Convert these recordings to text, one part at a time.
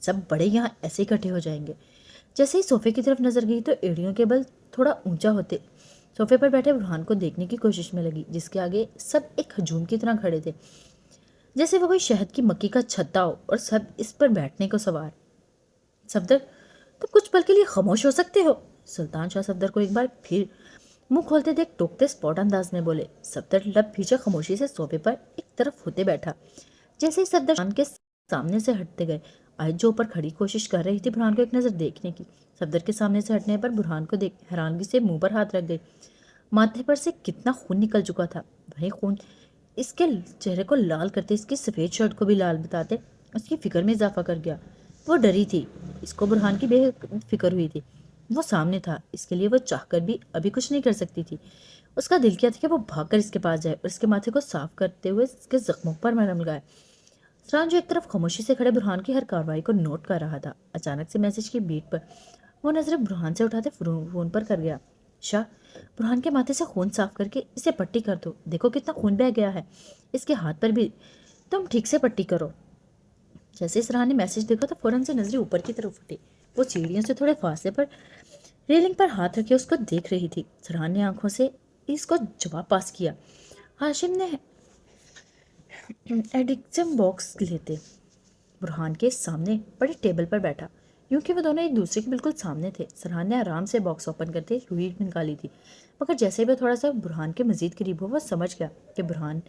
سب بڑے یہاں ایسے اکٹھے ہو جائیں گے۔ جیسے ہی صوفے کی طرف نظر گئی تو ایڑیوں کے بل تھوڑا اونچا ہوتے صوفے پر بیٹھے برہان کو دیکھنے کی کوشش میں لگی، جس کے آگے سب ایک ہجوم کی طرح کھڑے تھے، جیسے وہ کوئی شہد کی مکھی کا چھتا ہو اور سب اس پر بیٹھنے کو سوار۔ صفدر، تو کچھ پل کے لیے خاموش ہو سکتے ہو؟ سلطان شاہ صفدر کو ایک بار پھر منہ کھولتے دیکھ ٹوکتے اسپاٹ انداز میں بولے۔ صفدر لب بھیجے خاموشی سے صوفے پر ایک طرف ہوتے بیٹھا۔ جیسے ہی صفدر برہان کے سامنے سے ہٹتے گئے، آیت جو اوپر کھڑی کوشش کر رہی تھی برہان کو ایک نظر دیکھنے کی، صفدر کے سامنے سے ہٹنے پر برہان کو دیکھ حیرانگی سے منہ پر ہاتھ رکھ گئی۔ ماتھے پر سے کتنا خون نکل چکا تھا، وہی خون اس کے چہرے کو لال کرتے، اس کی سفید شرٹ کو بھی لال بتاتے اس کی فکر میں اضافہ کر گیا۔ وہ ڈری تھی، اس کو برہان کی بے فکر ہوئی تھی۔ وہ سامنے تھا، اس کے لیے وہ چاہ کر بھی ابھی کچھ نہیں کر سکتی تھی۔ اس کا دل کیا تھا کہ وہ بھاگ کر اس کے پاس جائے اور اس کے ماتھے کو صاف کرتے ہوئے اس کے زخموں پر مرہم لگائے۔ سران جو ایک طرف خاموشی سے کھڑے برہان کی ہر کارروائی کو نوٹ کر رہا تھا، اچانک سے میسج کی بیٹ پر وہ نظریں برہان سے اٹھاتے فون پر کر گیا۔ شاہ، برہان کے ماتھے سے خون صاف کر کے اسے پٹی کر دو، دیکھو کتنا خون بہہ گیا ہے، اس کے ہاتھ پر بھی تم ٹھیک سے پٹی کرو۔ جیسے سران نے میسج دیکھا تو فوراً سے نظریں اوپر کی طرف اٹھی۔ وہ سیڑھیوں سے تھوڑے فاصلے پر ریلنگ پر ہاتھ رکھے اس کو دیکھ رہی تھی۔ سران نے آنکھوں سے اس کو جواب پاس کیا۔ ہاشم نے ایڈکشن باکس لیتے برہان کے سامنے بڑے ٹیبل پر بیٹھا، یوں کہ وہ دونوں ایک دوسرے کے بالکل سامنے تھے۔ سرحان نے آرام سے باکس اوپن کرتے روئی نکالی تھی، مگر جیسے وہ تھوڑا سا برہان کے مزید قریب ہو وہ سمجھ گیا کہ برہان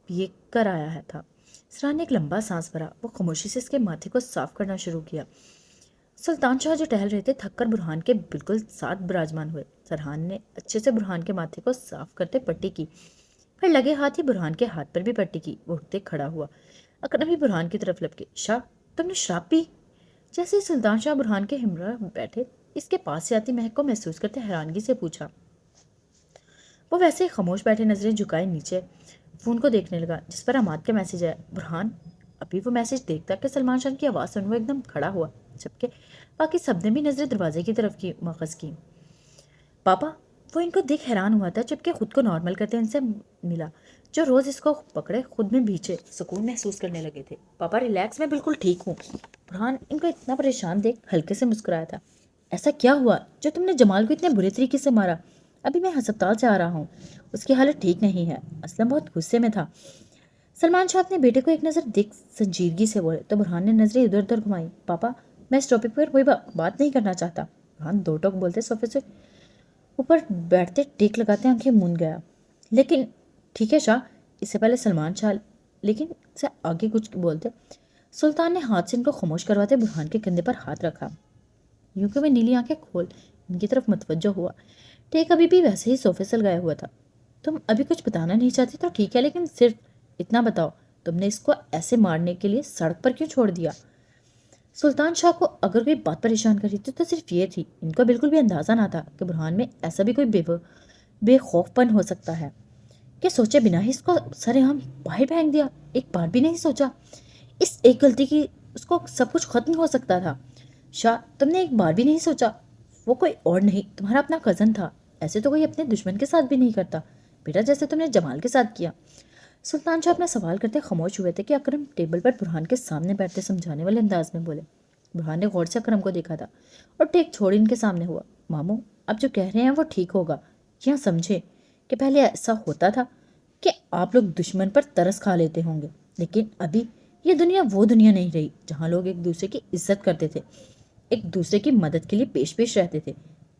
پیے کر آیا ہے تھا۔ سرحان نے ایک لمبا سانس بھرا، وہ خاموشی سے اس کے ماتھے کو صاف کرنا شروع کیا۔ سلطان شاہ جو ٹہل رہے تھے تھک کر برہان کے بالکل ساتھ براجمان ہوئے۔ سرحان نے اچھے سے برہان کے ماتھے کو صاف کرتے پٹی کی، پھر لگے ہاتھ ہی برہان کے ہاتھ پر بھی پٹی کی۔ وہ اٹھتے کھڑا ہوا، اکرم بھی برہان کی طرف لپکے۔ شاہ، تم نے شراب پی؟ جیسے سلطان شاہ برہان کے ہمراہ بیٹھے اس کے پاس سے آتی مہک کو محسوس کرتے حیرانگی سے پوچھا۔ وہ ویسے ہی خاموش بیٹھے نظریں جھکائے نیچے فون کو دیکھنے لگا جس پر عماد کا میسج آیا۔ برہان ابھی وہ میسج دیکھتا کہ سلمان شاہ کی آواز سن وہ ایک دم کھڑا ہوا، جبکہ باقی سب نے بھی نظریں دروازے کی طرف کی ماخذ کی۔ پاپا، وہ ان کو دیکھ حیران ہوا تھا، جبکہ خود کو نارمل کرتے ان سے ملا جو روز اس کو پکڑے خود میں بیچے سکون محسوس کرنے لگے تھے۔ پاپا ریلیکس، میں بالکل ٹھیک ہوں۔ برہان ان کو اتنا پریشان دیکھ ہلکے سے مسکرایا تھا۔ ایسا کیا ہوا جو تم نے جمال کو اتنے برے طریقے سے مارا؟ ابھی میں ہسپتال سے آ رہا ہوں، اس کی حالت ٹھیک نہیں ہے۔ اسلم بہت غصے میں تھا۔ سلمان شاہ اپنے بیٹے کو ایک نظر دیکھ سنجیدگی سے بولے تو برہان نے نظریں ادھر ادھر گھمائی۔ پاپا، میں اس ٹاپک پر کوئی بات نہیں کرنا چاہتا۔ برہان دو ٹوک بولتے صوفے سے اوپر بیٹھتے ٹیک لگاتے آنکھیں موند گیا۔ لیکن ٹھیک ہے شاہ، اس سے پہلے سلمان شاہ لیکن سے آگے کچھ بولتے سلطان نے ہاتھ سے ان کو خاموش کرواتے برہان کے کندھے پر ہاتھ رکھا، یوں کہ وہ نیلی آنکھیں کھول ان کی طرف متوجہ ہوا۔ ٹیک ابھی بھی ویسے ہی صوفے سے لگایا ہوا تھا۔ تم ابھی کچھ بتانا نہیں چاہتی تو ٹھیک ہے، لیکن صرف اتنا بتاؤ، تم نے اس کو ایسے مارنے کے لیے سڑک پر کیوں چھوڑ دیا؟ سلطان شاہ کو اگر کوئی بات پریشان کر رہی تھی تو صرف یہ تھی، ان کو بالکل بھی اندازہ نہ تھا کہ برہان میں ایسا بھی کوئی بے خوف پن ہو سکتا ہے کہ سوچے بنا ہی اس کو سر عام باہر پھینک دیا۔ ایک بار بھی نہیں سوچا اس ایک غلطی کی اس کو سب کچھ ختم ہو سکتا تھا؟ شاہ، تم نے ایک بار بھی نہیں سوچا وہ کوئی اور نہیں تمہارا اپنا کزن تھا؟ ایسے تو کوئی اپنے دشمن کے ساتھ بھی نہیں کرتا بیٹا، جیسے تم نے جمال کے ساتھ کیا۔ سلطان شاہ اپنا سوال کرتے خاموش ہوئے تھے کہ اکرم ٹیبل پر برہان کے سامنے بیٹھتے سمجھانے والے انداز میں بولے۔ برہان نے غور سے اکرم کو دیکھا تھا اور ٹیک چھوڑ ان کے سامنے ہوا۔ ماموں، اب جو کہہ رہے ہیں وہ ٹھیک ہوگا، یہاں سمجھے کہ پہلے ایسا ہوتا تھا کہ آپ لوگ دشمن پر ترس کھا لیتے ہوں گے، لیکن ابھی یہ دنیا وہ دنیا نہیں رہی جہاں لوگ ایک دوسرے کی عزت کرتے تھے، ایک دوسرے کی مدد کے لیے پیش رہتے تھے۔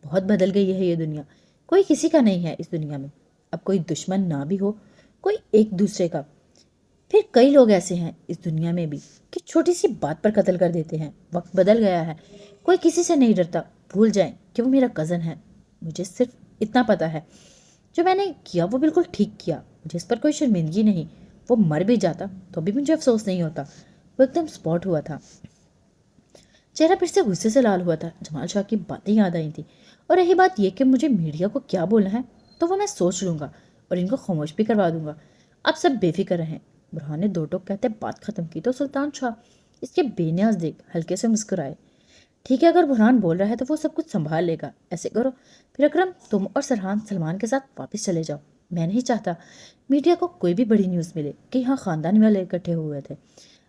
بہت بدل گئی ہے یہ دنیا، کوئی کسی کا نہیں ہے اس دنیا میں۔ اب کوئی دشمن نہ بھی ہو، کوئی ایک دوسرے کا۔ پھر کئی لوگ ایسے ہیں اس دنیا میں بھی کہ چھوٹی سی بات پر قتل کر دیتے ہیں۔ وقت بدل گیا ہے، کوئی کسی سے نہیں ڈرتا۔ بھول جائیں کہ وہ میرا کزن ہے، مجھے صرف اتنا پتا ہے جو میں نے کیا وہ بالکل ٹھیک کیا، مجھے اس پر کوئی شرمندگی نہیں۔ وہ مر بھی جاتا تو بھی مجھے افسوس نہیں ہوتا۔ وہ ایک دم اسپاٹ ہوا تھا، چہرہ پھر سے غصے سے لال ہوا تھا۔ جمال شاہ کی باتیں یاد آئی تھیں، اور رہی بات یہ کہ مجھے میڈیا کو کیا بولنا ہے تو وہ میں سوچ لوں گا اور ان کو خاموش بھی کروا دوں گا۔ اب سب بے فکر رہیں۔ برہان نے دو ٹوک کہتے بات ختم کی تو سلطان شاہ اس کے بے نیاز دیکھ ہلکے سے مسکرائے۔ ٹھیک ہے، اگر برہان بول رہا ہے تو وہ سب کچھ سنبھال لے گا۔ ایسے کرو پھر اکرم، تم اور سرحان سلمان کے ساتھ واپس چلے جاؤ۔ میں نہیں چاہتا میڈیا کو کوئی بھی بڑی نیوز ملے کہ یہاں خاندان والے اکٹھے ہوئے تھے۔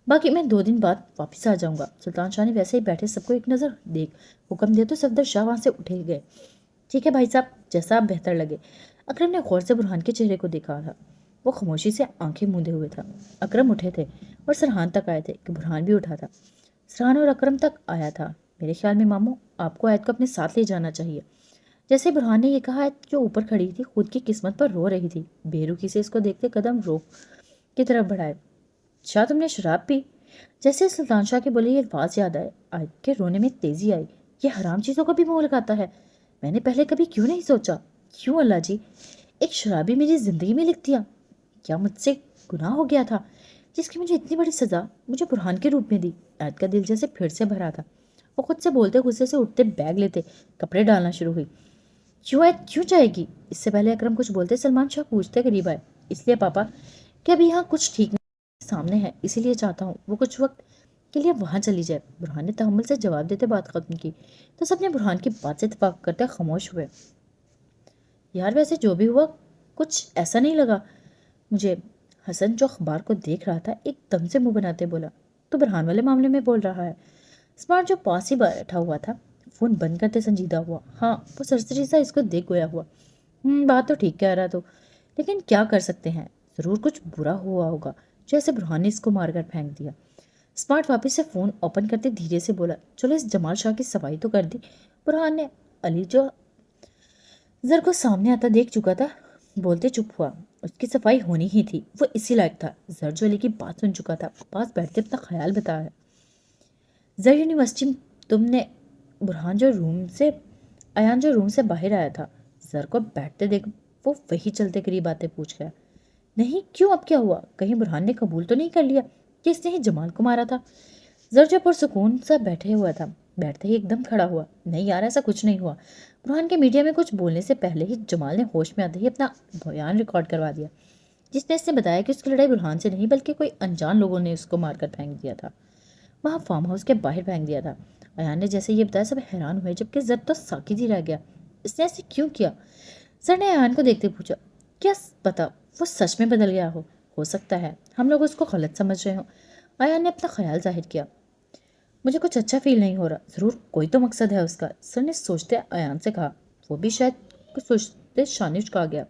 باقی میں 2 دن بعد واپس آ جاؤں گا۔ سلطان شاہ نے ویسے ہی بیٹھے سب کو ایک نظر دیکھ حکم دیا تو صفدر شاہ وہاں سے اٹھے گئے۔ ٹھیک ہے بھائی صاحب، جیسا آپ بہتر لگے۔ اکرم نے غور سے برہان کے چہرے کو دیکھا تھا۔ وہ خاموشی سے آنکھیں موندے ہوئے تھا۔ اکرم اٹھے تھے اور سرحان تک آئے تھے کہ برہان بھی اٹھا تھا۔ سرحان اور اکرم تک آیا تھا۔ میرے خیال میں ماموں، آپ کو عائد کو اپنے ساتھ لے جانا چاہیے۔ جیسے برہان نے یہ کہا، عائد جو اوپر کھڑی تھی خود کی قسمت پر رو رہی تھی، بے رخی سے اس کو دیکھتے قدم روک کی طرف بڑھائے۔ شاہ تم نے شراب پی؟ جیسے سلطان شاہ کے بولے یہ الفاظ یاد آئے، عائد کے رونے میں تیزی آئی۔ یہ حرام چیزوں کو بھی منہ لگاتا ہے؟ میں نے پہلے کبھی کیوں نہیں سوچا؟ کیوں اللہ جی؟ ایک شرابی میری زندگی میں لکھ دیا؟ کیا مجھ سے گناہ ہو گیا تھا جس کی مجھے اتنی بڑی سزا مجھے برہان کے روپ میں دی؟ عائد کا دل جیسے پھر سے بھرا تھا۔ وہ خود سے بولتے غصے سے اٹھتے بیگ لیتے کپڑے ڈالنا شروع ہوئی۔ کیوں عائد کیوں جائے گی؟ اس سے پہلے اکرم کچھ بولتے سلمان شاہ پوچھتے قریب آئے۔ اس لیے پاپا کہ ابھی یہاں کچھ ٹھیک نہیں سامنے ہے، اسی لیے چاہتا ہوں وہ کچھ وقت کے لیے وہاں چلی جائے۔ برہان نے تحمل سے جواب دیتے بات ختم کی تو سب نے برہان کی بات سے اتفاق کرتے خاموش ہوئے۔ یار ویسے جو بھی ہوا کچھ ایسا نہیں لگا مجھے۔ حسن جو اخبار کو دیکھ رہا تھا ایک دم سے منہ بناتے بولا، تو برہان والے معاملے میں بول رہا ہے؟ اسمارٹ جو پاس ہی بیٹھا ہوا تھا فون بند کرتے سنجیدہ ہوا۔ ہاں، وہ سرسری سا اس کو دیکھ گویا ہوا۔ بات تو ٹھیک کہہ رہا تو، لیکن کیا کر سکتے ہیں، ضرور کچھ برا ہوا ہوگا جیسے برہان نے اس کو مار کر پھینک دیا۔ اسمارٹ واپس سے فون اوپن کرتے دھیرے سے بولا، چلو اس جمال شاہ کی صفائی تو کر دی۔ برہان نے علی جو زر کو سامنے آتا دیکھ چکا تھا بولتے چپ ہوا۔ اس کی صفائی ہونی ہی تھی، وہ اسی لائق تھا۔ زر جو علی کی بات سن چکا تھا پاس بیٹھتے اپنا خیال بتایا۔ زر یونیورسٹی تم نے برہان جو روم سے باہر آیا تھا، زر کو بیٹھتے دیکھ وہ وہی چلتے قریب آتے پوچھ گیا، نہیں کیوں اب کیا ہوا؟ کہیں برہان نے قبول تو نہیں کر لیا کہ اس نے ہی جمال کو مارا تھا؟ زر جو پرسکون سا بیٹھے ہوا تھا بیٹھتے ہی ایک دم کھڑا ہوا، نہیں یار ایسا کچھ نہیں ہوا۔ برہان کے میڈیا میں کچھ بولنے سے پہلے ہی جمال نے ہوش میں آتے ہی اپنا بیان ریکارڈ کروا دیا، جس میں اس نے بتایا کہ اس کی لڑائی برہان سے نہیں بلکہ کوئی انجان لوگوں نے اس کو مار کر پھینک دیا تھا، وہاں فارم ہاؤس کے باہر پھینک دیا تھا۔ ایان نے جیسے یہ بتایا سب حیران ہوئے، جبکہ زر تو ساکت ہی رہ گیا۔ اس نے ایسے کیوں کیا؟ زر نے ایان کو دیکھتے پوچھا، کیا پتا وہ سچ میں بدل گیا ہو سکتا ہے ہم لوگ اس کو غلط سمجھ رہے ہوں۔ ایان نے اپنا خیال ظاہر کیا، مجھے کچھ اچھا فیل نہیں ہو رہا، ضرور کوئی تو مقصد ہے اس کا۔ سر نے سوچتے ایان سے کہا، وہ بھی شاید کچھ سوچتے شانش کہا گیا،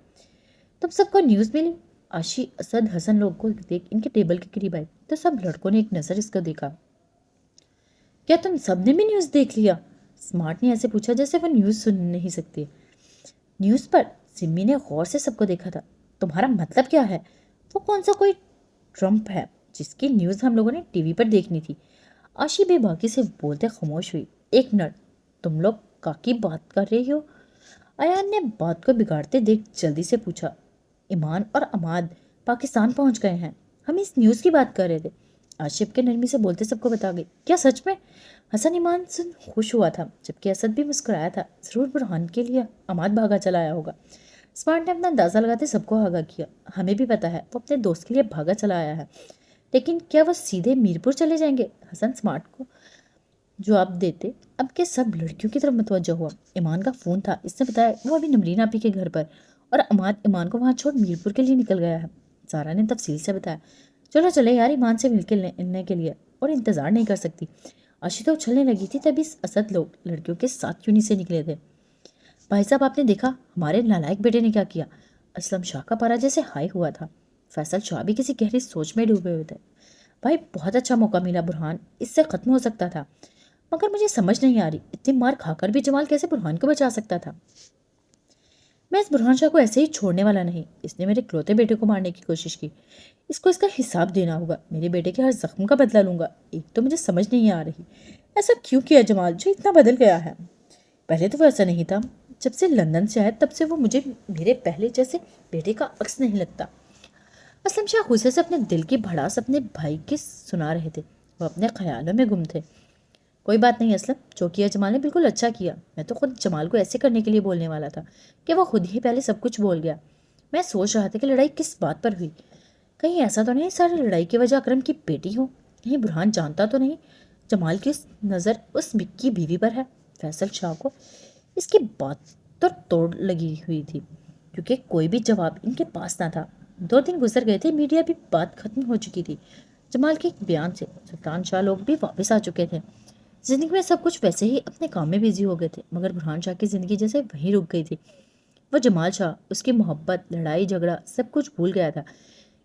تم سب کو نیوز ملی؟ آشی، اسد، حسن لوگ کو دیکھ ان کے ٹیبل کے قریب آئے تو سب لڑکوں نے ایک نظر اس کو دیکھا۔ کیا تم سب نے بھی نیوز دیکھ لیا؟ اسمارٹ نے ایسے پوچھا جیسے وہ نیوز سن نہیں سکتی۔ نیوز پر؟ سمی نے غور سے سب کو دیکھا تھا، تمہارا مطلب کیا ہے؟ وہ کون سا کوئی ٹرمپ ہے جس کی نیوز ہم لوگوں نے ٹی وی پر دیکھنی تھی؟ آشی بے باکی سے بولتے خاموش ہوئی۔ ایک منٹ، تم لوگ کاکی بات کر رہی ہو؟ ایان نے بات کو بگاڑتے دیکھ جلدی سے پوچھا، ایمان اور اماد پاکستان پہنچ گئے ہیں، ہم اس نیوز کی بات کر رہے تھے۔ آشف کے نرمی سے بولتے سب کو بتا گئی۔ کیا سچ میں؟ حسن ایمان سن خوش ہوا تھا جبکہ اسد بھی مسکرایا تھا، ضرور برہان کے لیے اماد بھاگا چلا آیا ہوگا۔ اسمارٹ نے اپنا اندازہ لگاتے سب کو آگاہ کیا، ہمیں بھی پتا ہے وہ اپنے دوست کے لیے بھاگا چلا آیا ہے، لیکن کیا وہ سیدھے میرپور چلے جائیں گے؟ حسن اسمارٹ کو جواب دیتے اب کے سب لڑکیوں کی طرف متوجہ ہوا۔ ایمان کا فون تھا، اس نے بتایا وہ ابھی نمرین آپی کے گھر پر اور اماد ایمان کو وہاں چھوڑ میرپور کے لیے نکل گیا ہے۔ زارا نے تفصیل سے بتایا، چلو چلے یار، ایمان سے ملنے کے لیے اور انتظار نہیں کر سکتی۔ آشی تو اچھلنے لگی تھی تبھی اسد لوگ لڑکیوں کے ساتھ کیوں نہیں سے نکلے تھے۔ بھائی صاحب آپ نے دیکھا ہمارے نالائق بیٹے نے کیا کیا؟ اسلم شاہ کا پارا جیسے ہائی ہوا تھا۔ فیصل شاہ بھی کسی گہری سوچ میں ڈوبے ہوئے تھے۔ بھائی بہت اچھا موقع ملا برہان، اس سے ختم ہو سکتا تھا، مگر مجھے سمجھ نہیں آ رہی اتنی مار کھا کر بھی جمال کیسے برہان کو بچا سکتا تھا؟ میں اس برہان شاہ کو ایسے ہی چھوڑنے والا نہیں، اس نے میرے کلوتے بیٹے کو مارنے کی کوشش کی، اس کو اس کا حساب دینا ہوگا، میرے بیٹے کے ہر زخم کا بدلہ لوں گا۔ ایک تو مجھے سمجھ نہیں آ رہی ایسا کیوں کیا جمال جو اتنا بدل گیا ہے؟ پہلے تو وہ ایسا نہیں تھا، جب سے لندن سے آیا تب سے وہ مجھے میرے پہلے جیسے بیٹے کا عکس نہیں لگتا۔ اسلم شاہ غصے سے اپنے دل کی بھڑاس اپنے بھائی کی سنا رہے تھے، وہ اپنے خیالوں میں گم تھے۔ کوئی بات نہیں اسلم، جو کیا جمال نے بالکل اچھا کیا، میں تو خود جمال کو ایسے کرنے کے لیے بولنے والا تھا کہ وہ خود ہی پہلے سب کچھ بول گیا۔ میں سوچ رہا تھا کہ لڑائی کس بات پر ہوئی، کہیں ایسا تو نہیں ساری لڑائی کی وجہ اکرم کی بیٹی ہو، کہیں برہان جانتا تو نہیں جمال کی نظر اس مکی بیوی پر ہے؟ فیصل شاہ کو اس کی بات تو توڑ لگی ہوئی تھی کیونکہ کوئی بھی جواب ان کے پاس نہ تھا۔ 2 دن گزر گئے تھے، میڈیا بھی بات ختم ہو چکی تھی، جمال کے ایک بیان سے سلطان شاہ لوگ بھی واپس آ چکے تھے۔ زندگی میں سب کچھ ویسے ہی اپنے کام میں بزی ہو گئے تھے، مگر برہان شاہ کی زندگی جیسے وہیں رک گئی تھی۔ وہ جمال شاہ، اس کی محبت، لڑائی جھگڑا سب کچھ بھول گیا تھا،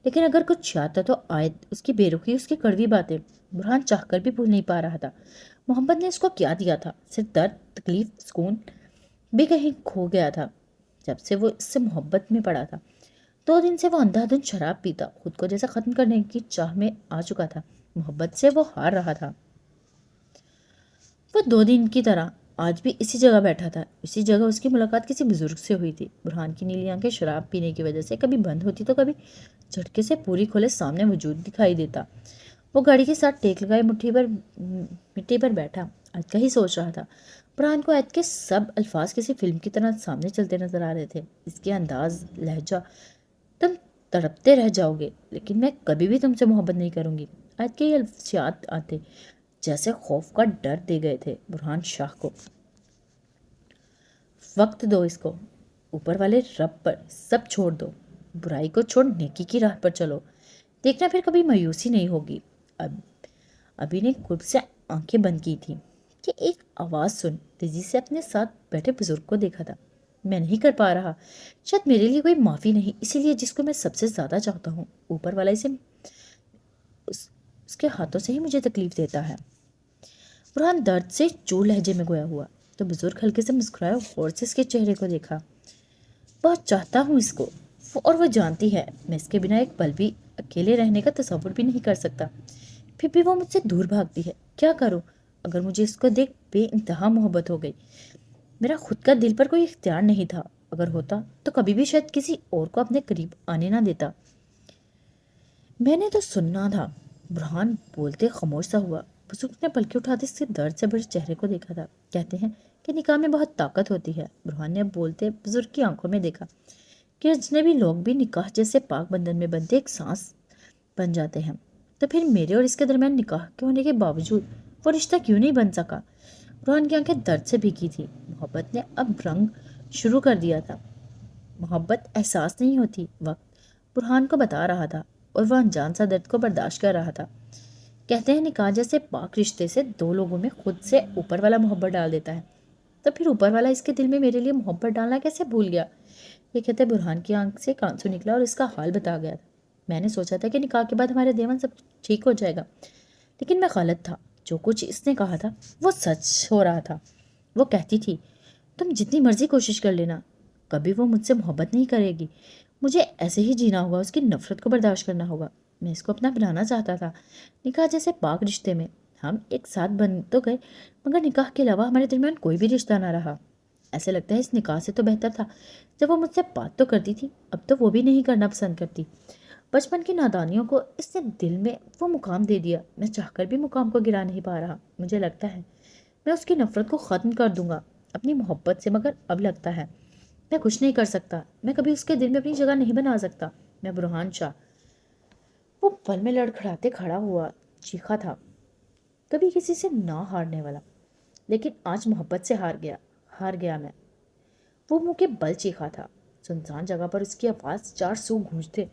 لیکن اگر کچھ یاد تھا تو آیت اس کی بے رخی، اس کی کڑوی باتیں برہان چاہ کر بھی بھول نہیں پا رہا تھا۔ محبت نے اس کو کیا دیا تھا؟ صرف درد، تکلیف، سکون بھی کہیں کھو گیا تھا جب سے وہ اس سے محبت میں پڑا تھا۔ 2 دن سے وہ اندھا دھند شراب پیتا، خود کو جیسا ختم کرنے کی چاہ میں آ چکا تھا۔ محبت سے وہ ہار رہا تھا۔ وہ 2 دن کی طرح آج بھی اسی جگہ بیٹھا تھا۔ اسی جگہ اس کی ملاقات کسی بزرگ سے ہوئی تھی۔ برہان کی نیلی آنکھیں شراب پینے کی وجہ سے کبھی بند ہوتی تو کبھی جھٹکے سے پوری کھولے سامنے وجود دکھائی دیتا۔ وہ گاڑی کے ساتھ ٹیک لگائے مٹی پر بیٹھا عید کا ہی سوچ رہا تھا۔ برہان کو عید کے سب الفاظ کسی فلم کی طرح سامنے چلتے نظر آ رہے تھے۔ اس کے انداز، لہجہ، تم تڑپتے رہ جاؤ گے لیکن میں کبھی بھی تم سے محبت نہیں کروں گی۔ عید کے یہ الفاظ یاد آتے جیسے خوف کا ڈر دے گئے تھے برہان شاہ کو۔ وقت دو اس کو، اوپر والے رب پر سب چھوڑ دو، برائی کو چھوڑ نیکی کی راہ پر چلو، دیکھنا پھر کبھی مایوسی نہیں ہوگی۔ ابھی نے قرب سے آنکھیں بند کی تھی کہ ایک آواز سن تیزی سے اپنے ساتھ بیٹھے بزرگ کو دیکھا تھا۔ میں نہیں کر پا رہا، شاید میرے لیے کوئی معافی نہیں، اسی لیے جس کو میں سب سے زیادہ چاہتا ہوں اوپر والا اسے اس کے ہاتھوں سے ہی مجھے تکلیف دیتا ہے۔ برہان درد سے چور لہجے میں گویا ہوا تو بزرگ ہلکے سے مسکرایا، غور سے اس کے چہرے کو دیکھا۔ بہت چاہتا ہوں اس کو، اور وہ جانتی ہے میں اس کے بنا ایک پل بھی اکیلے رہنے کا تصور بھی نہیں کر سکتا، پھر بھی وہ مجھ سے دور بھاگتی ہے۔ کیا کروں؟ اگر مجھے اس کو دیکھ بے انتہا محبت ہو گئی، میرا خود کا دل پر کوئی اختیار نہیں تھا، اگر ہوتا تو کبھی بھی شاید کسی اور کو اپنے قریب آنے نہ دیتا۔ میں نے تو سننا تھا۔ برہان بولتے خاموش سا ہوا۔ بزرگ نے پلکیں اٹھاتے اس کے درد سے بھرے چہرے کو دیکھا تھا۔ کہتے ہیں کہ نکاح میں بہت طاقت ہوتی ہے۔ برہان نے بولتے بزرگ کی آنکھوں میں دیکھا کہ اجنبی لوگ بھی نکاح جیسے پاک بندھن میں بندھے ایک سانس بن جاتے ہیں، تو پھر میرے اور اس کے درمیان نکاح کے ہونے کے باوجود وہ رشتہ کیوں نہیں بن سکا؟ برہان کی آنکھیں درد سے بھیگی تھی۔ محبت نے اب رنگ شروع کر دیا تھا۔ محبت احساس نہیں ہوتی، وقت برہان کو بتا رہا تھا، اور وہ انجان سا درد کو برداشت کر رہا تھا۔ کہتے ہیں نکاح جیسے پاک رشتے سے 2 لوگوں میں خود سے اوپر والا محبت ڈال دیتا ہے، تو پھر اوپر والا اس کے دل میں میرے لیے محبت ڈالنا کیسے بھول گیا؟ یہ کہتے برہان کی آنکھ سے کانسو نکلا اور اس کا حال بتا گیا تھا۔ میں نے سوچا تھا کہ نکاح کے بعد ہمارے دیوان سب ٹھیک ہو جائے گا، لیکن میں غلط تھا۔ جو کچھ اس نے کہا تھا وہ سچ ہو رہا تھا۔ وہ کہتی تھی تم جتنی مرضی کوشش کر لینا، کبھی وہ مجھ سے محبت نہیں کرے گی، مجھے ایسے ہی جینا ہوگا، اس کی نفرت کو برداشت کرنا ہوگا۔ میں اس کو اپنا بنانا چاہتا تھا۔ نکاح جیسے پاک رشتے میں ہم ایک ساتھ بن تو گئے، مگر نکاح کے علاوہ ہمارے درمیان کوئی بھی رشتہ نہ رہا۔ ایسے لگتا ہے اس نکاح سے تو بہتر تھا جب وہ مجھ سے بات تو کرتی تھی، اب تو وہ بھی نہیں کرنا پسند کرتی۔ بچپن کی نادانیوں کو اس نے دل میں وہ مقام دے دیا، میں چاہ کر بھی مقام کو گرا نہیں پا رہا۔ مجھے لگتا ہے میں اس کی نفرت کو ختم کر دوں گا اپنی محبت سے، مگر اب لگتا ہے میں کچھ نہیں کر سکتا، میں کبھی اس کے دل میں اپنی جگہ نہیں بنا سکتا۔ میں برہان شاہ۔ وہ پل میں لڑکھڑاتے کھڑا ہوا، چیخا تھا کبھی کسی سے نہ ہارنے والا، لیکن آج محبت سے ہار گیا میں۔ وہ منہ کے بل چیخا تھا۔ سنسان جگہ پر اس کی آواز 4 سو گونجتے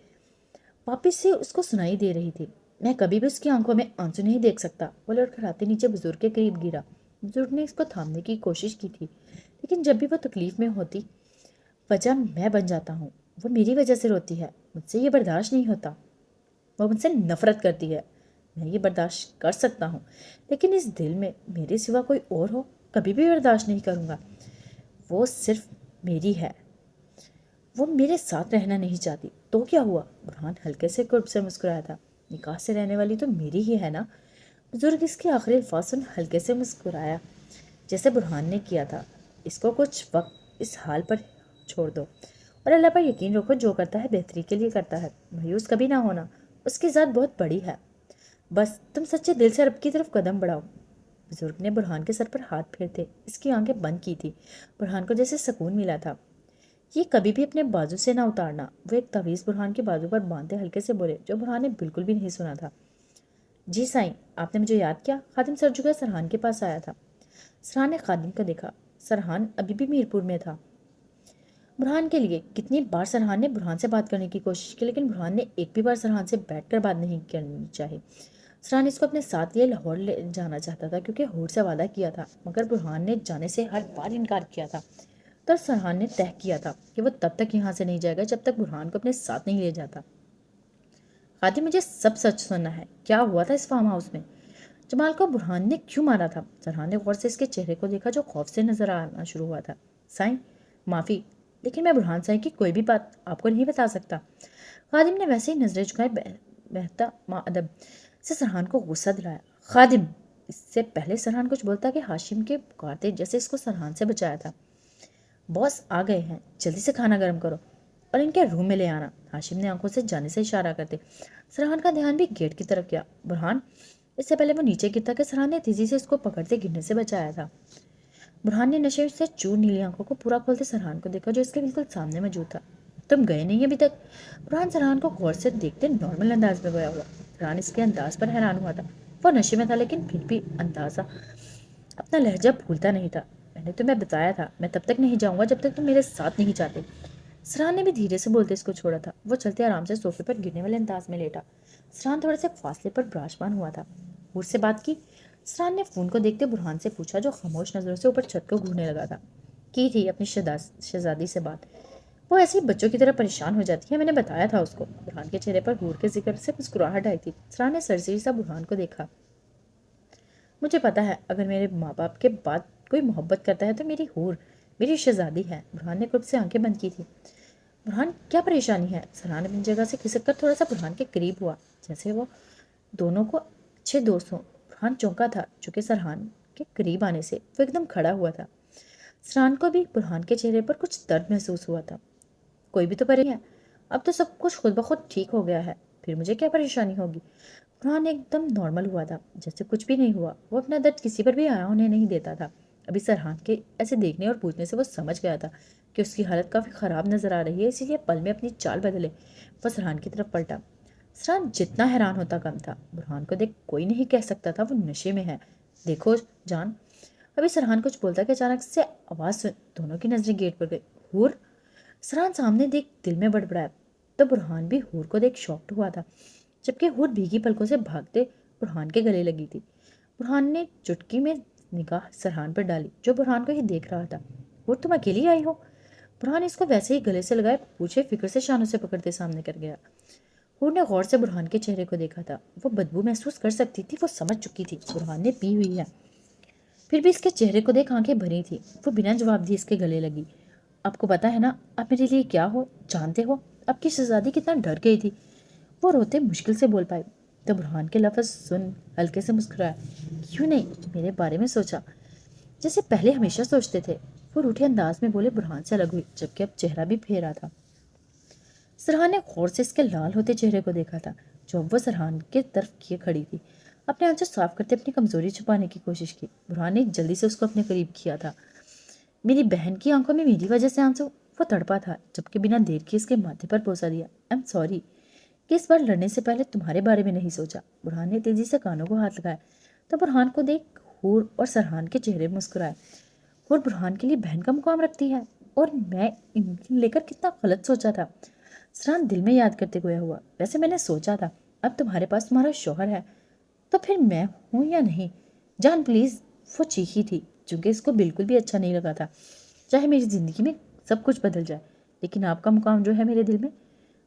واپس سے اس کو سنائی دے رہی تھی۔ میں کبھی بھی اس کی آنکھوں میں آنسو نہیں دیکھ سکتا۔ وہ لڑکھڑاتے نیچے بزرگ کے قریب گرا۔ بزرگ نے اس کو تھامنے کی کوشش کی تھی، لیکن جب بھی وہ تکلیف میں ہوتی وجہ میں بن جاتا ہوں۔ وہ میری وجہ سے روتی ہے، مجھ سے یہ برداشت نہیں ہوتا۔ وہ مجھ سے نفرت کرتی ہے، میں یہ برداشت کر سکتا ہوں، لیکن اس دل میں میرے سوا کوئی اور ہو کبھی بھی برداشت نہیں کروں گا۔ وہ صرف میری ہے، وہ میرے ساتھ رہنا نہیں چاہتی تو کیا ہوا؟ برہان ہلکے سے قرب سے مسکرایا تھا۔ نکاح سے رہنے والی تو میری ہی ہے نا؟ بزرگ اس کے آخری الفاظ سن ہلکے سے مسکرایا جیسے برہان نے کیا تھا۔ اس کو کچھ وقت اس حال پر چھوڑ دو اور اللہ پر یقین رکھو، جو کرتا ہے بہتری کے لیے کرتا ہے، مایوس کبھی نہ ہونا، اس کی ذات بہت بڑی ہے، بس تم سچے دل سے رب کی طرف قدم بڑھاؤ۔ بزرگ نے برہان کے سر پر ہاتھ پھیرتے اس کی آنکھیں بند کی تھی۔ برہان کو جیسے سکون ملا تھا۔ یہ کبھی بھی اپنے بازو سے نہ اتارنا۔ وہ ایک تعویذ برہان کے بازو پر باندھتے ہلکے سے بولے، جو برہان نے بالکل بھی نہیں سنا تھا۔ جی سائیں، آپ نے مجھے یاد کیا؟ خادم سر جھکا سرحان کے پاس آیا تھا۔ سرحان نے خادم کو دیکھا۔ سرحان ابھی بھی میرپور میں تھا۔ برہان کے لیے کتنی بار سرحان نے برہان سے بات کرنے کی کوشش کی، لیکن برہان نے ایک بھی بار سرحان سے بیٹھ کر بات نہیں کرنی چاہی۔ سرحان اس کو اپنے ساتھ لیے لاہور لے جانا چاہتا تھا کیونکہ ہور سے وعدہ کیا تھا، مگر برہان نے جانے سے ہر بار انکار کیا تھا۔ تو سرحان نے طے کیا تھا کہ وہ تب تک یہاں سے نہیں جائے گا جب تک برہان کو اپنے ساتھ نہیں لے جاتا۔ خادم، مجھے سب سچ سننا ہے، کیا ہوا تھا اس فارم ہاؤس میں؟ جمال کو برہان نے کیوں مارا تھا؟ سرحان نے غور سے اس کے چہرے کو دیکھا جو خوف سے نظر آنا شروع ہوا تھا۔ سائیں، معافی، لیکن میں برہان سائیں کی کوئی بھی بات آپ کو نہیں بتا سکتا۔ خادم نے ویسے ہی نظریں جھکائے بہتا ادب سے سرحان کو غصہ دلایا۔ خادم! اس سے پہلے سرحان کچھ بولتا کہ ہاشم کے پکارتے جیسے اس کو سرحان سے بچایا تھا۔ باس آ گئے ہیں، جلدی سے کھانا گرم کرو اور ان کے روم میں لے آنا، ہاشم نے آنکھوں سے جانے سے اشارہ کرتے۔ سرحان کا دھیان بھی گیٹ کی طرف گیا۔ برہان! اس سے پہلے وہ نیچے گرتا کہ سرحان نے تیزی سے اس کو پکڑتے گرنے سے بچایا تھا۔ برہان نے نشے سے چور نیلی آنکھوں کو پورا کھولتے سرحان کو دیکھا جو اس کے بالکل سامنے موجود تھا۔ تم گئے نہیں ابھی تک؟ برہان سرحان کو غور سے دیکھتے نارمل انداز میں گیا ہوا۔ برہان اس کے انداز پر حیران ہوا تھا۔ وہ نشے میں تھا لیکن پھر بھی اندازہ اپنا لہجہ بھولتا نہیں تھا۔ میں نے تمہیں بتایا تھا میں تب تک نہیں جاؤں گا جب تک تم میرے ساتھ نہیں جاتے۔ سرحان نے بھی دھیرے سے بولتے اس کو چھوڑا تھا۔ وہ چلتے آرام سے صوفے پر گرنے والے انداز میں لیٹا۔ سرحان تھوڑے سے فاصلے پر براشمان ہوا تھا۔ ہور سے بات کی؟ سرحان نے فون کو دیکھتے برہان سے پوچھا جو خاموش نظروں سے اوپر چھت کو گھورنے لگا تھا۔ کی تھی اپنی شہزادی سے بات، وہ ایسے ہی بچوں کی طرح پریشان ہو جاتی ہے، میں نے بتایا تھا اس کو۔ برہان کے چہرے پر ہور کے ذکر سے مسکراہٹ آئی تھی۔ سرحان نے سرسری سا برہان کو دیکھا۔ مجھے پتا ہے اگر میرے ماں باپ کے بعد کوئی محبت کرتا ہے تو میری ہور میری شہزادی ہے۔ برہان نے کب سے آنکھیں بند کی تھی۔ برہان کیا پریشانی ہے؟ سرحان اپنی جگہ سے کھسک کر تھوڑا سا برہان کے قریب ہوا جیسے وہ دونوں کو اچھے دوست ہوں۔ برہان چونکا تھا چونکہ سرحان کے قریب آنے سے وہ ایک دم کھڑا ہوا تھا۔ سرحان کو بھی برہان کے چہرے پر کچھ درد محسوس ہوا تھا۔ کوئی بھی تو پریشانی ہے، اب تو سب کچھ خود بخود ٹھیک ہو گیا ہے، پھر مجھے کیا پریشانی ہوگی؟ برہان ایک دم نارمل ہوا تھا جیسے کچھ بھی نہیں ہوا۔ وہ اپنا درد کسی پر بھی آیا ہونے نہیں دیتا تھا۔ ابھی سرحان کے ایسے دیکھنے اور پوچھنے سے وہ سمجھ گیا تھا کہ اس کی حالت کافی خراب نظر آ رہی ہے، اسی لیے پل میں اپنی چال بدلے وہ سرحان کی طرف پلٹا۔ سرحان جتنا حیران ہوتا کم تھا۔ برہان کو دیکھ کوئی نہیں کہہ سکتا تھا وہ نشے میں ہے۔ دیکھو جان، ابھی سرحان کچھ بولتا کہ اچانک سے آواز سن دونوں کی نظریں گیٹ پر گئی۔ ہور! سرحان سامنے دیکھ دل میں بڑبڑایا تو برہان بھی ہور کو دیکھ شاکڈ ہوا تھا، جبکہ ہور بھیگی پلکوں سے بھاگتے برہان کے گلے لگی تھی۔ برہان نے چٹکی میں نگاہ سرحان پر ڈالی جو برہان کو ہی دیکھ رہا تھا۔ ہور تم اکیلی آئی ہو؟ برہان اس کو ویسے ہی گلے سے لگائے پوچھے فکر سے شانوں سے پکڑتے سامنے کر گیا۔ ہور نے غور سے برہان کے چہرے کو دیکھا تھا۔ وہ بدبو محسوس کر سکتی تھی، وہ سمجھ چکی تھی برہان نے پی ہوئی ہے، پھر بھی اس کے چہرے کو دیکھ آنکھیں بھری تھی۔ وہ بنا جواب دی اس کے گلے لگی۔ آپ کو پتا ہے نا آپ میرے لیے کیا ہو؟ جانتے ہو آپ کی شہزادی کتنا ڈر گئی تھی؟ وہ روتے مشکل سے بول پائی تو برہان کے لفظ سن ہلکے سے مسکرایا۔ کیوں نہیں میرے بارے میں سوچا جیسے پہلے ہمیشہ سوچتے تھے؟ وہ روٹھے انداز میں بولے برہان سے الگ ہوئی جبکہ اب چہرہ بھی پھیرا تھا۔ سرحان نے غور سے اس کے لال ہوتے چہرے کو دیکھا تھا جو اب وہ سرحان کے طرف کیے کھڑی تھی۔ اپنے آنسو صاف کرتے اپنی کمزوری چھپانے کی کوشش کی۔ برہان نے جلدی سے اس کو اپنے قریب کیا تھا۔ میری بہن کی آنکھوں میں میری وجہ سے آنسو؟ وہ تڑپا تھا جبکہ بنا دیر کی اس کے ماتھے پر بوسہ دیا۔ ایم سوری کہ اس بار لڑنے سے پہلے تمہارے بارے میں نہیں سوچا۔ برہان نے تیزی سے کانوں کو ہاتھ لگایا تو برہان کو دیکھ ہور اور سرحان کے چہرے مسکرائے۔ ہور برہان کے لیے بہن کا مقام رکھتی ہے اور میں ان لے کر کتنا غلط سوچا تھا۔ سرحان دل میں یاد کرتے گویا ہوا، ویسے میں نے سوچا تھا اب تمہارے پاس تمہارا شوہر ہے تو پھر میں ہوں یا نہیں؟ جان پلیز! وہ چیخی تھی چونکہ اس کو بالکل بھی اچھا نہیں لگا تھا۔ چاہے میری زندگی میں سب کچھ بدل جائے لیکن آپ کا مقام جو ہے میرے دل میں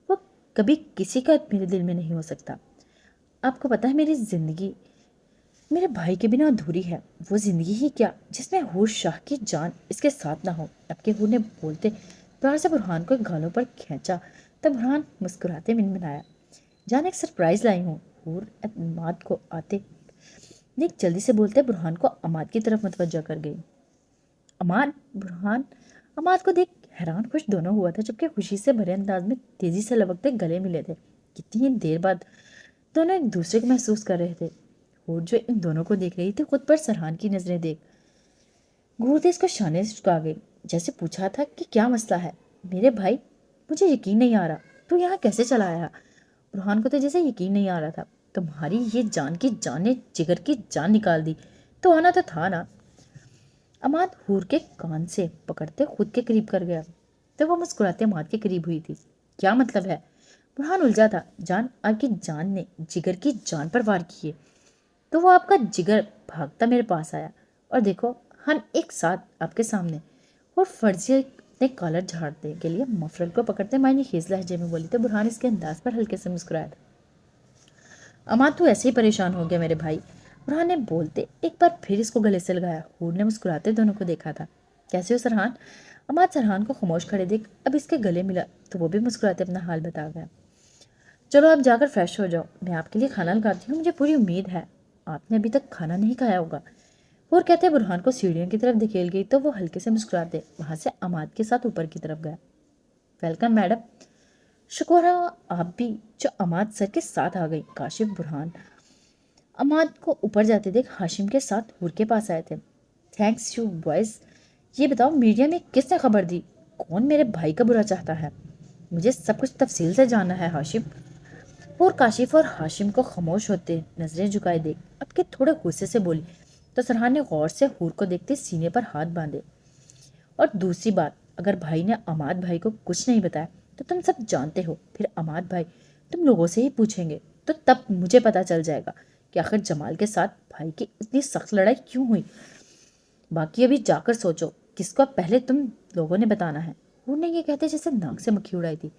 وہ کبھی کسی کا میرے دل میں نہیں ہو سکتا۔ آپ کو پتہ ہے میری زندگی میرے بھائی کے بنا ادھوری ہے۔ وہ زندگی ہی کیا جس میں ہور شاہ کی جان اس کے ساتھ نہ ہو۔ اب کے ہور نے بولتے پیار سے برہان کو گالوں پر کھینچا تب برہان مسکراتے منمنایا۔ جان ایک سرپرائز لائی ہوں۔ ہور عماد کو آتے دیکھ جلدی سے بولتے برہان کو عماد کی طرف متوجہ کر گئی۔ عماد؟ برہان عماد کو دیکھ حیران خوش دونوں ہوا تھا جبکہ خوشی سے بھرے انداز میں تیزی سے لپکتے گلے ملے تھے۔ کتنی دیر بعد دونوں ایک دوسرے کو محسوس کر رہے تھے۔ ہور جو ان دونوں کو دیکھ رہی تھی خود پر سرحان کی نظریں دیکھ گھورتے اس کو شانے سے چکا گئی جیسے پوچھا تھا کہ کیا مسئلہ ہے؟ میرے بھائی مجھے یقین نہیں آ رہا تو یہاں کیسے چلا آیا؟ برہان کو تو جیسے یقین نہیں آ رہا تھا۔ تمہاری یہ جان کی جان نے جگر کی جان نکال دی تو آنا تو تھا نا۔ عماد ہور کے کان سے پکڑتے خود کے قریب کر گیا۔ تو وہ مسکراتے عماد کے قریب ہوئی تھی۔ کیا مطلب ہے؟ برہان الجھا تھا۔ جان، آپ کی جان نے جگر کی جان پر وار کیے تو وہ آپ کا جگر بھاگتا میرے پاس آیا، اور دیکھو ہم ایک ساتھ آپ کے سامنے۔ اور فرضیہ نے کالر جھاڑنے کے لیے مفرل کو پکڑتے معنی خیز لہجے میں بولی تو برہان اس کے انداز پر ہلکے سے مسکرایا تھا۔ عماد تو ایسے ہی پریشان ہو گیا میرے بھائی، برہان نے بولتے ایک بار پھر اس کو گلے سے لگایا۔ حور نے مسکراتے دونوں کو دیکھا تھا۔ کیسے ہو سرحان؟ عماد سرحان کو خاموش کھڑے دیکھ اب اس کے گلے ملا تو وہ بھی مسکراتے اپنا حال بتا گیا۔ چلو آپ جا کر فریش ہو جاؤ، میں آپ کے لیے کھانا لگاتی ہوں، مجھے پوری امید ہے آپ نے ابھی تک کھانا نہیں کھایا ہوگا۔ اور کہتے برہان کو سیڑھیوں کی طرف دھکیل گئی تو وہ ہلکے سے مسکراتے وہاں سے عماد کے ساتھ اوپر کی طرف گیا۔ Welcome madam. شکر ہے آپ بھی جو عماد سر کے ساتھ آ گئی۔ کاشف برہان عماد کو اوپر جاتے دیکھ ہاشم کے ساتھ حور کے پاس آئے تھے۔ Thanks you boys. یہ بتاؤ میڈیا میں کس نے خبر دی؟ کون میرے بھائی کا برا چاہتا ہے؟ مجھے سب کچھ تفصیل سے جاننا ہے ہاشم۔ اور کاشف اور ہاشم کو خاموش ہوتے نظریں جھکائے دیکھ اب کے تھوڑے غصے سے بولی تو سرحان نے غور سے حور کو دیکھتے سینے پر ہاتھ باندھے۔ اور دوسری بات، اگر بھائی نے عماد بھائی کو کچھ نہیں بتایا تو تم سب جانتے ہو، پھر عماد بھائی تم لوگوں سے ہی پوچھیں گے تو تب مجھے پتا چل جائے گا کہ آخر جمال کے ساتھ بھائی کی اتنی سخت لڑائی کیوں ہوئی۔ باقی ابھی جا کر سوچو کس کو پہلے تم لوگوں نے بتانا ہے۔ حور نے یہ کہتے جیسے ناک سے مکھی اڑائی تھی۔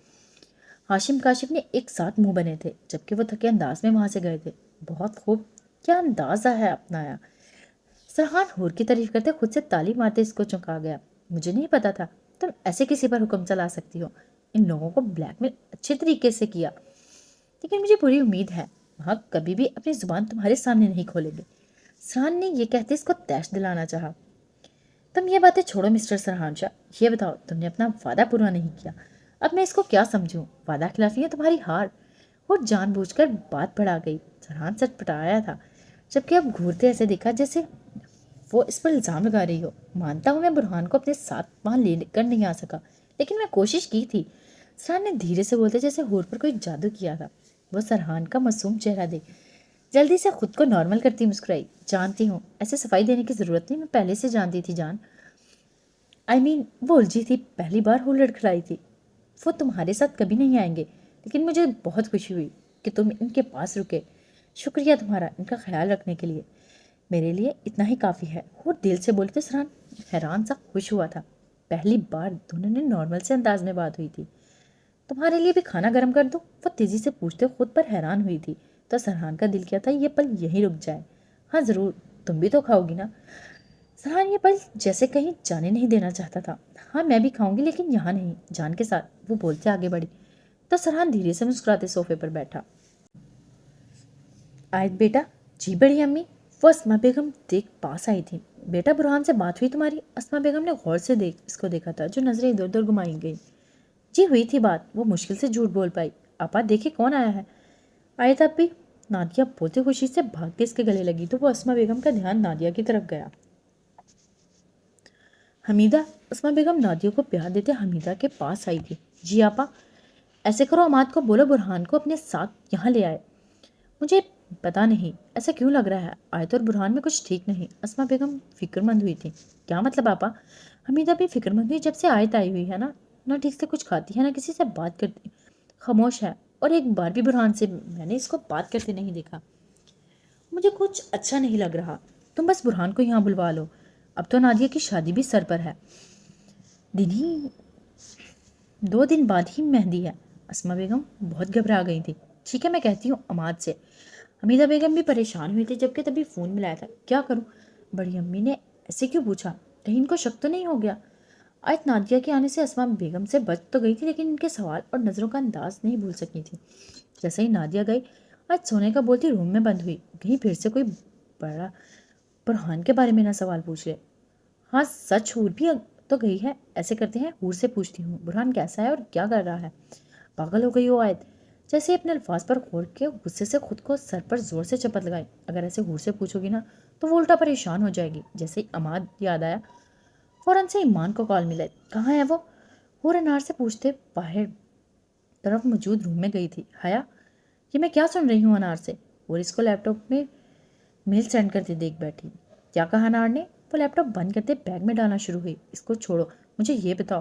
ہاشم کاشف نے ایک ساتھ منہ بنے تھے جبکہ وہ تھکے انداز میں وہاں سے گئے تھے۔ بہت خوب، کیا اندازہ ہے اپنایا۔ سرحان حور کی تعریف کرتے خود سے تالی مارتے اس کو چونکا گیا۔ مجھے نہیں پتا تھا تم ایسے کسی پر حکم چلا سکتی ہو۔ ان لوگوں کو بلیک میل اچھے طریقے سے کیا، لیکن مجھے پوری امید ہے وہاں کبھی بھی اپنی زبان تمہارے سامنے نہیں کھولیں گے۔ سرحان نے یہ کہتے اس کو تیش دلانا چاہا۔ تم یہ باتیں چھوڑو مسٹر سرحان شاہ، یہ بتاؤ تم نے اپنا وعدہ پورا نہیں کیا، اب میں اس کو کیا سمجھوں؟ وعدہ خلافی ہے تمہاری ہار۔ اور جان بوجھ کر بات بڑھا گئی۔ سرحان سچ پٹایا تھا جبکہ اب گھورتے ایسے دیکھا جیسے وہ اس پر الزام لگا رہی ہو۔ مانتا ہوں میں برہان کو اپنے ساتھ وہاں لے کر نہیں آ سکا، لیکن میں کوشش کی تھی۔ سرحان نے دھیرے سے بولتے جیسے حور پر کوئی جادو کیا تھا۔ وہ سرحان کا معصوم چہرہ دیکھ جلدی سے خود کو نارمل کرتی مسکرائی۔ جانتی ہوں، ایسے صفائی دینے کی ضرورت نہیں، میں پہلے سے جانتی تھی جان۔ وہ الجھی تھی، پہلی بار وہ لڑکھڑائی تھی۔ وہ تمہارے ساتھ کبھی نہیں آئیں گے، لیکن مجھے بہت خوشی ہوئی کہ تم ان کے پاس رکے۔ شکریہ تمہارا ان کا خیال رکھنے کے لیے، میرے لیے اتنا ہی کافی ہے۔ اور دل سے بولتے سرحان حیران سا خوش ہوا تھا، پہلی بار دونوں نے نارمل سے انداز میں بات ہوئی تھی۔ تمہارے لیے بھی کھانا گرم کر دوں؟ وہ تیزی سے پوچھتے خود پر حیران ہوئی تھی تو سرحان کا دل کیا تھا یہ پل یہیں رک جائے۔ ہاں ضرور، تم بھی تو کھاؤ گی نا؟ سرحان یہ پل جیسے کہیں جانے نہیں دینا چاہتا تھا۔ ہاں میں بھی کھاؤں گی، لیکن یہاں نہیں، جان کے ساتھ۔ وہ بولتے آگے بڑھی تو سرحان دھیرے سے مسکراتے صوفے پر بیٹھا۔ آیت بیٹا؟ جی بڑی امی۔ وہ اسما بیگم دیکھ پاس آئی تھی۔ بیٹا برہان سے بات ہوئی تمہاری؟ اسما بیگم نے غور سے اس کو دیکھا تھا جو نظریں ادھر ادھر گھمائی گئی۔ جی ہوئی تھی بات، وہ مشکل سے جھوٹ بول پائی۔ آپا دیکھے کون آیا ہے۔ آیت اب بھی؟ نادیہ بولتے خوشی سے بھاگ کے اس کے گلے لگی تو وہ اسما بیگم کا دھیان نادیہ کی طرف گیا۔ حمیدہ؟ اسما بیگم نادیہ کو پیار دیتے حمیدہ کے پاس آئی تھی۔ جی آپا۔ ایسے کرو عماد کو بولو برہان کو اپنے ساتھ یہاں لے آئے۔ مجھے پتا نہیں ایسا کیوں لگ رہا ہے، آیت اور برہان میں کچھ ٹھیک نہیں۔ اسما بیگم فکر مند ہوئی تھی۔ کیا مطلب آپا؟ حمیدہ بھی فکر مند ہوئی، جب سے آیت آئی ہوئی ہے نا، نہ ٹھیک سے کچھ کھاتی ہے نہ کسی سے بات کرتی، خاموش ہے، اور ایک بار بھی برہان سے میں نے اس کو بات کرتے نہیں دیکھا۔ مجھے کچھ اچھا نہیں لگ رہا، تم بس برہان کو یہاں بلوا لو، اب تو نادیہ کی شادی بھی سر پر ہے، 2 دن بعد ہی مہندی ہے۔ اسما بیگم بہت گھبرا گئی تھی۔ ٹھیک ہے میں کہتی ہوں عماد سے۔ حمیدہ بیگم بھی پریشان ہوئی تھی جبکہ تبھی فون ملایا تھا۔ کیا کروں؟ بڑی امی نے ایسے کیوں پوچھا؟ کہیں ان کو شک تو نہیں ہو گیا؟ آیت نادیہ کے آنے سے اسما بیگم سے بچ تو گئی تھی، لیکن ان کے سوال اور نظروں کا انداز نہیں بھول سکی تھی۔ جیسے ہی نادیہ گئی آج سونے کا بولتی روم میں بند ہوئی، کہیں پھر سے کوئی بڑا برہان کے بارے میں نہ سوال پوچھ لے۔ ہاں سچ حور بھی تو گئی ہے، ایسے کرتے ہیں حور سے پوچھتی ہوں برہان کیسا ہے اور کیا کر رہا ہے۔ پاگل ہو گئی ہو آیت؟ جیسے اپنے الفاظ پر غور کے غصے سے خود کو سر پر زور سے چپت لگائی۔ اگر ایسے حور سے پوچھو گی نا تو وہ الٹا پریشان ہو جائے گی۔ جیسے ہی عماد یاد آیا فوراً سے ایمان کو کال ملے۔ کہاں ہے وہ؟ حور انار سے پوچھتے باہر طرف موجود روم میں گئی تھی۔ حیا یہ میں کیا سن رہی ہوں انار سے؟ اور اس کو لیپ ٹاپ میں میل سینڈ کرتے دیکھ بیٹھی۔ کیا کہا انار نے؟ وہ لیپ ٹاپ بند کرتے بیگ میں ڈالنا شروع ہوئی۔ اس کو چھوڑو، مجھے یہ بتاؤ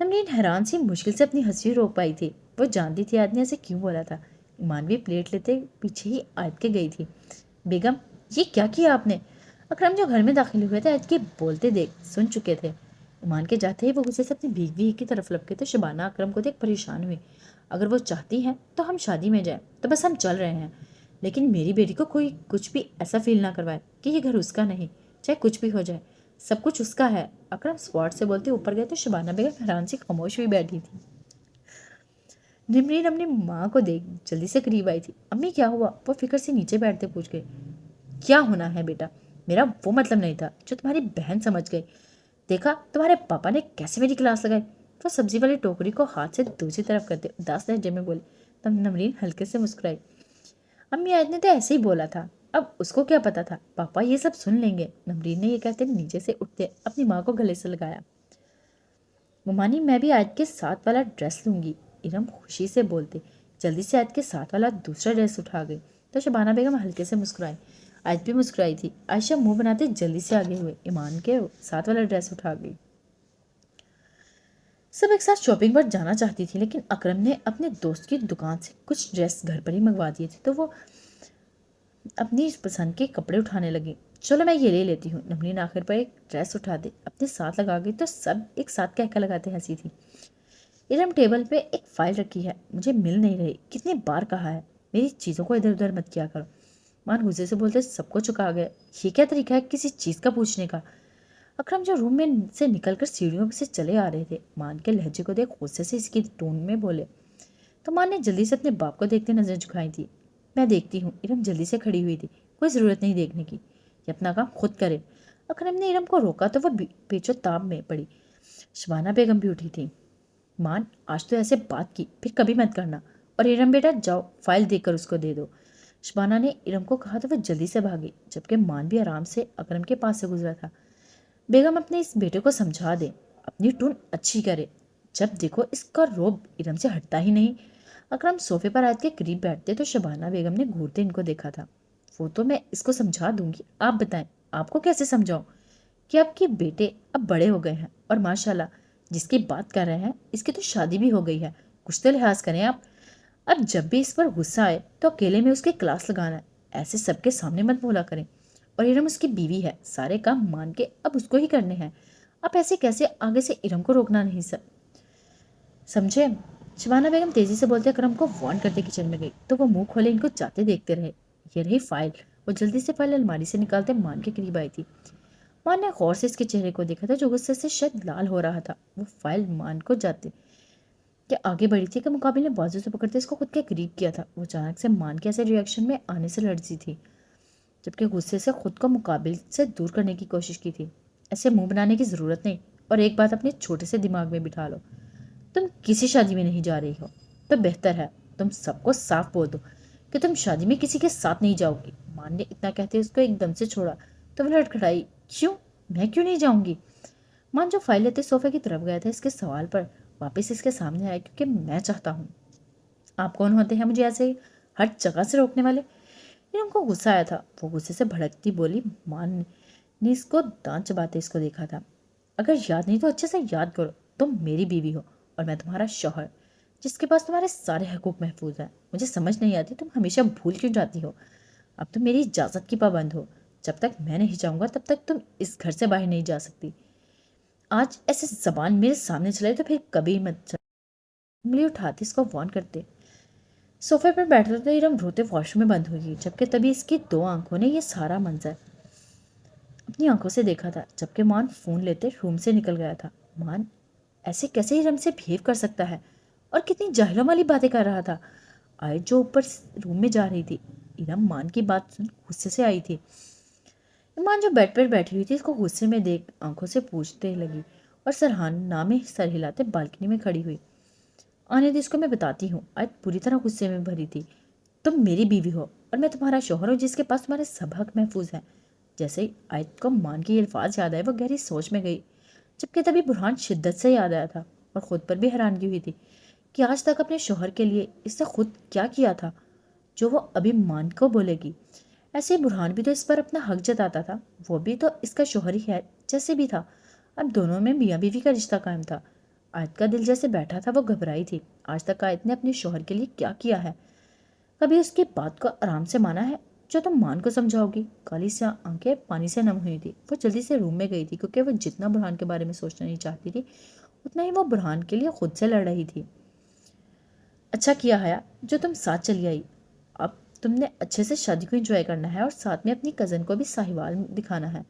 نمرین حیران سی مشکل سے اپنی ہنسی روک پائی تھی. وہ جانتی تھی آیت نے ایسے کیوں بولا تھا. ایمان بھی پلیٹ لیتے پیچھے ہی آیت کے گئی تھی. بیگم یہ کیا کیا آپ نے؟ اکرم جو گھر میں داخل ہوئے تھے آیت کے بولتے دیکھ سن چکے تھے. ایمان کے جاتے ہی وہ غصے سے اپنی بیوی کی طرف لپکے تو شبانہ اکرم کو دیکھ پریشان ہوئی. اگر وہ چاہتی ہیں تو ہم شادی میں جائیں تو بس ہم چل رہے ہیں، لیکن میری بیٹی کو کوئی کچھ بھی ایسا فیل نہ کروائے کہ یہ گھر اس کا نہیں، چاہے کچھ بھی ہو جائے، سب کچھ اس کا ہے. اکرم اسپاٹ سے بولتے اوپر گئے تو شبانہ بیگم حیران سے خاموش ہوئی بیٹھی تھی. نمرین اپنی ماں کو دیکھ جلدی سے قریب آئی تھی. امی کیا ہوا؟ وہ فکر سے نیچے بیٹھتے پوچھ گئے. کیا ہونا ہے بیٹا، میرا وہ مطلب نہیں تھا جو تمہاری بہن سمجھ گئی. دیکھا تمہارے پاپا نے کیسے میری کلاس لگائی. وہ سبزی والی ٹوکری کو ہاتھ سے دوسری طرف کرتے اداس لہجے میں بولے. تب نمرین ہلکے سے مسکرائی. امی آیت نے تو ایسے ہی بولا تھا، اب اس کو کیا پتا تھا پاپا یہ سب سن لیں گے. نمرین نے یہ کہتے نیچے سے اٹھتے اپنی ماں کو گلے سے لگایا. ممانی میں بھی آیت کے ساتھ والا ڈریس لوں گی، ارم خوشی سے بولتے جلدی سے آیت کے ساتھ والا دوسرا ڈریس اٹھا گئی. تو شبانہ بیگم ہلکے سے مسکرائی. آیت بھی مسکرائی تھی. عائشہ منہ بناتے جلدی سے آگے ہوئے ایمان کے ساتھ والا ڈریس اٹھا گئی. سب ایک ساتھ شاپنگ پر جانا چاہتی تھی، لیکن اکرم نے اپنے دوست کی دکان سے کچھ ڈریس گھر پر ہی منگوا دیے تھے تو وہ اپنی پسند کے کپڑے اٹھانے لگی. چلو میں یہ لے لیتی ہوں. نمرین آخر پر ایک ڈریس اٹھا دے اپنے ساتھ لگا گئی تو سب ایک ساتھ کہکا لگاتے ہنسی تھی. ارم ٹیبل پہ ایک فائل رکھی ہے، مجھے مل نہیں رہی، کتنی بار کہا ہے میری چیزوں کو ادھر ادھر مت کیا کرو. مان غصے سے بولتے سب کو چکا گیا، یہ کیا طریقہ ہے کسی چیز کا پوچھنے کا. اکرم جو روم میں سے نکل کر سیڑھیوں سے چلے آ رہے تھے مان کے لہجے کو دیکھ غصے سے اس کی ٹون میں بولے. تو مان نے جلدی سے اپنے باپ کو دیکھتے نظر جھکائی تھی. میں دیکھتی ہوں. ارم جلدی سے کھڑی ہوئی تھی. کوئی ضرورت نہیں دیکھنے کی، یہ اپنا کام خود کرے. اکرم نے ارم کو روکا تو وہ پیچو تاب میں پڑی. شبانہ بیگم بھی اٹھی تھی. مان آج تو ایسے بات کی پھر کبھی مت کرنا، اور ارم بیٹا جاؤ فائل دے کر اس کو دے دو. شبانہ نے ارم کو کہا تو وہ جلدی سے بھاگی، جبکہ مان بھی آرام سے اکرم کے پاس سے گزرا تھا. بیگم اپنے اس بیٹے کو سمجھا دے، اپنی ٹون اچھی کرے، جب دیکھو اس کا روب ارم سے ہٹتا ہی نہیں. اکرم صوفے پر آیت کے قریب بیٹھتے تو شبانہ بیگم نے گھورتے ان کو دیکھا تھا. وہ تو میں اس کو سمجھا دوں گی، آپ بتائیں آپ کو کیسے سمجھاؤں کہ آپ کے بیٹے اب بڑے ہو گئے ہیں، اور ماشاءاللہ جس کی بات کر رہے ہیں اس کی تو شادی بھی ہو گئی ہے. کچھ تو لحاظ کریں آپ. اب جب بھی اس پر غصہ آئے تو اکیلے میں اس کی کلاس لگانا ہے، ایسے سب کے سامنے مت بولا کریں. اور ارم اس کی بیوی ہے، سارے کام مان کے اب اس کو ہی کرنے ہیں. آپ ایسے کیسے آگے سے ارم کو روکنا نہیں سمجھے. شبانہ بیگم تیزی سے بولتے اکرم کو وارن کرتے کچن میں گئی تو وہ منہ کھولے ان کو جاتے دیکھتے رہے. یہ رہی فائل. وہ جلدی سے فائل الماری سے نکالتے مان کے قریب آئی تھی. مان نے غور سے اس کے چہرے کو دیکھا تھا جو غصے سے شاید لال ہو رہا تھا. وہ فائل مان کو جاتے کہ آگے بڑھی تھی کہ مقابل نے بازو سے پکڑتے اس کو خود کے قریب کیا تھا. وہ اچانک سے مان کے ایسے ریئیکشن میں آنے سے لرزی تھی، جبکہ غصے سے خود کو مقابل سے دور کرنے کی کوشش کی تھی. ایسے منہ بنانے کی ضرورت نہیں، اور ایک بات اپنے چھوٹے سے دماغ میں بٹھا لو، تم کسی شادی میں نہیں جا رہی ہو تو بہتر ہے تم سب کو صاف بول دو کہ تم شادی میں کسی کے ساتھ نہیں جاؤ گی. مان نے اتنا کہتے اس کو ایک دم سے چھوڑا تو وہ لڑکھڑائی. کیوں؟ میں کیوں نہیں جاؤں گی؟ مان جو فائل لیتے صوفے کی طرف گیا تھا اس کے سوال پر واپس اس کے سامنے آیا. کیونکہ میں چاہتا ہوں. آپ کون ہوتے ہیں مجھے ایسے ہر جگہ سے روکنے والے؟ ان کو غصہ آیا تھا. وہ غصے سے بھڑکتی بولی. مان نے اس کو دانت چباتے اس کو دیکھا تھا. اگر یاد نہیں تو اچھے سے یاد کرو، تم میری بیوی ہو اور میں تمہارا شوہر جس کے پاس تمہارے سارے حقوق محفوظ ہیں. مجھے سمجھ نہیں آتی تم ہمیشہ بھول کیوں جاتی ہو. اب تم میری اجازت کی پابند ہو، جب تک میں نہیں جاؤں گا تب تک تم اس گھر سے باہر نہیں جا سکتی. آج ایسے زبان میرے سامنے چلائے تو پھر کبھی مت چل. انگلی اٹھاتی اس کو وارن کرتے صوفے پر بیٹھا تو ارم روتے واش روم میں بند ہوئی، جبکہ تبھی اس کی دو آنکھوں نے یہ سارا منظر اپنی آنکھوں سے دیکھا تھا. جبکہ مان فون لیتے روم سے نکل گیا تھا. مان ایسے کیسے ارم سے بہیو کر سکتا ہے، اور کتنی جاہلوں والی باتیں کر رہا تھا. آئے جو اوپر روم میں جا رہی تھی. ارم مان کی بات سن غصے سے آئی تھی. مان جو بیڈ پر بیٹھی ہوئی تھی اس کو غصے میں دیکھ آنکھوں سے پوچھتے لگی اور سرحان نامے سر ہلاتے بالکنی میں کھڑی ہوئی. آنے دے اس کو میں بتاتی ہوں. آیت پوری طرح غصے میں بھری تھی. تم میری بیوی ہو اور میں تمہارا شوہر ہوں جس کے پاس تمہارے سب حق محفوظ ہیں. جیسے ہی آیت کو مان کے یہ الفاظ یاد آئے وہ گہری سوچ میں گئی، جبکہ تبھی برہان شدت سے یاد آیا تھا اور خود پر بھی حیرانگی ہوئی تھی کہ آج تک اپنے شوہر کے لیے اس نے خود کیا کیا تھا جو وہ ابھی مان کو بولے گی. ایسے ہی برہان بھی تو اس پر اپنا حق جتاتا تھا. وہ بھی تو اس کا شوہر ہی ہے جیسے بھی تھا. اب دونوں میں میاں بیوی کا رشتہ قائم تھا. آیت کا دل جیسے بیٹھا تھا، وہ گھبرائی تھی۔ آج تک آیت نے اپنے شوہر کے لیے کیا کیا ہے؟ کبھی اس کی بات کو آرام سے مانا ہے جو تم مان کو سمجھاؤ گی؟ کالی سے آنکھیں پانی سے نم ہوئی تھی۔ وہ جلدی سے روم میں گئی تھی کیونکہ وہ جتنا برہان کے بارے میں سوچنا نہیں چاہتی تھی اتنا ہی وہ برہان کے لیے خود سے لڑ رہی تھی۔ اچھا کیا حیا جو تم ساتھ چلی آئی۔ اب تم نے اچھے سے شادی کو انجوائے کرنا ہے اور ساتھ میں اپنی کزن کو بھی ساہیوال دکھانا ہے۔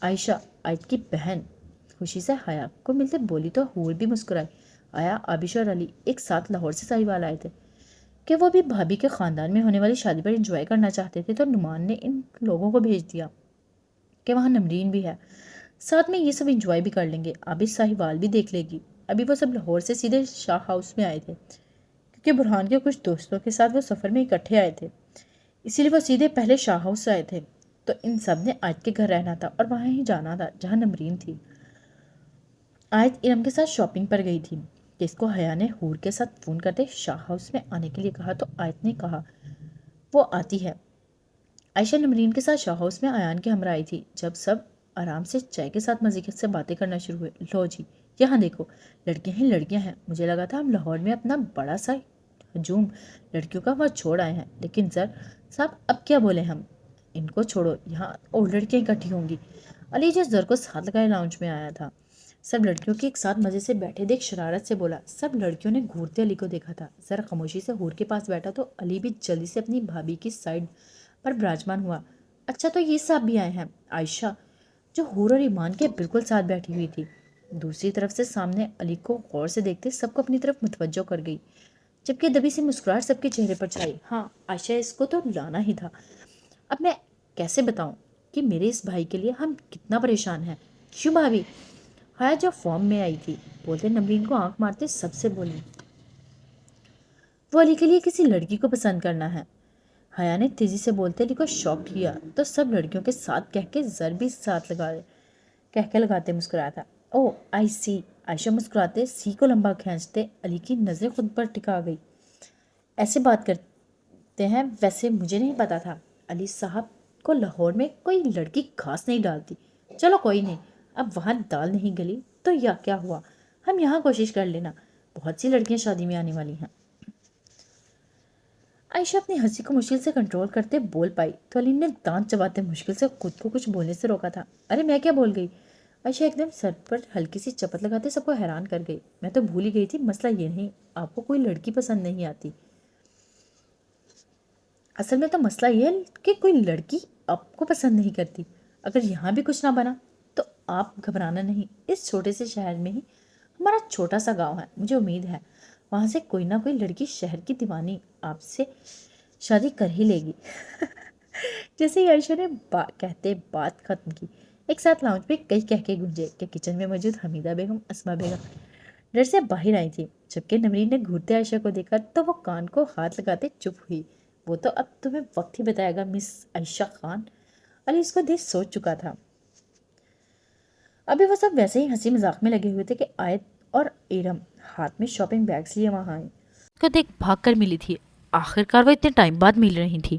عائشہ، آیت کی بہن، خوشی سے حیا کو ملتے بولی تو حور بھی مسکرائی۔ آیا آبش اور علی ایک ساتھ لاہور سے ساہیوال آئے تھے کہ وہ بھی بھابھی کے خاندان میں ہونے والی شادی پر انجوائے کرنا چاہتے تھے، تو نعمان نے ان لوگوں کو بھیج دیا کہ وہاں نمرین بھی ہے، ساتھ میں یہ سب انجوائے بھی کر لیں گے، آبش ساہیوال بھی دیکھ لے گی۔ ابھی وہ سب لاہور سے سیدھے شاہ ہاؤس میں آئے تھے کیونکہ برہان کے کچھ دوستوں کے ساتھ وہ سفر میں اکٹھے آئے تھے، اسی لیے وہ سیدھے پہلے شاہ ہاؤس سے آئے تھے۔ تو ان سب نے آیت کے گھر رہنا تھا اور وہاں ہی جانا تھا جہاں نمرین تھی۔ آیت ارم کے ساتھ شاپنگ پر گئی تھی کہ اس کو حیا نے حور کے ساتھ فون کرتے شاہ ہاؤس میں آنے کے لیے کہا، تو آیت نے کہا وہ آتی ہے۔ عائشہ نمرین کے ساتھ شاہ ہاؤس میں ایان کے ہمراہ آئی تھی۔ جب سب آرام سے چائے کے ساتھ مزے سے باتیں کرنا شروع ہوئے، لو جی یہاں دیکھو، لڑکیاں ہیں لڑکیاں ہیں، مجھے لگا تھا ہم لاہور میں اپنا بڑا سا ہجوم لڑکیوں کا وہاں چھوڑ آئے ہیں، لیکن زر صاحب اب کیا بولے ہم، ان کو چھوڑو، یہاں اور لڑکیاں اکٹھی ہوں گی۔ علی جو زر کو ساتھ لگائے لاؤنج میں آیا تھا، سب لڑکیوں کے ایک ساتھ مزے سے بیٹھے دیکھ شرارت سے بولا۔ سب لڑکیوں نے گھورتے علی کو دیکھا تھا۔ زر خاموشی سے حور کے پاس بیٹھا تو علی بھی جلدی سے اپنی بھابھی کی سائڈ پر براجمان ہوا۔ اچھا تو یہ صاحب بھی آئے ہیں؟ عائشہ جو حور اور ایمان کے بالکل ساتھ بیٹھی ہوئی تھی دوسری طرف سے سامنے علی کو غور سے دیکھتے سب کو اپنی طرف متوجہ کر گئی، جبکہ دبی سی مسکراہٹ سب کے چہرے پر چھائی۔ ہاں عائشہ، اس کو تو لانا ہی تھا۔ اب میں کیسے بتاؤں کہ میرے اس بھائی کے لیے ہم کتنا پریشان ہیں۔ کیوں بھابھی؟ حیا جو فارم میں آئی تھی بولتے نمرین کو آنکھ مارتے سب سے بولی، وہ علی کے لیے کسی لڑکی کو پسند کرنا ہے۔ حیا نے تیزی سے بولتے علی کو شاک کیا تو سب لڑکیوں کے ساتھ کہہ کے زر بھی ساتھ لگاتے مسکرایا تھا۔ او آئی سی، عائشہ مسکراتے سی کو لمبا کھینچتے علی کی نظریں خود پر ٹکا گئی۔ ایسے بات کرتے ہیں؟ ویسے مجھے نہیں پتا تھا علی صاحب کو لاہور میں کوئی لڑکی گھاس نہیں ڈالتی۔ چلو کوئی نہیں، اب وہاں دال نہیں گلی تو یا کیا ہوا، ہم یہاں کوشش کر لینا، بہت سی لڑکیاں شادی میں آنے والی ہیں۔ عائشہ اپنی ہنسی کو مشکل سے کنٹرول کرتے بول پائی تو علی نے دانت چباتے مشکل سے خود کو کچھ بولنے سے روکا تھا۔ ارے میں کیا بول گئی؟ عائشہ ایک دم سر پر ہلکی سی چپت لگاتے سب کو حیران کر گئی۔ میں تو بھول ہی گئی تھی، مسئلہ یہ نہیں آپ کو کوئی لڑکی پسند نہیں آتی، اصل میں تو مسئلہ یہ ہے کہ کوئی لڑکی آپ کو پسند نہیں کرتی۔ اگر یہاں بھی کچھ نہ بنا تو آپ گھبرانا نہیں، اس چھوٹے سے شہر میں ہی ہمارا چھوٹا سا گاؤں ہے، مجھے امید ہے وہاں سے کوئی نہ کوئی لڑکی شہر کی دیوانی آپ سے شادی کر ہی لے گی۔ جیسے ہی عائشہ نے کہتے بات ختم کی، ایک ساتھ لاؤنج پہ کئی کہہ کے گونجے کہ کچن میں موجود حمیدہ بیگم اسما بیگم ڈر سے باہر آئی تھی۔ جبکہ نمرین نے گھورتے عائشہ کو دیکھا تو وہ کان کو ہاتھ لگاتے چپ ہوئی۔ وہ تو اب تمہیں وقت ہی بتائے گا مس عائشہ خان۔ علی اس کو دیکھ سوچ چکا تھا۔ ابھی وہ سب ویسے ہی ہنسی مذاق میں لگے ہوئے تھے کہ آیت اور ارم ہاتھ میں شاپنگ بیگز لیے وہاں آئیں۔ اس کو دیکھ بھاگ کر ملی تھی، آخر کار وہ اتنے ٹائم بعد مل رہی تھی۔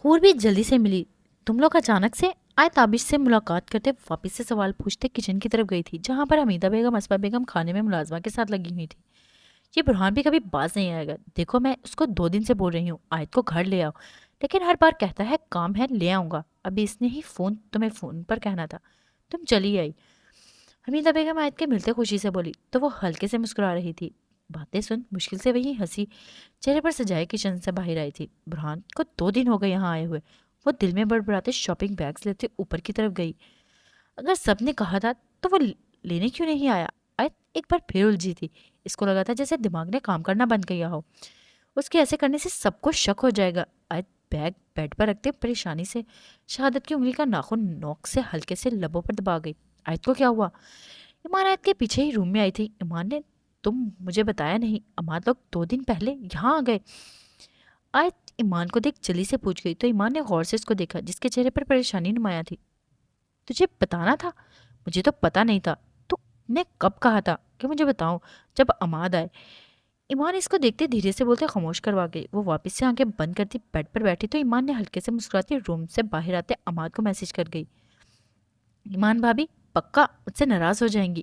حور بھی جلدی سے ملی۔ تم لوگ اچانک سے؟ آیت آبش سے ملاقات کرتے واپس سے سوال پوچھتے کچن کی طرف گئی تھی جہاں پر حمیدہ بیگم اسما بیگم کھانے میں ملازمہ کے ساتھ لگی ہوئی تھی۔ یہ برہان بھی کبھی باز نہیں آئے گا، دیکھو میں اس کو 2 دن سے بول رہی ہوں آیت کو گھر لے آؤ، لیکن ہر بار کہتا ہے کام ہے لے آؤں گا، ابھی اس نے ہی تمہیں فون پر کہنا تھا، تم چلی آئی۔ حمیدہ بیگم آیت کے ملتے خوشی سے بولی تو وہ ہلکے سے مسکرا رہی تھی۔ باتیں سن مشکل سے وہی ہنسی چہرے پر سجائے کچن سے باہر آئی تھی۔ برہان کو 2 دن ہو گئے یہاں آئے ہوئے۔ وہ دل میں بڑبڑاتے شاپنگ بیگز لیتے اوپر کی طرف گئی۔ اگر سب نے کہا تھا تو وہ لینے کیوں نہیں آیا؟ آیت ایک بار پھر الجھی تھی۔ اس کو لگا تھا جیسے دماغ نے کام کرنا بند کیا ہو، اس کے ایسے کرنے سے سب کو شک ہو جائے گا۔ آیت بیگ بیڈ پر رکھتے پریشانی سے شہادت کی انگلی کا ناخن نوک سے ہلکے سے لبوں پر دبا گئی۔ آیت کو کیا ہوا؟ ایمان آیت کے پیچھے ہی روم میں آئی تھی۔ ایمان نے تم مجھے بتایا نہیں، اماد لوگ 2 دن پہلے یہاں آ گئے۔ آیت ایمان کو دیکھ جلدی سے پوچھ گئی تو ایمان نے غور سے اس کو دیکھا جس کے چہرے پر پریشانی نمایاں تھی۔ تجھے بتانا تھا؟ مجھے تو پتا نہیں تھا، تو نے کب کہا تھا کہ مجھے بتاؤں؟ جب اماد آئے۔ ایمان اس کو دیکھتے دھیرے سے بولتے خاموش کروا گئی۔ وہ واپس سے آنکھیں بند کرتی بیڈ پر بیٹھی تو ایمان نے ہلکے سے مسکراتی روم سے باہر آتے اماد کو میسج کر گئی، ایمان بھابی پکا مجھ سے ناراض ہو جائیں گی،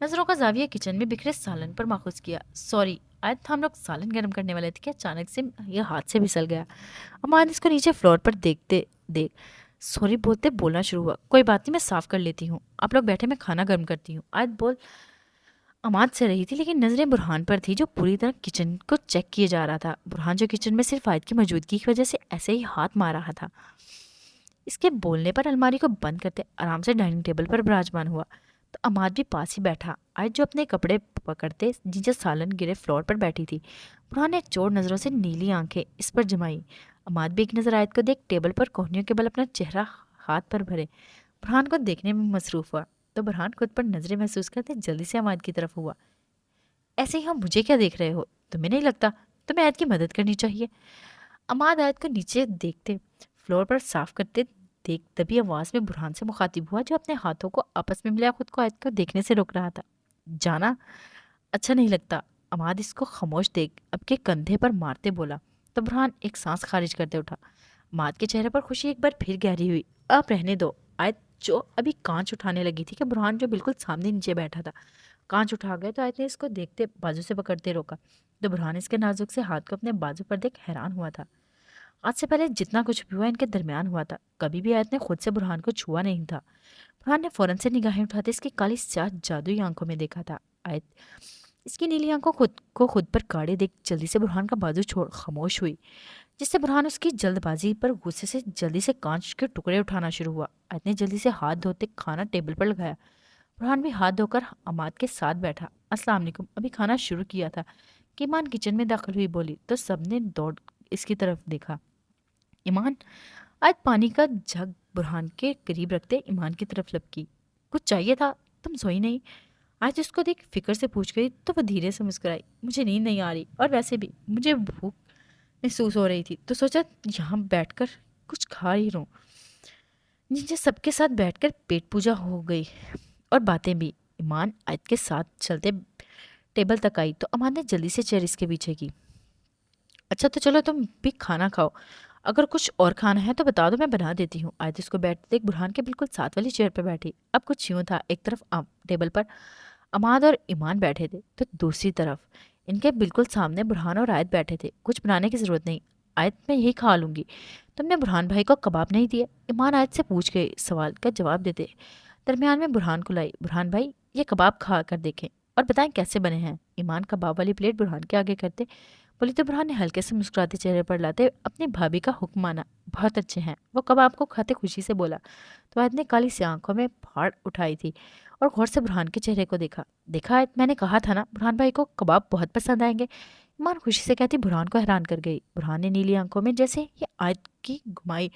نظروں کا زاویہ کچن میں بکھرے سالن پر ماخوذ کیا۔ سوری آیت، ہم لوگ سالن گرم کرنے والے تھے کہ اچانک سے یہ ہاتھ سے پھسل گیا۔ امان اس کو نیچے فلور پر دیکھتے دیکھ سوری بولتے بولنا شروع ہوا۔ کوئی بات نہیں، میں صاف کر لیتی ہوں، آپ لوگ بیٹھے، میں کھانا گرم کرتی ہوں۔ آیت بول اماد سے رہی تھی لیکن نظریں برہان پر تھی جو پوری طرح کچن کو چیک کیے جا رہا تھا۔ برہان جو کچن میں صرف آیت کی موجودگی کی وجہ سے ایسے ہی ہاتھ مار رہا تھا۔ اس کے بولنے پر الماری کو بند کرتے آرام سے ڈائننگ ٹیبل پر براجمان ہوا تو اماد بھی پاس ہی بیٹھا۔ آیت جو اپنے کپڑے پکڑتے نیچے سالن گرے فلور پر بیٹھی تھی، برہان نے چور نظروں سے نیلی آنکھیں اس پر جمائی۔ اماد بھی ایک نظر آیت کو دیکھ ٹیبل پر کوہنیوں کے بل اپنا چہرہ ہاتھ پر بھرے برہان کو دیکھنے میں مصروف ہوا تو برہان خود پر نظریں محسوس کرتے جلدی سے اماد کی طرف ہوا۔ ایسے ہی ہم مجھے کیا دیکھ رہے ہو؟ تمہیں نہیں لگتا تمہیں آیت کی مدد کرنی چاہیے؟ اماد آیت کو نیچے دیکھتے فلور پر صاف کرتے دیکھ تبھی آواز میں برہان سے مخاطب ہوا جو اپنے ہاتھوں کو آپس میں ملا خود کو آیت کو دیکھنے سے روک رہا تھا۔ جانا اچھا نہیں لگتا۔ اماد اس کو خاموش دیکھ اب کے کندھے پر مارتے بولا تو برہان ایک سانس خارج کرتے اٹھا۔ اماد کے چہرے پر خوشی ایک بار پھر گہری ہوئی۔ اب رہنے دو۔ آیت جو ابھی کانچ اٹھانے لگی تھی کہ برہان جو بالکل سامنے نیچے بیٹھا تھا کانچ اٹھا گئے تو آیت نے اس کو دیکھتے بازو سے پکڑتے روکا تو برہان اس کے نازک سے ہاتھ کو اپنے بازو پر دیکھ حیران ہوا تھا۔ آج سے پہلے جتنا کچھ بھی ہوا ان کے درمیان ہوا تھا کبھی بھی آیت نے خود سے برہان کو چھوا نہیں تھا۔ برہان نے فوراً سے نگاہیں اٹھاتے اس کی کالی سیاہ جادوئی آنکھوں میں دیکھا تھا۔ آیت اس کی نیلی آنکھوں خود پر کاڑے دیکھ جلدی سے برہان کا بازو چھوڑ خاموش ہوئی، جس سے برہان اس کی جلد بازی پر غصے سے جلدی سے کانچ کے ٹکڑے اٹھانا شروع ہوا۔ آیت نے جلدی سے ہاتھ دھوتے کھانا ٹیبل پر لگایا۔ برہان بھی ہاتھ دھو کر اماد کے ساتھ بیٹھا۔ السلام علیکم، ابھی کھانا شروع کیا تھا کہ ایمان کچن میں داخل ہوئی بولی تو سب نے دوڑ اس کی طرف دیکھا۔ ایمان آیت پانی کا جھگ برہان کے قریب رکھتے ایمان کی طرف لپکی۔ کچھ چاہیے تھا؟ تم سوئی نہیں؟ آیت اس کو دیکھ فکر سے پوچھ گئی تو وہ دھیرے سے مسکرائی۔ مجھے نیند نہیں آ رہی اور ویسے بھی مجھے بھوک محسوس ہو رہی تھی تو سوچا یہاں بیٹھ کر کچھ کھا ہی رہوں۔ نیچے سب کے ساتھ بیٹھ کر پیٹ پوجا ہو گئی اور باتیں بھی۔ ایمان آیت کے ساتھ چلتے ٹیبل تک آئی تو امان نے جلدی سے چیئر اس کے پیچھے کی۔ اچھا تو چلو تم بھی کھانا کھاؤ، اگر کچھ اور کھانا ہے تو بتا دو، میں بنا دیتی ہوں۔ آیت اس کو بیٹھتے دیکھ برہان کے بالکل ساتھ والی چیئر پر بیٹھی۔ اب کچھ یوں تھا، ایک طرف ٹیبل پر اماد اور ایمان بیٹھے تھے تو دوسری طرف ان کے بالکل سامنے برہان اور آیت بیٹھے تھے۔ کچھ بنانے کی ضرورت نہیں آیت، میں یہی کھا لوں گی۔ تم نے برہان بھائی کو کباب نہیں دیے؟ ایمان آیت سے پوچھ گئے سوال کا جواب دیتے درمیان میں برہان کو لائی۔ برہان بھائی یہ کباب کھا کر دیکھیں اور بتائیں کیسے بنے ہیں۔ ایمان کباب والی پلیٹ برہان کے آگے کرتے بولی تو برہان نے ہلکے سے مسکراتے چہرے پر لاتے اپنی بھابھی کا حکم مانا۔ بہت اچھے ہیں، وہ کباب کو کھاتے خوشی سے بولا تو آیت نے کالی سی آنکھوں میں پھاڑ اٹھائی تھی اور غور سے برہان کے چہرے کو دیکھا۔ دیکھا آیت، میں نے کہا تھا نا برہان بھائی کو کباب بہت پسند آئیں گے۔ ایمان خوشی سے کہتی برہان کو حیران کر گئی۔ برہان نے نیلی آنکھوں میں جیسے یہ آیت کی گھمائی،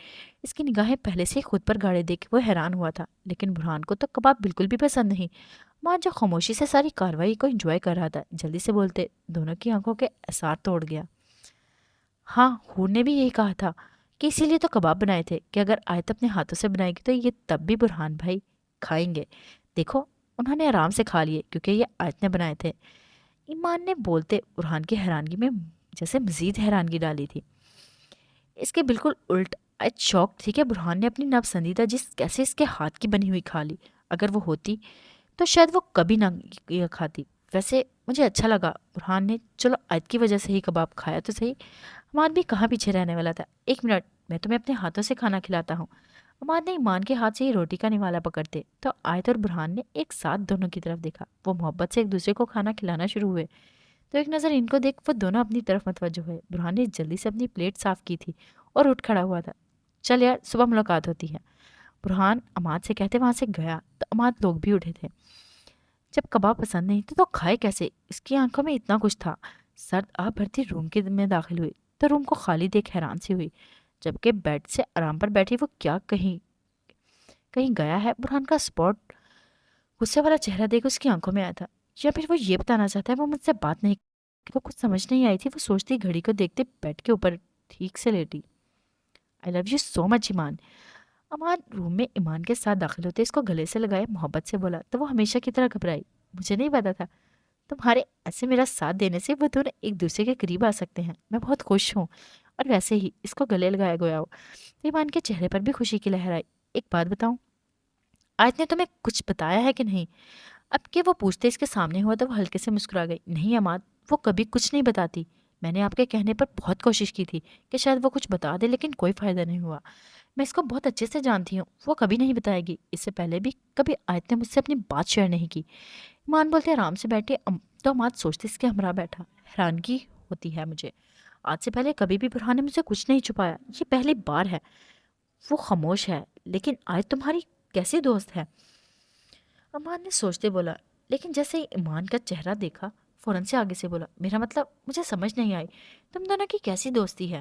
اس کی نگاہیں پہلے سے ہی خود پر گاڑے دیکھ وہ حیران ہوا تھا، لیکن برہان کو تو کباب بالکل بھی پسند نہیں۔ ایمان جو خاموشی سے ساری کاروائی کو انجوائے کر رہا تھا جلدی سے بولتے دونوں کی آنکھوں کے اثار توڑ گیا۔ ہاں ہور نے بھی یہی کہا تھا کہ اسی لیے تو کباب بنائے تھے کہ اگر آیت اپنے ہاتھوں سے بنائے گی تو یہ تب بھی برہان بھائی کھائیں گے۔ دیکھو انہوں نے آرام سے کھا لیے کیونکہ یہ آیت نے بنائے تھے۔ ایمان نے بولتے برہان کی حیرانگی میں جیسے مزید حیرانگی ڈالی تھی۔ اس کے بالکل الٹ آیت شوق تھی کہ برہان نے اپنی ناپسندیدہ کیسے اس کے ہاتھ کی بنی ہوئی کھا لی۔ اگر وہ ہوتی تو شاید وہ کبھی نہ یہ کھاتی۔ ویسے مجھے اچھا لگا برہان نے، چلو آیت کی وجہ سے ہی کباب کھایا تو صحیح۔ اماد بھی کہاں پیچھے رہنے والا تھا۔ ایک منٹ، میں تمہیں اپنے ہاتھوں سے کھانا کھلاتا ہوں۔ اماد نے ایمان کے ہاتھ سے ہی روٹی کا نوالا پکڑتے تو آیت اور برہان نے ایک ساتھ دونوں کی طرف دیکھا۔ وہ محبت سے ایک دوسرے کو کھانا کھلانا شروع ہوئے تو ایک نظر ان کو دیکھ وہ دونوں اپنی طرف متوجہ ہوئے۔ برہان نے جلدی سے اپنی پلیٹ صاف کی تھی اور اٹھ کھڑا ہوا تھا۔ چل یار صبح ملاقات ہوتی ہے، برہان اماد سے کہتے وہاں سے گیا تو اماد لوگ بھی اٹھے تھے۔ جب کباب پسند نہیں تو کھائے کیسے؟ اس کی آنکھوں میں اتنا کچھ تھا۔ سرد آہ بھرتی روم کے میں داخل ہوئی تو روم کو خالی دیکھ حیران سی ہوئی، جبکہ بیڈ سے آرام پر بیٹھی وہ کیا کہیں گیا ہے۔ برہان کا اسپاٹ غصے والا چہرہ دیکھ اس کی آنکھوں میں آیا تھا، یا پھر وہ یہ بتانا چاہتا ہے وہ مجھ سے بات نہیں کو کچھ سمجھ نہیں آئی تھی۔ وہ سوچتی گھڑی کو دیکھتے بیڈ کے اوپر ٹھیک سے لیٹی۔ آئی لو یو سو مچ ایمان۔ امان روم میں ایمان کے ساتھ داخل ہوتے اس کو گلے سے لگائے محبت سے بولا تو وہ ہمیشہ کی طرح گھبرائی۔ مجھے نہیں پتا تھا تمہارے ایسے میرا ساتھ دینے سے وہ دونوں ایک دوسرے کے قریب آ سکتے ہیں، میں بہت خوش ہوں۔ اور ویسے ہی اس کو گلے لگایا گیا ہو۔ ایمان کے چہرے پر بھی خوشی کی لہر آئی۔ ایک بات بتاؤں، آیت نے تمہیں کچھ بتایا ہے کہ نہیں؟ اب کہ وہ پوچھتے اس کے سامنے ہوا تو وہ ہلکے سے مسکرا گئی. نہیں عماد، وہ کبھی کچھ نہیں بتاتی. میں نے آپ کے کہنے پر بہت کوشش کی تھی کہ شاید وہ کچھ بتا دے، لیکن کوئی فائدہ نہیں ہوا. میں اس کو بہت اچھے سے جانتی ہوں، وہ کبھی نہیں بتائے گی. اس سے پہلے بھی کبھی آیت نے مجھ سے اپنی بات شیئر نہیں کی. ایمان بولتے آرام سے بیٹھے. تو عماد سوچتے اس کے ہمراہ بیٹھا. حیرانگی ہوتی ہے مجھے، آج سے پہلے کبھی بھی برہان نے مجھ سے کچھ نہیں چھپایا، یہ پہلی بار ہے. وہ خاموش ہے. لیکن آیت تمہاری کیسی دوست ہے؟ امان نے سوچتے بولا. لیکن جیسے ہی ایمان کا چہرہ دیکھا فوراً سے آگے سے بولا، میرا مطلب مجھے سمجھ نہیں آئی، تم دونوں کی کیسی دوستی ہے؟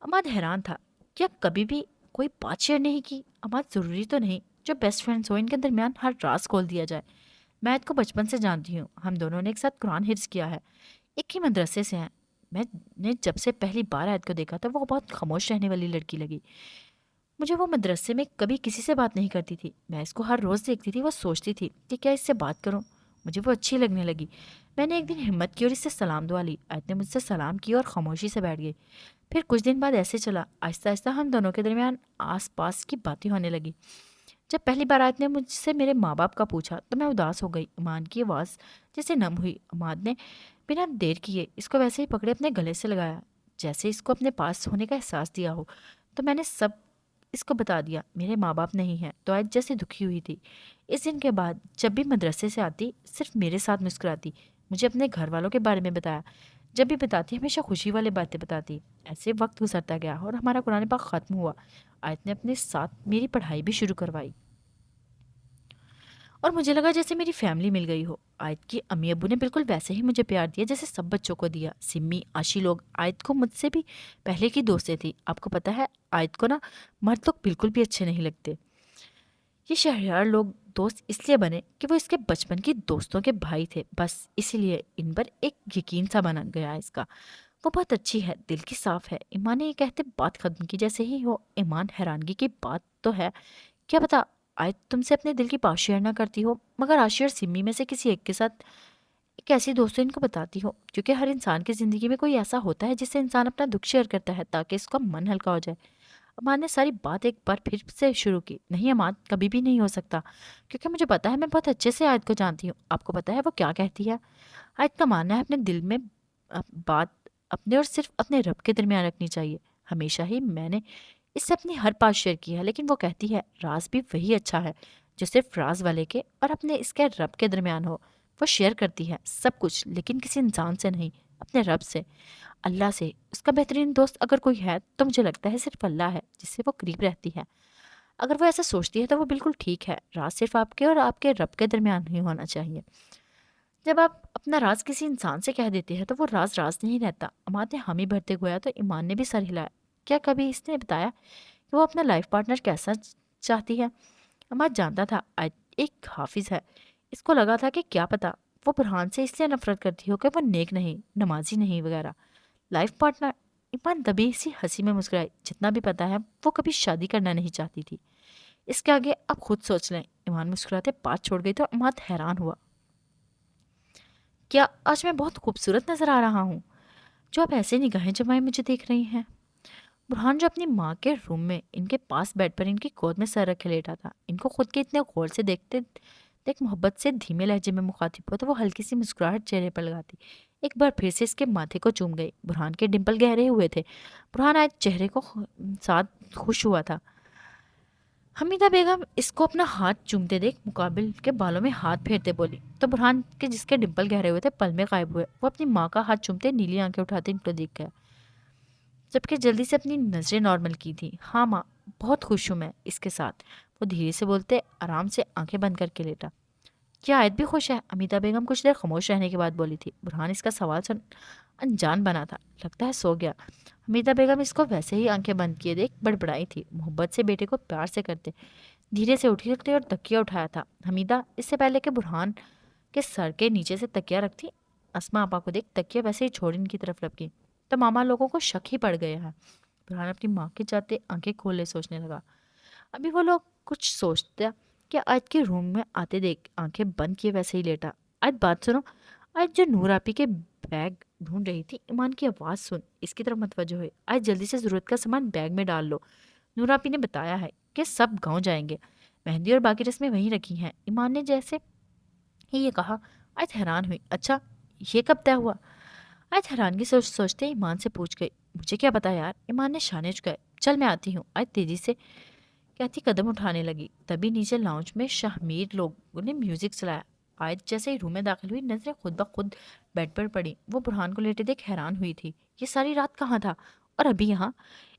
اماد حیران تھا. کیا کبھی بھی کوئی بات شیئر نہیں کی؟ اماد ضروری تو نہیں جو بیسٹ فرینڈز ہو ان کے درمیان ہر راز کھول دیا جائے. میں آیت کو بچپن سے جانتی ہوں، ہم دونوں نے ایک ساتھ قرآن حفظ کیا ہے، ایک ہی مدرسے سے ہیں. میں نے جب سے پہلی بار آیت کو دیکھا تھا وہ بہت خاموش رہنے والی لڑکی لگی. مجھے وہ مدرسے میں کبھی کسی سے بات نہیں کرتی تھی. میں اس کو ہر روز دیکھتی تھی، وہ سوچتی تھی کہ کیا اس سے بات کروں. مجھے وہ اچھی لگنے لگی. میں نے ایک دن ہمت کی اور اس سے سلام دعا لی. آیت نے مجھ سے سلام کیا اور خاموشی سے بیٹھ گئی. پھر کچھ دن بعد ایسے چلا، آہستہ آہستہ ہم دونوں کے درمیان آس پاس کی باتیں ہونے لگی. جب پہلی بار آیت نے مجھ سے میرے ماں باپ کا پوچھا تو میں اداس ہو گئی. ایمان کی آواز جیسے نم ہوئی. اماد نے بنا دیر کیے اس کو ویسے ہی پکڑے اپنے گلے سے لگایا جیسے اس کو اپنے پاس ہونے کا احساس دیا ہو. تو میں نے سب اس کو بتا دیا. میرے ماں باپ نہیں ہیں. تو آیت جیسے دکھی ہوئی تھی. اس دن کے بعد جب بھی مدرسے سے آتی صرف میرے ساتھ مسکراتی. مجھے اپنے گھر والوں کے بارے میں بتایا. جب بھی بتاتی ہمیشہ خوشی والے باتیں بتاتی. ایسے وقت گزرتا گیا اور ہمارا قرآن پاک ختم ہوا. آیت نے اپنے ساتھ میری پڑھائی بھی شروع کروائی اور مجھے لگا جیسے میری فیملی مل گئی ہو. آیت کی امی ابو نے بالکل ویسے ہی مجھے پیار دیا جیسے سب بچوں کو دیا. سمی آشی لوگ آیت کو مجھ سے بھی پہلے کی دوستیں تھی. آپ کو پتہ ہے آیت کو نا مرد لوگ بالکل بھی اچھے نہیں لگتے. یہ شہریار لوگ دوست اس لیے بنے کہ وہ اس کے بچپن کی دوستوں کے بھائی تھے، بس اسی لیے ان پر ایک یقین سا بنا گیا اس کا. وہ بہت اچھی ہے، دل کی صاف ہے. ایمان نے یہ کہتے بات ختم کی جیسے ہی ہو. ایمان حیرانگی کی بات تو ہے، کیا پتا آیت تم سے اپنے دل کی بات شیئر نہ کرتی ہو، مگر آشی اور سمی میں سے کسی ایک کے ساتھ ایک ایسی دوست ان کو بتاتی ہو. کیونکہ ہر انسان کی زندگی میں کوئی ایسا ہوتا ہے جس سے انسان اپنا دکھ شیئر کرتا ہے تاکہ اس کا من ہلکا ہو جائے. اماد نے ساری بات ایک بار پھر سے شروع کی. نہیں اماد، کبھی بھی نہیں ہو سکتا، کیونکہ مجھے پتا ہے میں بہت اچھے سے آیت کو جانتی ہوں. آپ کو پتا ہے وہ کیا کہتی ہے؟ آیت کا ماننا ہے اپنے دل میں بات اپنے اور صرف اپنے رب کے درمیان رکھنی چاہیے. ہمیشہ ہی میں نے اس سے اپنی ہر بات شیئر کی ہے، لیکن وہ کہتی ہے راز بھی وہی اچھا ہے جو صرف راز والے کے اور اپنے اس کے رب کے درمیان ہو. وہ شیئر کرتی ہے سب کچھ، لیکن کسی انسان سے نہیں، اپنے رب سے، اللہ سے. اس کا بہترین دوست اگر کوئی ہے تو مجھے لگتا ہے صرف اللہ ہے جس سے وہ قریب رہتی ہے. اگر وہ ایسا سوچتی ہے تو وہ بالکل ٹھیک ہے. راز صرف آپ کے اور آپ کے رب کے درمیان نہیں ہونا چاہیے. جب آپ اپنا راز کسی انسان سے کہہ دیتے ہیں تو وہ راز راز نہیں رہتا. اماد نے حامی بھرتے گویا تو ایمان نے بھی سر ہلایا. کیا کبھی اس نے بتایا کہ وہ اپنا لائف پارٹنر کیسا چاہتی ہے؟ اماد جانتا تھا آیت ایک حافظ ہے. اس کو لگا تھا کہ کیا پتا وہ برہان سے اس لیے نفرت کرتی ہو کہ وہ نیک نہیں، نمازی نہیں وغیرہ. Life partner? ایمان دبی سی ہنسی میں مسکرائی. جتنا بھی پتا ہے وہ کبھی شادی کرنا نہیں چاہتی تھی. اس کے آگے آپ خود سوچ لیں. ایمان مسکراتے بات چھوڑ گئی تو اماد حیران ہوا. کیا آج میں بہت خوبصورت نظر آ رہا ہوں جو آپ ایسے نگاہیں جمائے مجھے دیکھ رہی ہیں؟ برہان جو اپنی ماں کے روم میں ان کے پاس بیڈ پر ان کی گود میں سر رکھے لیٹا تھا، ان کو خود کے اتنے غور سے دیکھتے دیکھ محبت سے دھیمے لہجے میں مخاطب ہو تو وہ ہلکی سی مسکراہٹ چہرے پر لگاتی. ایک بار پھر سے اس کے ماتھے کو چوم گئی. برہان کے ڈمپل گہرے ہوئے تھے. برہان آج چہرے کو ساتھ خوش ہوا تھا. حمیدہ بیگم اس کو اپنا ہاتھ چومتے دیکھ مقابل کے بالوں میں ہاتھ پھیرتے بولی. تو برہان کے جس کے ڈمپل گہرے ہوئے تھے پل میں غائب ہوئے. وہ اپنی ماں کا ہاتھ چومتے نیلی آنکھیں اٹھاتے ان کو دیکھ گیا، جبکہ جلدی سے اپنی نظریں نارمل کی تھی. ہاں ماں، بہت خوش ہوں میں اس کے ساتھ. وہ دھیرے سے بولتے آرام سے آنکھیں بند کر کے لیٹا. کیا آیت بھی خوش ہے؟ امیتا بیگم کچھ دیر خاموش رہنے کے بعد بولی تھی. برہان اس کا سوال سن انجان بنا تھا. لگتا ہے سو گیا. امیتا بیگم اس کو ویسے ہی آنکھیں بند کیے دیکھ بڑبڑائی تھی. محبت سے بیٹے کو پیار سے کرتے دھیرے سے اٹھی رکھتے اور تکیہ اٹھایا تھا. حمیدہ اس سے پہلے کہ برہان کے سر کے نیچے سے تکیہ رکھتی اسما آپا کو دیکھ تکیہ ویسے ہی چھوڑ ان کی طرف لپکی. تو ماما لوگوں کو شک ہی پڑ گیا ہے. برہان اپنی ماں کے جاتے آنکھیں کھولے سوچنے لگا. ابھی وہ لوگ کچھ سوچتا کہ آیت کے روم میں آتے دیکھ آنکھیں بند کیے ویسے ہی لیٹا. آیت بات سنو. آیت جو نور آپی کے بیگ ڈھونڈ رہی تھی ایمان کی آواز سن اس کی طرف متوجہ ہوئے. آیت جلدی سے ضرورت کا سامان بیگ میں ڈال لو. نور آپی نے بتایا ہے کہ سب گاؤں جائیں گے. مہندی اور باقی رسمیں وہیں رکھی ہیں. ایمان نے جیسے یہ کہا۔ آیت حیران ہوئی۔ اچھا یہ کب طے ہوا؟ آیت حیرانگی سوچتے ایمان سے پوچھ گئی۔ مجھے کیا پتا یار، ایمان نے شانے چکائے۔ چل میں آتی ہوں، آیت تیزی سے کہتی قدم اٹھانے لگی۔ تبھی نیچے لاؤنج میں شاہمیر لوگوں نے میوزک چلایا۔ آیت جیسے ہی روم میں داخل ہوئی، نظریں خود بخود بیڈ پر پڑی۔ وہ برہان کو لیٹے دیکھ حیران ہوئی تھی۔ یہ ساری رات کہاں تھا اور ابھی یہاں؟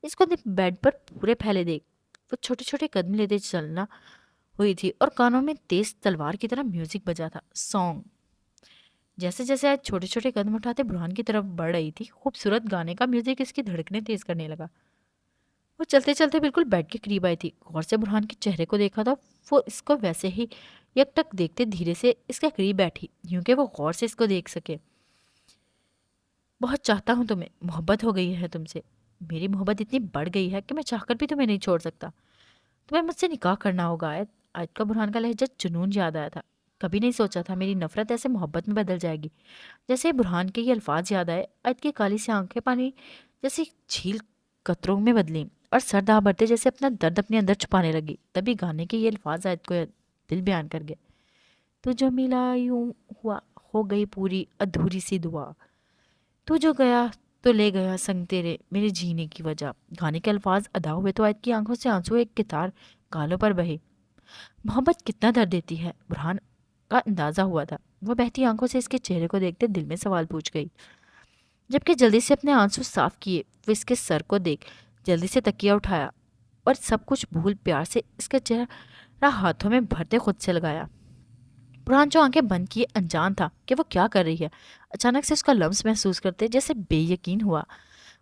اس کو بیڈ پر پورے پھیلے دیکھ وہ چھوٹے چھوٹے قدم لیتے چلنا ہوئی تھی اور کانوں میں تیز تلوار کی طرح میوزک بجا تھا، سانگ۔ جیسے جیسے آج چھوٹے چھوٹے قدم اٹھاتے برہان کی طرف بڑھ رہی تھی، خوبصورت گانے کا میوزک اس کی دھڑکنیں تیز کرنے لگا۔ وہ چلتے چلتے بالکل بیڈ کے قریب آئی تھی۔ غور سے برہان کے چہرے کو دیکھا تھا۔ وہ اس کو ویسے ہی یک ٹک دیکھتے دھیرے سے اس کے قریب بیٹھی، یوں کہ وہ غور سے اس کو دیکھ سکے۔ بہت چاہتا ہوں تمہیں، محبت ہو گئی ہے تم سے۔ میری محبت اتنی بڑھ گئی ہے کہ میں چاہ کر بھی تمہیں نہیں چھوڑ سکتا۔ تمہیں مجھ سے نکاح کرنا ہوگا آیت۔ آیت کا برہان کا لہجہ جنون یاد آیا تھا۔ کبھی نہیں سوچا تھا میری نفرت ایسے محبت میں بدل جائے گی۔ جیسے برہان کے یہ الفاظ یاد آئے، آیت کی کالی سی آنکھیں پانی جیسی جھیل قطروں میں بدلیں اور سر دہا بھرتے جیسے اپنا درد اپنے اندر چھپانے لگی۔ تبھی گانے کے یہ الفاظ آیت کو دل بیان کر گئے۔ تو جو ملا یوں ہوا، ہو گئی پوری ادھوری سی دعا، تو جو گیا تو لے گیا سنگ تیرے میرے جینے کی وجہ۔ گانے کے الفاظ ادا ہوئے تو آیت کی آنکھوں سے آنسو ایک قطار گالوں پر بہے۔ محبت کتنا درد دیتی ہے، برہان کا اندازہ ہوا تھا۔ وہ بہتی آنکھوں سے اس کے چہرے کو دیکھتے دل میں سوال پوچھ گئی، جبکہ جلدی سے اپنے آنسو صاف کیے۔ وہ اس کے سر کو دیکھ جلدی سے تکیہ اٹھایا اور سب کچھ بھول پیار سے اس کا چہرہ ہاتھوں میں بھرتے خود سے لگایا۔ برہان جو آنکھیں بند کیے انجان تھا کہ وہ کیا کر رہی ہے، اچانک سے اس کا لمس محسوس کرتے جیسے بے یقین ہوا۔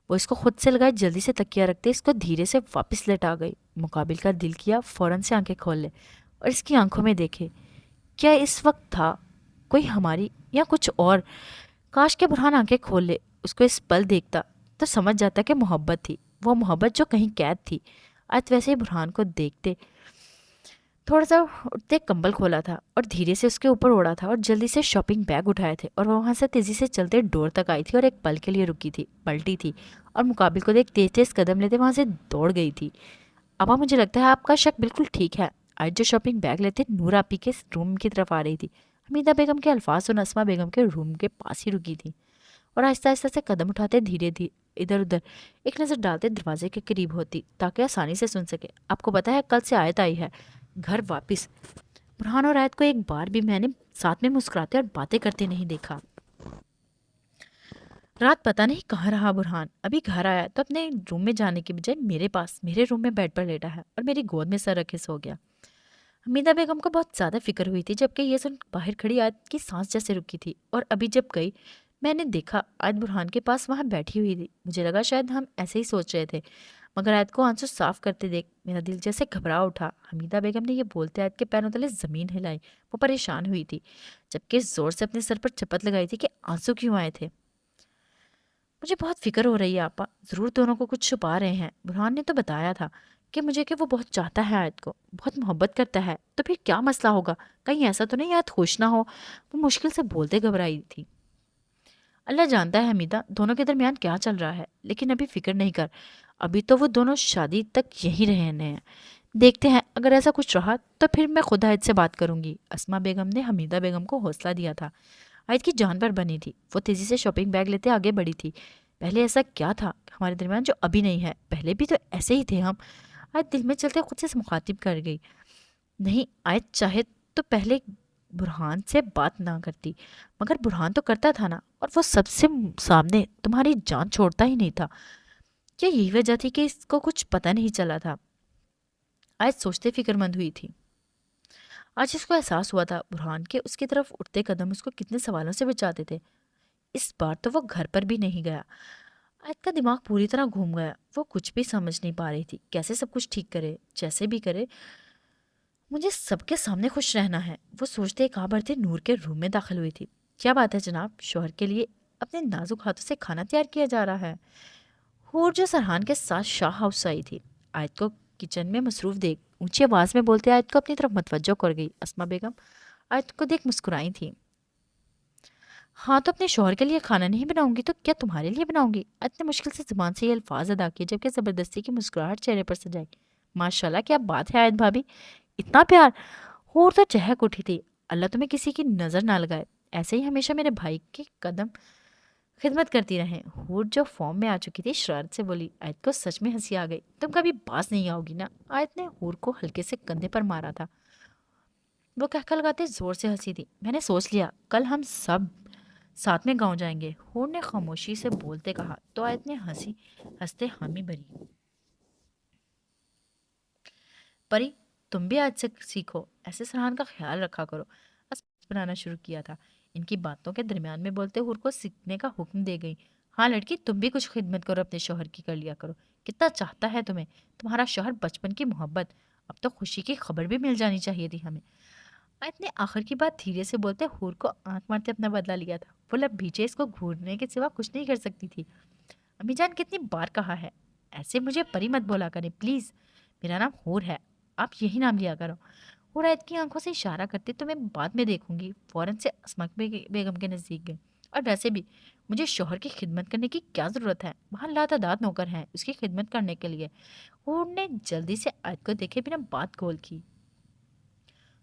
وہ اس کو خود سے لگائے جلدی سے تکیہ رکھتے اس کو دھیرے سے واپس لٹا گئی۔ مقابل کا دل کیا فوراً سے آنکھیں کھول لے اور اس کی آنکھوں میں دیکھے۔ کیا اس وقت تھا کوئی ہماری یا کچھ اور؟ کاش کے برہان آنکھیں کھول لے، اس کو اس پل دیکھتا تو سمجھ جاتا کہ محبت تھی، وہ محبت جو کہیں قید تھی۔ آج ویسے ہی برہان کو دیکھتے تھوڑا سا اٹھتے کمبل کھولا تھا اور دھیرے سے اس کے اوپر اوڑا تھا اور جلدی سے شاپنگ بیگ اٹھائے تھے اور وہاں سے تیزی سے چلتے ڈور تک آئی تھی اور ایک پل کے لیے رکی تھی، پلٹی تھی اور مقابل کو دیکھ تیز تیز قدم لیتے وہاں سے دوڑ گئی تھی۔ ابا مجھے لگتا ہے آپ کا شک بالکل ٹھیک ہے۔ آج جو شاپنگ بیگ لیتے نور آپی کے روم کی طرف آ رہی تھی۔ حمیدہ بیگم کے الفاظ اور اسما بیگم کے روم کے پاس ہی رکی تھی اور آہستہ آہستہ سے قدم اٹھاتے دھیرے دھیرے ادھر ادھر ایک نظر ڈالتے دروازے کے قریب ہوتی تاکہ آسانی سے سن سکے۔ آپ کو پتا ہے کل سے آیت آئی ہے گھر واپس۔ برہان اور آیت کو ایک بار بھی میں نے ساتھ میں مسکراتے اور باتیں کرتے نہیں دیکھا۔ رات پتہ نہیں کہاں رہا برہان، ابھی گھر آیا تو اپنے روم میں جانے کے بجائے میرے پاس میرے روم میں بیڈ پر لیٹا ہے اور میری گود میں سر رکھے سو گیا۔ حمیدہ بیگم کو بہت زیادہ فکر ہوئی تھی، جبکہ یہ سن باہر کھڑی آیت کی سانس جیسے رکی تھی اور ابھی جب گئی میں نے دیکھا آیت برہان کے پاس وہاں بیٹھی ہوئی تھی۔ مجھے لگا شاید ہم ایسے ہی سوچ رہے تھے، مگر آیت کو آنسو صاف کرتے دیکھ میرا دل جیسے گھبرا اٹھا۔ حمیدہ بیگم نے یہ بولتے آیت کے پیروں تلے زمین ہلائی۔ وہ پریشان ہوئی تھی، جبکہ زور سے اپنے سر پر چپت لگائی تھی کہ آنسو کیوں آئے تھے۔ مجھے بہت فکر ہو رہی ہے آپا، ضرور دونوں کو کچھ چھپا رہے ہیں۔ برہان نے تو بتایا تھا کہ مجھے کہ وہ بہت چاہتا ہے آیت کو، بہت محبت کرتا ہے، تو پھر کیا مسئلہ ہوگا؟ کہیں ایسا تو نہیں آیت خوش نہ ہو؟ وہ مشکل سے بولتے گھبرائی تھی۔ اللہ جانتا ہے حمیدہ دونوں کے درمیان کیا چل رہا ہے، لیکن ابھی فکر نہیں کر، ابھی تو وہ دونوں شادی تک یہیں رہنے ہیں۔ دیکھتے ہیں، اگر ایسا کچھ رہا تو پھر میں خود آیت سے بات کروں گی۔ اسما بیگم نے حمیدہ بیگم کو حوصلہ دیا تھا۔ آیت کی جان پر بنی تھی، وہ تیزی سے شاپنگ بیگ لیتے آگے بڑھی تھی۔ پہلے ایسا کیا تھا ہمارے درمیان جو ابھی نہیں ہے؟ پہلے بھی تو ایسے ہی تھے ہم۔ آیت دل میں چلتے خود سے مخاطب کر گئی، نہیں آیت چاہے تو پہلے برہان سے بات نہ کرتی، مگر برہان تو کرتا تھا نا، اور وہ سب سے سامنے تمہاری جان چھوڑتا ہی نہیں تھا۔ کیا یہی وجہ تھی کہ اس کو کچھ پتہ نہیں چلا تھا؟ آیت سوچتے فکر مند ہوئی تھی۔ آج اس کو احساس ہوا تھا برہان کے اس کی طرف اٹھتے قدم اس کو کتنے سوالوں سے بچاتے تھے۔ اس بار تو وہ گھر پر بھی نہیں گیا۔ آیت کا دماغ پوری طرح گھوم گیا، وہ کچھ بھی سمجھ نہیں پا رہی تھی، کیسے سب کچھ ٹھیک کرے، جیسے بھی کرے مجھے سب کے سامنے خوش رہنا ہے۔ وہ سوچتے ایک بڑھتے نور کے روم میں داخل ہوئی تھی۔ کیا بات ہے جناب، شوہر کے لیے اپنے نازک ہاتھوں سے کھانا تیار کیا جا رہا ہے؟ حور جو سرحان کے ساتھ شاہ ہاؤس آئی تھی، آیت کو کچن میں مصروف دیکھ اونچی آواز میں بولتے آیت کو اپنی طرف متوجہ کر گئی۔ اسما بیگم آیت کو دیکھ مسکرائی تھی۔ ہاں تو اپنے شوہر کے لیے کھانا نہیں بناؤں گی تو کیا تمہارے لیے بناؤں گی؟ آیت نے مشکل سے زبان سے یہ الفاظ ادا کیے، جبکہ زبردستی کی مسکراہٹ چہرے پر سجائی۔ ماشاءاللہ کیا بات ہے آیت بھابی، اتنا پیار! حور تو چہک اٹھی تھی۔ اللہ تمہیں کسی کی نظر نہ لگائے، ایسے ہی ہمیشہ میرے بھائی کی قدم خدمت کرتی رہیں۔ ہور جو فارم میں آ چکی تھی شرارت سے بولی۔ آیت کو سچ میں ہنسی آ گئی۔ تم کبھی باز نہیں آؤ گی نا؟ آیت نے ہور کو ہلکے سے کندھے پر مارا تھا۔ وہ کہکہ لگاتے زور سے ہنسی تھی۔ میں نے سوچ لیا کل ہم سب ساتھ میں گاؤں جائیں گے، ہور نے خاموشی سے بولتے کہا تو آیت نے ہنستے حامی بھری۔ پری تم بھی آج سے سیکھو، ایسے سرحان کا خیال رکھا کرو۔ بنانا شروع کیا تھا۔ ان کی باتوں کے درمیان میں بولتے ہور کو سیکھنے کا حکم دے گئی۔ ہاں لڑکی، تم بھی کچھ خدمت کرو، اپنے شوہر کی کر لیا کرو۔ کتنا چاہتا ہے تمہیں تمہارا شوہر، بچپن کی محبت، اب تو خوشی کی خبر بھی مل جانی چاہیے تھی ہمیں۔ آیت نے آخر کی بات دھیرے سے بولتے ہور کو آنکھ مارتے اپنا بدلہ لیا تھا۔ وہ لب بھیجے اس کو گھورنے کے سوا کچھ نہیں کر سکتی تھی۔ امی جان کتنی بار کہا ہے ایسے مجھے پری مت بولا کریں پلیز، میرا نام ہور ہے، آپ یہی نام لیا کرو۔ ہور آیت کی آنکھوں سے اشارہ کرتے تو میں بعد میں دیکھوں گی، فوراً سے اسما بیگم کے نزدیک گئے۔ اور ویسے بھی مجھے شوہر کی خدمت کرنے کی کیا ضرورت ہے، وہاں لاتعداد نوکر ہیں اس کی خدمت کرنے کے لیے۔ ہور نے جلدی سے آیت کو دیکھے بنا بات گول کی۔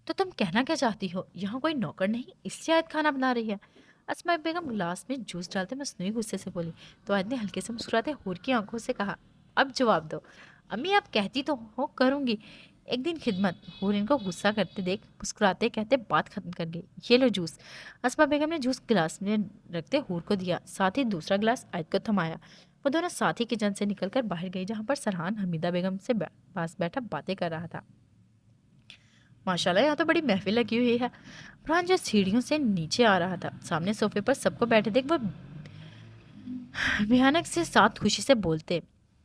تو تم کہنا کیا چاہتی ہو، یہاں کوئی نوکر نہیں اس لیے آیت کھانا بنا رہی ہے؟ اسما بیگم گلاس میں جوس ڈالتے مصنوعی غصے سے بولی تو آیت نے ہلکے سے مسکراتے ہور کی آنکھوں سے کہا اب جواب دو۔ امی آپ کہتی تو ہو کروں گی ایک دن خدمت۔ ہور ان کو غصہ کرتے دیکھ مسکراتے کہتے بات ختم کر گئی۔ یہ لو جوس۔ اسما بیگم نے جوس گلاس میں رکھتے ہور کو دیا، ساتھ ہی دوسرا گلاس آیت کو تھمایا۔ وہ دونوں ساتھ ہی کچن سے نکل کر باہر گئی جہاں پر سرحان حمیدہ بیگم سے پاس بیٹھا باتیں کر رہا تھا۔ ماشاءاللہ یہاں تو بڑی محفل لگی ہوئی ہے۔ فرحان جو سیڑھیوں سے نیچے آ رہا تھا سامنے صوفے پر سب کو بیٹھے دیکھ وہ بھیانک سے ساتھ خوشی سے بولتے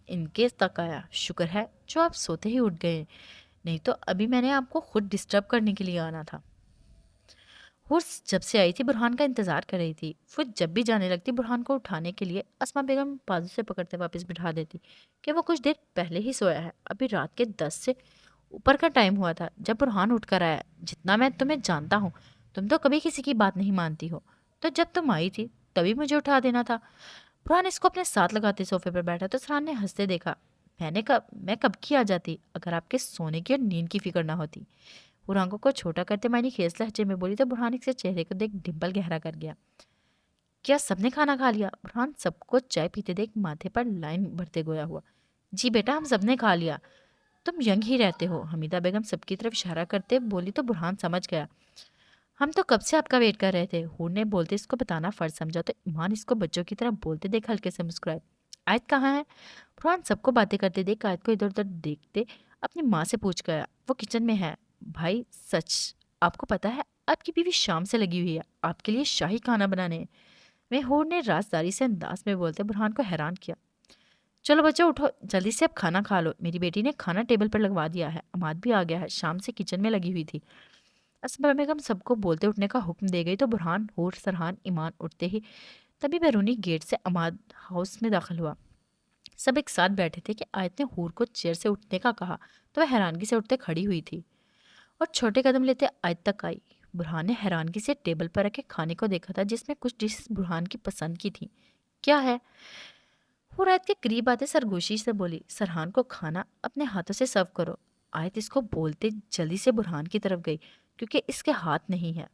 ان کے تک آیا، شکر ہے جو آپ سوتے ہی اٹھ گئے، نہیں تو ابھی میں نے آپ کو خود ڈسٹرب کرنے کے لیے آنا تھا۔ ہور جب سے آئی تھی برہان کا انتظار کر رہی تھی۔ وہ جب بھی جانے لگتی برہان کو اٹھانے کے لیے اسما بیگم بازو سے پکڑتے واپس بٹھا دیتی کہ وہ کچھ دیر پہلے ہی سویا ہے، ابھی رات کے 10 سے اوپر کا ٹائم ہوا تھا جب برہان اٹھ کر آیا۔ جتنا میں تمہیں جانتا ہوں تم تو کبھی کسی کی بات نہیں مانتی ہو، تو جب تم آئی تھی تبھی مجھے اٹھا دینا تھا۔ برہان اس کو اپنے ساتھ لگاتے صوفے پر بیٹھا تو سرحان نے ہنستے دیکھا، میں کب کی آ جاتی اگر آپ کے سونے کی اور نیند کی فکر نہ ہوتی۔ وہ آنکھوں کو چھوٹا کرتے معنی خیز لہجے میں بولی تو برہان سے چہرے کو دیکھ ڈمپل گہرا کر گیا۔ کیا سب نے کھانا کھا لیا؟ برہان سب کو چائے پیتے دیکھ ماتھے پر لائن بھرتے گویا ہوا۔ جی بیٹا ہم سب نے کھا لیا، تم ینگ ہی رہتے ہو، حمیدہ بیگم سب کی طرف اشارہ کرتے بولی تو برہان سمجھ گیا۔ ہم تو کب سے آپ کا ویٹ کر رہے تھے۔ ہور نے بولتے اس کو بتانا فرض سمجھا تو ایمان اس کو بچوں کی طرح بولتے دیکھ ہلکے سے مسکرائے۔ آیت کہاں ہے؟ برہان سب کو باتیں کرتے دیکھ آیت کو ادھر ادھر دیکھتے اپنی ماں سے پوچھ گیا۔ وہ کچن میں ہے بھائی، سچ آپ کو پتا ہے آپ کی بیوی شام سے لگی ہوئی ہے آپ کے لیے شاہی کھانا بنانے میں۔ ہور نے رازداری سے انداز میں بولتے برہان کو حیران کیا۔ چلو بچوں اٹھو جلدی سے اب کھانا کھا لو، میری بیٹی نے کھانا ٹیبل پر لگوا دیا ہے، عماد بھی آ گیا ہے، شام سے کچن میں لگی ہوئی تھی۔ اسما بیگم سب کو بولتے اٹھنے کا حکم دے گئی تو برہان، ہور، سرحان، ایمان اٹھتے ہی تبھی بیرونی گیٹ سے عماد ہاؤس میں داخل ہوا۔ سب ایک ساتھ بیٹھے تھے کہ آیت نے ہور کو چیئر سے اٹھنے کا کہا تو وہ حیرانگی سے اٹھتے کھڑی ہوئی تھی اور چھوٹے قدم لیتے آیت تک آئی۔ برہان نے حیرانگی سے ٹیبل پر رکھے کھانے کو دیکھا تھا جس میں کچھ ڈشز برہان کی پسند کی تھیں۔ کیا ہے؟ ہور آیت کے قریب آتے سرگوشی سے بولی، سرحان کو کھانا اپنے ہاتھوں سے سرو کرو۔ آیت اس کو بولتے جلدی سے برہان کی طرف گئی کیونکہ اس کے ہاتھ نہیں ہے۔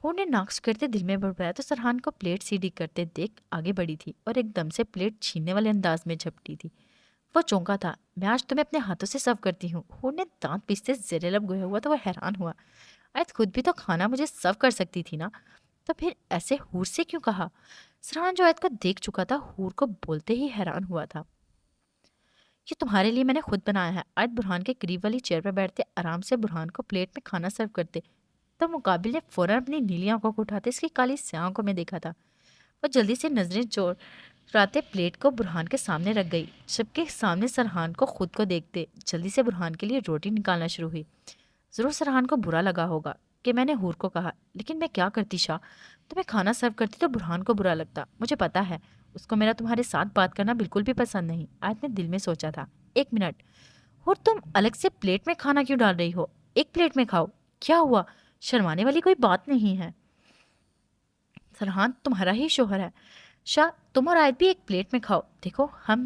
ہور نے ناک کرتے دل میں بڑھایا تو سرحان کو پلیٹ سیدھی کرتے دیکھ آگے بڑھی تھی اور ایک دم سے پلیٹ چھیننے والے انداز میں جھپٹی تھی۔ وہ چونکا تھا، میں آج تمہیں اپنے ہاتھوں سے سرو کرتی ہوں۔ ہور نے دانت پیستے زیر لب گویا ہوا تو وہ حیران ہوا، آیت خود بھی تو کھانا مجھے سرو کر سکتی تھی نا، تو پھر ایسے ہور سے کیوں کہا؟ سرحان جو آیت کو دیکھ چکا تھا ہور کو بولتے ہی حیران ہوا تھا۔ یہ تمہارے لیے میں نے خود بنایا ہے۔ آیت برہان کے قریب والی چیئر پر بیٹھتے آرام سے برہان کو پلیٹ میں کھانا سرو کرتے تو مقابل نے فوراً اپنی نیلی آنکھوں کو اٹھاتے اس کی کالی سیاہ آنکھوں میں دیکھا تھا۔ وہ جلدی سے نظریں چوراتے پلیٹ کو برہان کے سامنے رکھ گئی، سب کے سامنے سرحان کو خود کو دیکھتے جلدی سے برہان کے لیے روٹی نکالنا شروع ہوئی۔ ضرور سرحان کو برا لگا ہوگا کہ میں نے ہور کو کہا، لیکن میں کیا کرتی شاہ، تمہیں کھانا سرو کرتی تو برہان کو برا لگتا، مجھے پتا ہے اس کو میرا تمہارے ساتھ بات کرنا بالکل بھی پسند نہیں۔ آیت نے دل میں سوچا تھا، ایک منٹ ہور تم الگ سے پلیٹ میں کھانا کیوں ڈال رہی ہو؟ ایک پلیٹ میں کھاؤ، کیا ہوا؟ شرمانے والی کوئی بات نہیں ہے، سرحان تمہارا ہی شوہر ہے۔ شاہ تم اور آیت بھی ایک پلیٹ میں کھاؤ، دیکھو ہم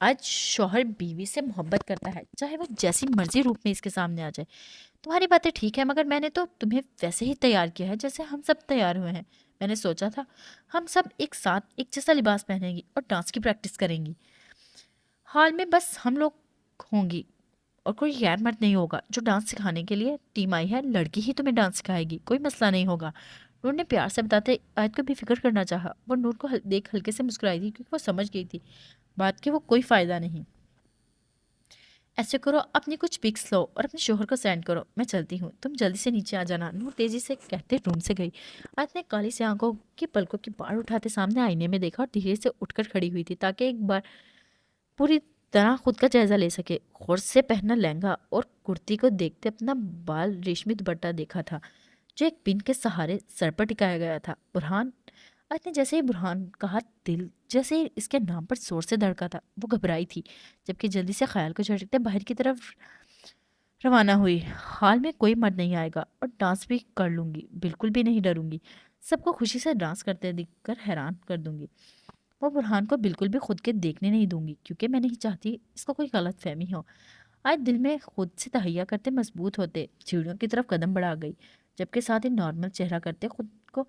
آج شوہر بیوی سے محبت کرتا ہے، چاہے وہ جیسی مرضی روپ میں اس کے سامنے آ جائے۔ تمہاری باتیں ٹھیک ہے، مگر میں نے تو تمہیں ویسے ہی تیار کیا ہے جیسے ہم سب تیار ہوئے ہیں۔ میں نے سوچا تھا ہم سب ایک ساتھ ایک جیسا لباس پہنیں گی اور ڈانس کی پریکٹس کریں گی۔ ہال میں بس ہم لوگ ہوں گی اور کوئی غیر مرد نہیں ہوگا۔ جو ڈانس سکھانے کے لیے ٹیم آئی ہے، لڑکی ہی تمہیں ڈانس سکھائے گی، کوئی مسئلہ نہیں ہوگا۔ نور نے پیار سے بتاتے آیت کو بھی فکر کرنا چاہا۔ وہ نور کو دیکھ ہلکے سے مسکرائی تھی کیونکہ وہ سمجھ گئی تھی بات کہ وہ کوئی فائدہ نہیں۔ ایسے کرو، اپنی کچھ پکس لو اور اپنے شوہر کو سینڈ کرو، میں چلتی ہوں، تم جلدی سے نیچے آ جانا۔ نور تیزی سے کہتے روم سے گئی۔ آیت نے کالی سی آنکھوں کی پلکوں کی باڑ اٹھاتے سامنے آئینے میں دیکھا اور دھیرے سے اٹھ کر کھڑی ہوئی تھی تاکہ ایک بار پوری طرح خود کا جائزہ لے سکے۔ غور سے پہنا لہنگا اور کرتی کو دیکھتے اپنا بال ریشمی دوپٹہ دیکھا تھا جو ایک پن کے سہارے سر پر ٹکایا گیا تھا۔ برہان، آیت نے جیسے ہی برہان کہا، دل جیسے ہی اس کے نام پر زور سے دھڑکا تھا۔ وہ گھبرائی تھی، جبکہ جلدی سے خیال کو جھٹکتے باہر کی طرف روانہ ہوئی۔ حال میں کوئی مرد نہیں آئے گا اور ڈانس بھی کر لوں گی، بالکل بھی نہیں ڈروں گی۔ سب کو خوشی سے ڈانس کرتے دیکھ کر حیران کر دوں گی۔ وہ برہان کو بالکل بھی خود کے دیکھنے نہیں دوں گی کیونکہ میں نہیں چاہتی اس کو کوئی غلط فہمی ہو۔ آج دل میں خود سے تہیہ کرتے مضبوط ہوتے سیڑھیوں کی طرف قدم بڑھا گئی، جبکہ ساتھ ہی نارمل چہرہ کرتے خود کو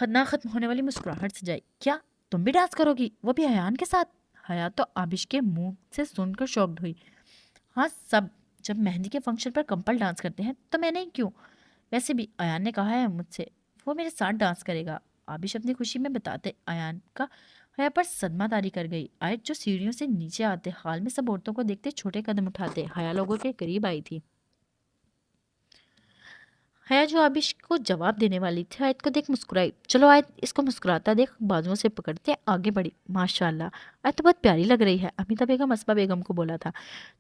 نہ ختم ہونے والی مسکراہٹ سجائی۔ کیا تم بھی ڈانس کرو گی، وہ بھی ایان کے ساتھ؟ حیا تو آبش کے منہ سے سن کر شاکڈ ہوئی۔ ہاں، سب جب مہندی کے فنکشن پر کمپل ڈانس کرتے ہیں تو میں نہیں کیوں؟ ویسے بھی ایان نے کہا ہے مجھ سے وہ میرے ساتھ ڈانس کرے گا۔ آبش اپنی خوشی میں بتاتے ایان کا حیا پر صدمہ طاری کر گئی۔ آیت جو سیڑھیوں سے نیچے آتے حال میں سب عورتوں کو دیکھتے چھوٹے قدم اٹھاتے حیا لوگوں کے قریب آئی تھی۔ حیا جو آبش کو جواب دینے والی تھی آیت کو دیکھ مسکرائی۔ چلو آیت، اس کو مسکراتا دیکھ بازوؤں سے پکڑتے آگے بڑھی۔ ماشاءاللہ، آیت تو بہت پیاری لگ رہی ہے، امیتہ بیگم اسبا بیگم کو بولا تھا،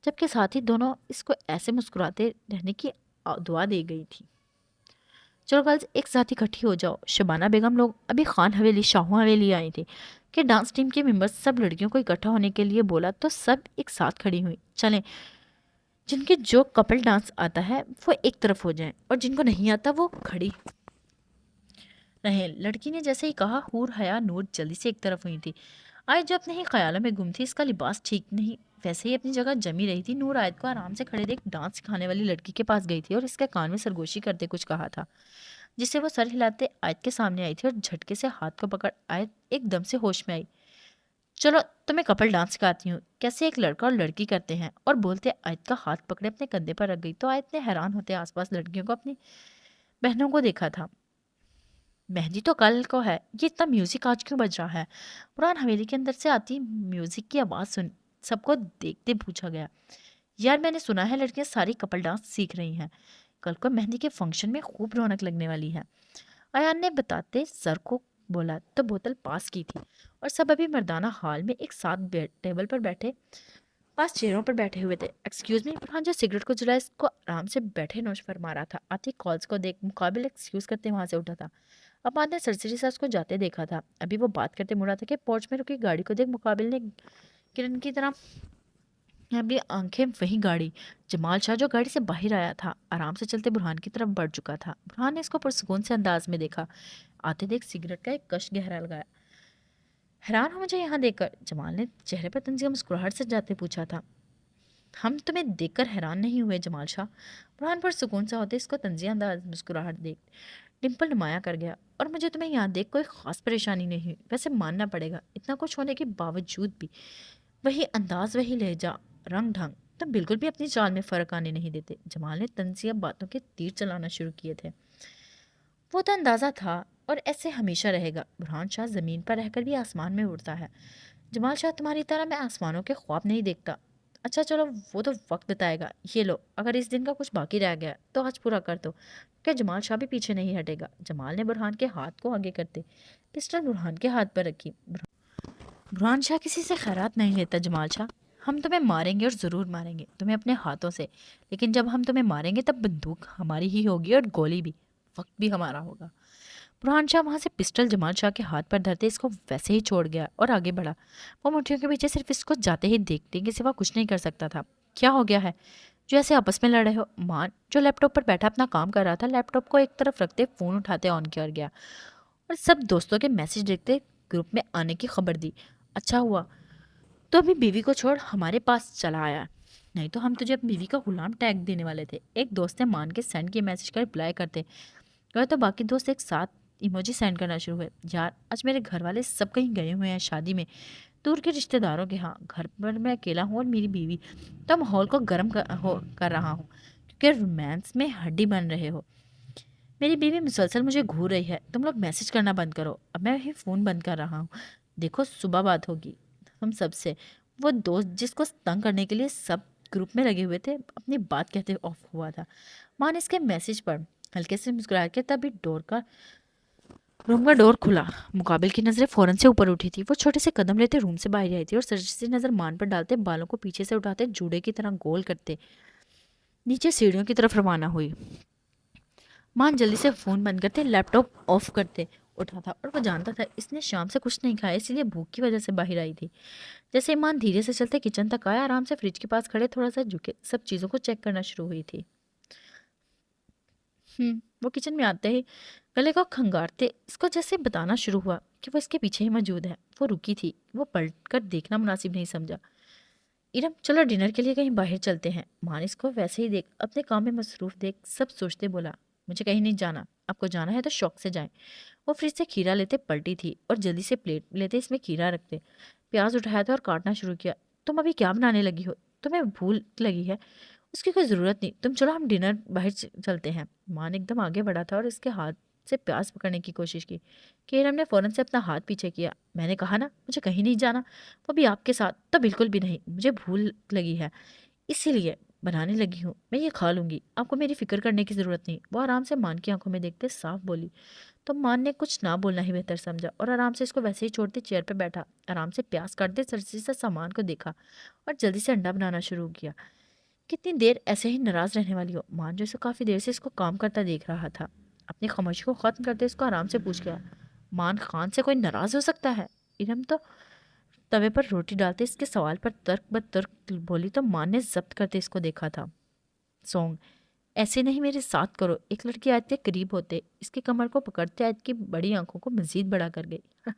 جبکہ ساتھ ہی دونوں اس کو ایسے مسکراتے رہنے کی دعا دے گئی تھی۔ چلو گرلز، ایک ساتھ اکٹھی ہو جاؤ۔ شبانہ بیگم لوگ ابھی خان حویلی شاہوں حویلی آئی تھے کہ ڈانس ٹیم کے ممبرز سب لڑکیوں کو اکٹھا ہونے کے لیے بولا تو سب ایک ساتھ کھڑی ہوئی۔ چلیں، جن کے جو کپل ڈانس آتا ہے وہ ایک طرف ہو جائیں اور جن کو نہیں آتا وہ کھڑی رہیں۔ لڑکی نے جیسے ہی کہا، حور، حیا، نور جلدی سے ایک طرف ہوئی تھی۔ آیت جو اپنے ہی خیالوں میں گم تھی، اس کا لباس ٹھیک نہیں ویسے ہی اپنی جگہ جمی رہی تھی۔ نور آیت کو آرام سے کھڑے دیکھ ڈانس سکھانے والی لڑکی کے پاس گئی تھی اور اس کے کان میں سرگوشی کرتے کچھ کہا تھا، جس سے وہ سر ہلاتے آیت کے سامنے آئی تھی اور جھٹکے سے ہاتھ کو پکڑ آیت ایک دم سے ہوش میں آئی۔ چلو تمہیں کپل ڈانس سکھاتی ہوں، کیسے ایک لڑکا اور لڑکی کرتے ہیں۔ اور بولتے آیت کا ہاتھ پکڑے اپنے کندھے پر رکھ گئی تو آیت نے حیران ہوتے آس پاس لڑکیوں کو اپنی بہنوں کو دیکھا تھا۔ مہندی تو کل کو ہے، یہ اتنا میوزک آج کیوں بج رہا ہے؟ پران حویلی کے اندر سے آتی میوزک کی آواز سن سب کو دیکھتے پوچھا گیا۔ یار، میں نے سنا ہے لڑکیاں ساری کپل ڈانس سیکھ رہی ہیں، کل کو مہندی کے فنکشن میں خوب رونق لگنے والی ہے۔ ایان نے بتاتے سر کو بولا تو بوتل پاس کی تھی اور سب ابھی مردانہ حال میں ایک ساتھ ٹیبل پر بیٹھے پاس چیئروں پر بیٹھے ہوئے تھے۔ ایکسکیوز می، برہان جو سگریٹ کو جلا اس کو آرام سے بیٹھے نوش فرما رہا تھا، آتی کالز کو دیکھ مقابل ایکسکیوز کرتے وہاں سے اٹھا تھا۔ اب نے سرسری سے اس کو جاتے دیکھا تھا، ابھی وہ بات کرتے مڑا تھا کہ پورچ میں رکی گاڑی کو دیکھ مقابل نے کرن کی طرح ابھی آنکھیں وہی گاڑی۔ جمال شاہ جو گاڑی سے باہر آیا تھا آرام سے چلتے برہان کی طرف بڑھ چکا تھا۔ برہان نے اس کو پرسکون سے انداز میں دیکھا، آتے دیکھ سگریٹ کا ایک کش گہرا لگایا۔ حیران ہو مجھے یہاں دیکھ کر؟ جمال نے چہرے پر طنزیہ مسکراہٹ سے جاتے پوچھا تھا۔ ہم تمہیں دیکھ کر حیران نہیں ہوئے جمال شاہ۔ برہان پر سکون سے ہوتے اس کو طنزیہ انداز مسکراہٹ دیکھ ڈمپل نمایاں کر گیا۔ اور مجھے تمہیں یہاں دیکھ کوئی خاص پریشانی نہیں ہوئی، ویسے ماننا پڑے گا اتنا کچھ ہونے کے باوجود بھی وہی انداز، وہی لہجہ، رنگ ڈھنگ، تم بالکل بھی اپنی چال میں فرق آنے نہیں دیتے۔ جمال نے طنزیہ باتوں کے تیر چلانا شروع کیے تھے۔ وہ تو اندازہ تھا اور ایسے ہمیشہ رہے گا۔ برہان شاہ زمین پر رہ کر بھی آسمان میں اڑتا ہے، جمال شاہ تمہاری طرح میں آسمانوں کے خواب نہیں دیکھتا۔ اچھا چلو، وہ تو وقت بتائے گا۔ یہ لو، اگر اس دن کا کچھ باقی رہ گیا تو آج پورا کر دو، کہ جمال شاہ بھی پیچھے نہیں ہٹے گا۔ جمال نے برہان کے ہاتھ کو آگے کرتے پسٹل برہان کے ہاتھ پر رکھی۔ برہان شاہ کسی سے خیرات نہیں لیتا جمال شاہ، ہم تمہیں ماریں گے اور ضرور ماریں گے، تمہیں اپنے ہاتھوں سے، لیکن جب ہم تمہیں ماریں گے تب بندوق ہماری ہی ہوگی اور گولی بھی، وقت بھی ہمارا ہوگا۔ برہان شاہ وہاں سے پسٹل جمال شاہ کے ہاتھ پر دھرتے اس کو ویسے ہی چھوڑ گیا اور آگے بڑھا۔ وہ مٹھیوں کے پیچھے صرف اس کو جاتے ہی دیکھنے کے سوا کچھ نہیں کر سکتا تھا۔ کیا ہو گیا ہے جو ایسے آپس میں لڑ رہے ہو؟ مان جو لیپ ٹاپ پر بیٹھا اپنا کام کر رہا تھا، لیپ ٹاپ کو ایک طرف رکھتے فون اٹھاتے آن کیا گیا اور سب دوستوں کے میسج دیکھتے گروپ میں آنے کی خبر دی۔ اچھا ہوا تو اپنی بیوی کو چھوڑ ہمارے پاس چلا آیا، نہیں تو ہم تجھے اپنی بیوی کا غلام ٹیگ دینے والے تھے۔ ایک دوست نے مان کے سینڈ کے میسج کا رپلائی کرتے گئے تو باقی دوست ایک ساتھ ایموجی سینڈ کرنا شروع ہوئے۔ یار آج میرے گھر والے سب کہیں گئے ہوئے ہیں شادی میں، دور کے رشتہ داروں کے ہاں، گھر پر میں اکیلا ہوں اور میری بیوی، تو ماحول کو گرم کر رہا ہوں کیونکہ رومانس میں ہڈی بن رہے ہو۔ میری بیوی مسلسل مجھے گھور رہی ہے، تم لوگ میسج کرنا بند کرو، اب میں ہی فون بند کر رہا ہوں، دیکھو صبح بات ہوگی ہم سب سے۔ وہ دوست جس کو تنگ کرنے کے لیے سب گروپ میں لگے ہوئے تھے اپنی بات کہتے آف ہوا تھا۔ ماں نے اس کے میسج پر ہلکے سے مسکرایا کہ تبھی روم کا ڈور کھلا۔ مقابل کی نظریں فوراً سے اوپر اٹھی تھی۔ وہ چھوٹے سے قدم لیتے روم سے باہر آئی تھی اور سرجسی نظر مان پر ڈالتے بالوں کو پیچھے سے اٹھاتے جوڑے کی طرح گول کرتے نیچے سیڑھیوں کی طرف روانہ ہوئی۔ مان جلدی سے فون بند کرتے لیپ ٹاپ آف کرتے اٹھا تھا اور وہ جانتا تھا اس نے شام سے کچھ نہیں کھایا، اسی لیے بھوک کی وجہ سے باہر آئی تھی۔ جیسے ایمان دھیرے سے چلتے کچن تک آیا، آرام سے فریج کے پاس کھڑے تھوڑا سا جھکے سب چیزوں کو چیک کرنا شروع ہوئی تھی۔ وہ کچن میں آتے ہی گلے کو کھنگارتے اس کو جیسے بتانا شروع ہوا کہ وہ اس کے پیچھے ہی موجود ہے۔ وہ رکی تھی، وہ پلٹ کر دیکھنا مناسب نہیں سمجھا۔ ارم چلو ڈنر کے لیے کہیں باہر چلتے ہیں۔ ماں نے اس کو ویسے ہی دیکھ اپنے کام میں مصروف دیکھ سب سوچتے بولا، مجھے کہیں نہیں جانا، آپ کو جانا ہے تو شوق سے جائیں۔ وہ فریج سے کھیرا لیتے پلٹی تھی اور جلدی سے پلیٹ لیتے اس میں کھیرا رکھتے، پیاز اٹھایا تھا اور کاٹنا شروع کیا۔ تم ابھی کیا بنانے لگی ہو؟ تمہیں بھول لگی ہے؟ اس کی کوئی ضرورت نہیں، تم چلو ہم ڈنر باہر چلتے ہیں۔ ماں نے ایک دم آگے بڑھا تھا اور اس کے ہاتھ سے پیاز پکڑنے کی کوشش کی کہ ارم نے فوراً سے اپنا ہاتھ پیچھے کیا۔ میں نے کہا نا مجھے کہیں نہیں جانا، وہ بھی آپ کے ساتھ تو بالکل بھی نہیں، مجھے بھول لگی ہے اسی لیے بنانے لگی ہوں، میں یہ کھا لوں گی، آپ کو میری فکر کرنے کی ضرورت نہیں۔ وہ آرام سے مان کی آنکھوں میں دیکھتے صاف بولی۔ تو مان نے کچھ نہ بولنا ہی بہتر سمجھا اور آرام سے اس کو ویسے ہی چھوڑتے چیئر پہ بیٹھا، آرام سے پیاز کاٹتے سرسی سے سامان کو دیکھا اور جلدی سے انڈا بنانا شروع کیا۔ کتنی دیر ایسے ہی ناراض رہنے والی ہو؟ مان جو اسے کافی دیر سے اس کو کام کرتا دیکھ رہا تھا اپنی خاموشی کو ختم کرتے اس کو آرام سے پوچھ گیا، مان خان سے کوئی ناراض ہو سکتا ہے؟ ارم تو توے پر روٹی ڈالتے اس کے سوال پر ترک بترک بولی تو مان نے ضبط کرتے اس کو دیکھا تھا۔ سونگ ایسے نہیں میرے ساتھ کرو۔ ایک لڑکی آیت کے قریب ہوتے اس کی کمر کو پکڑتے آیت کی بڑی آنکھوں کو مزید بڑا کر گئی۔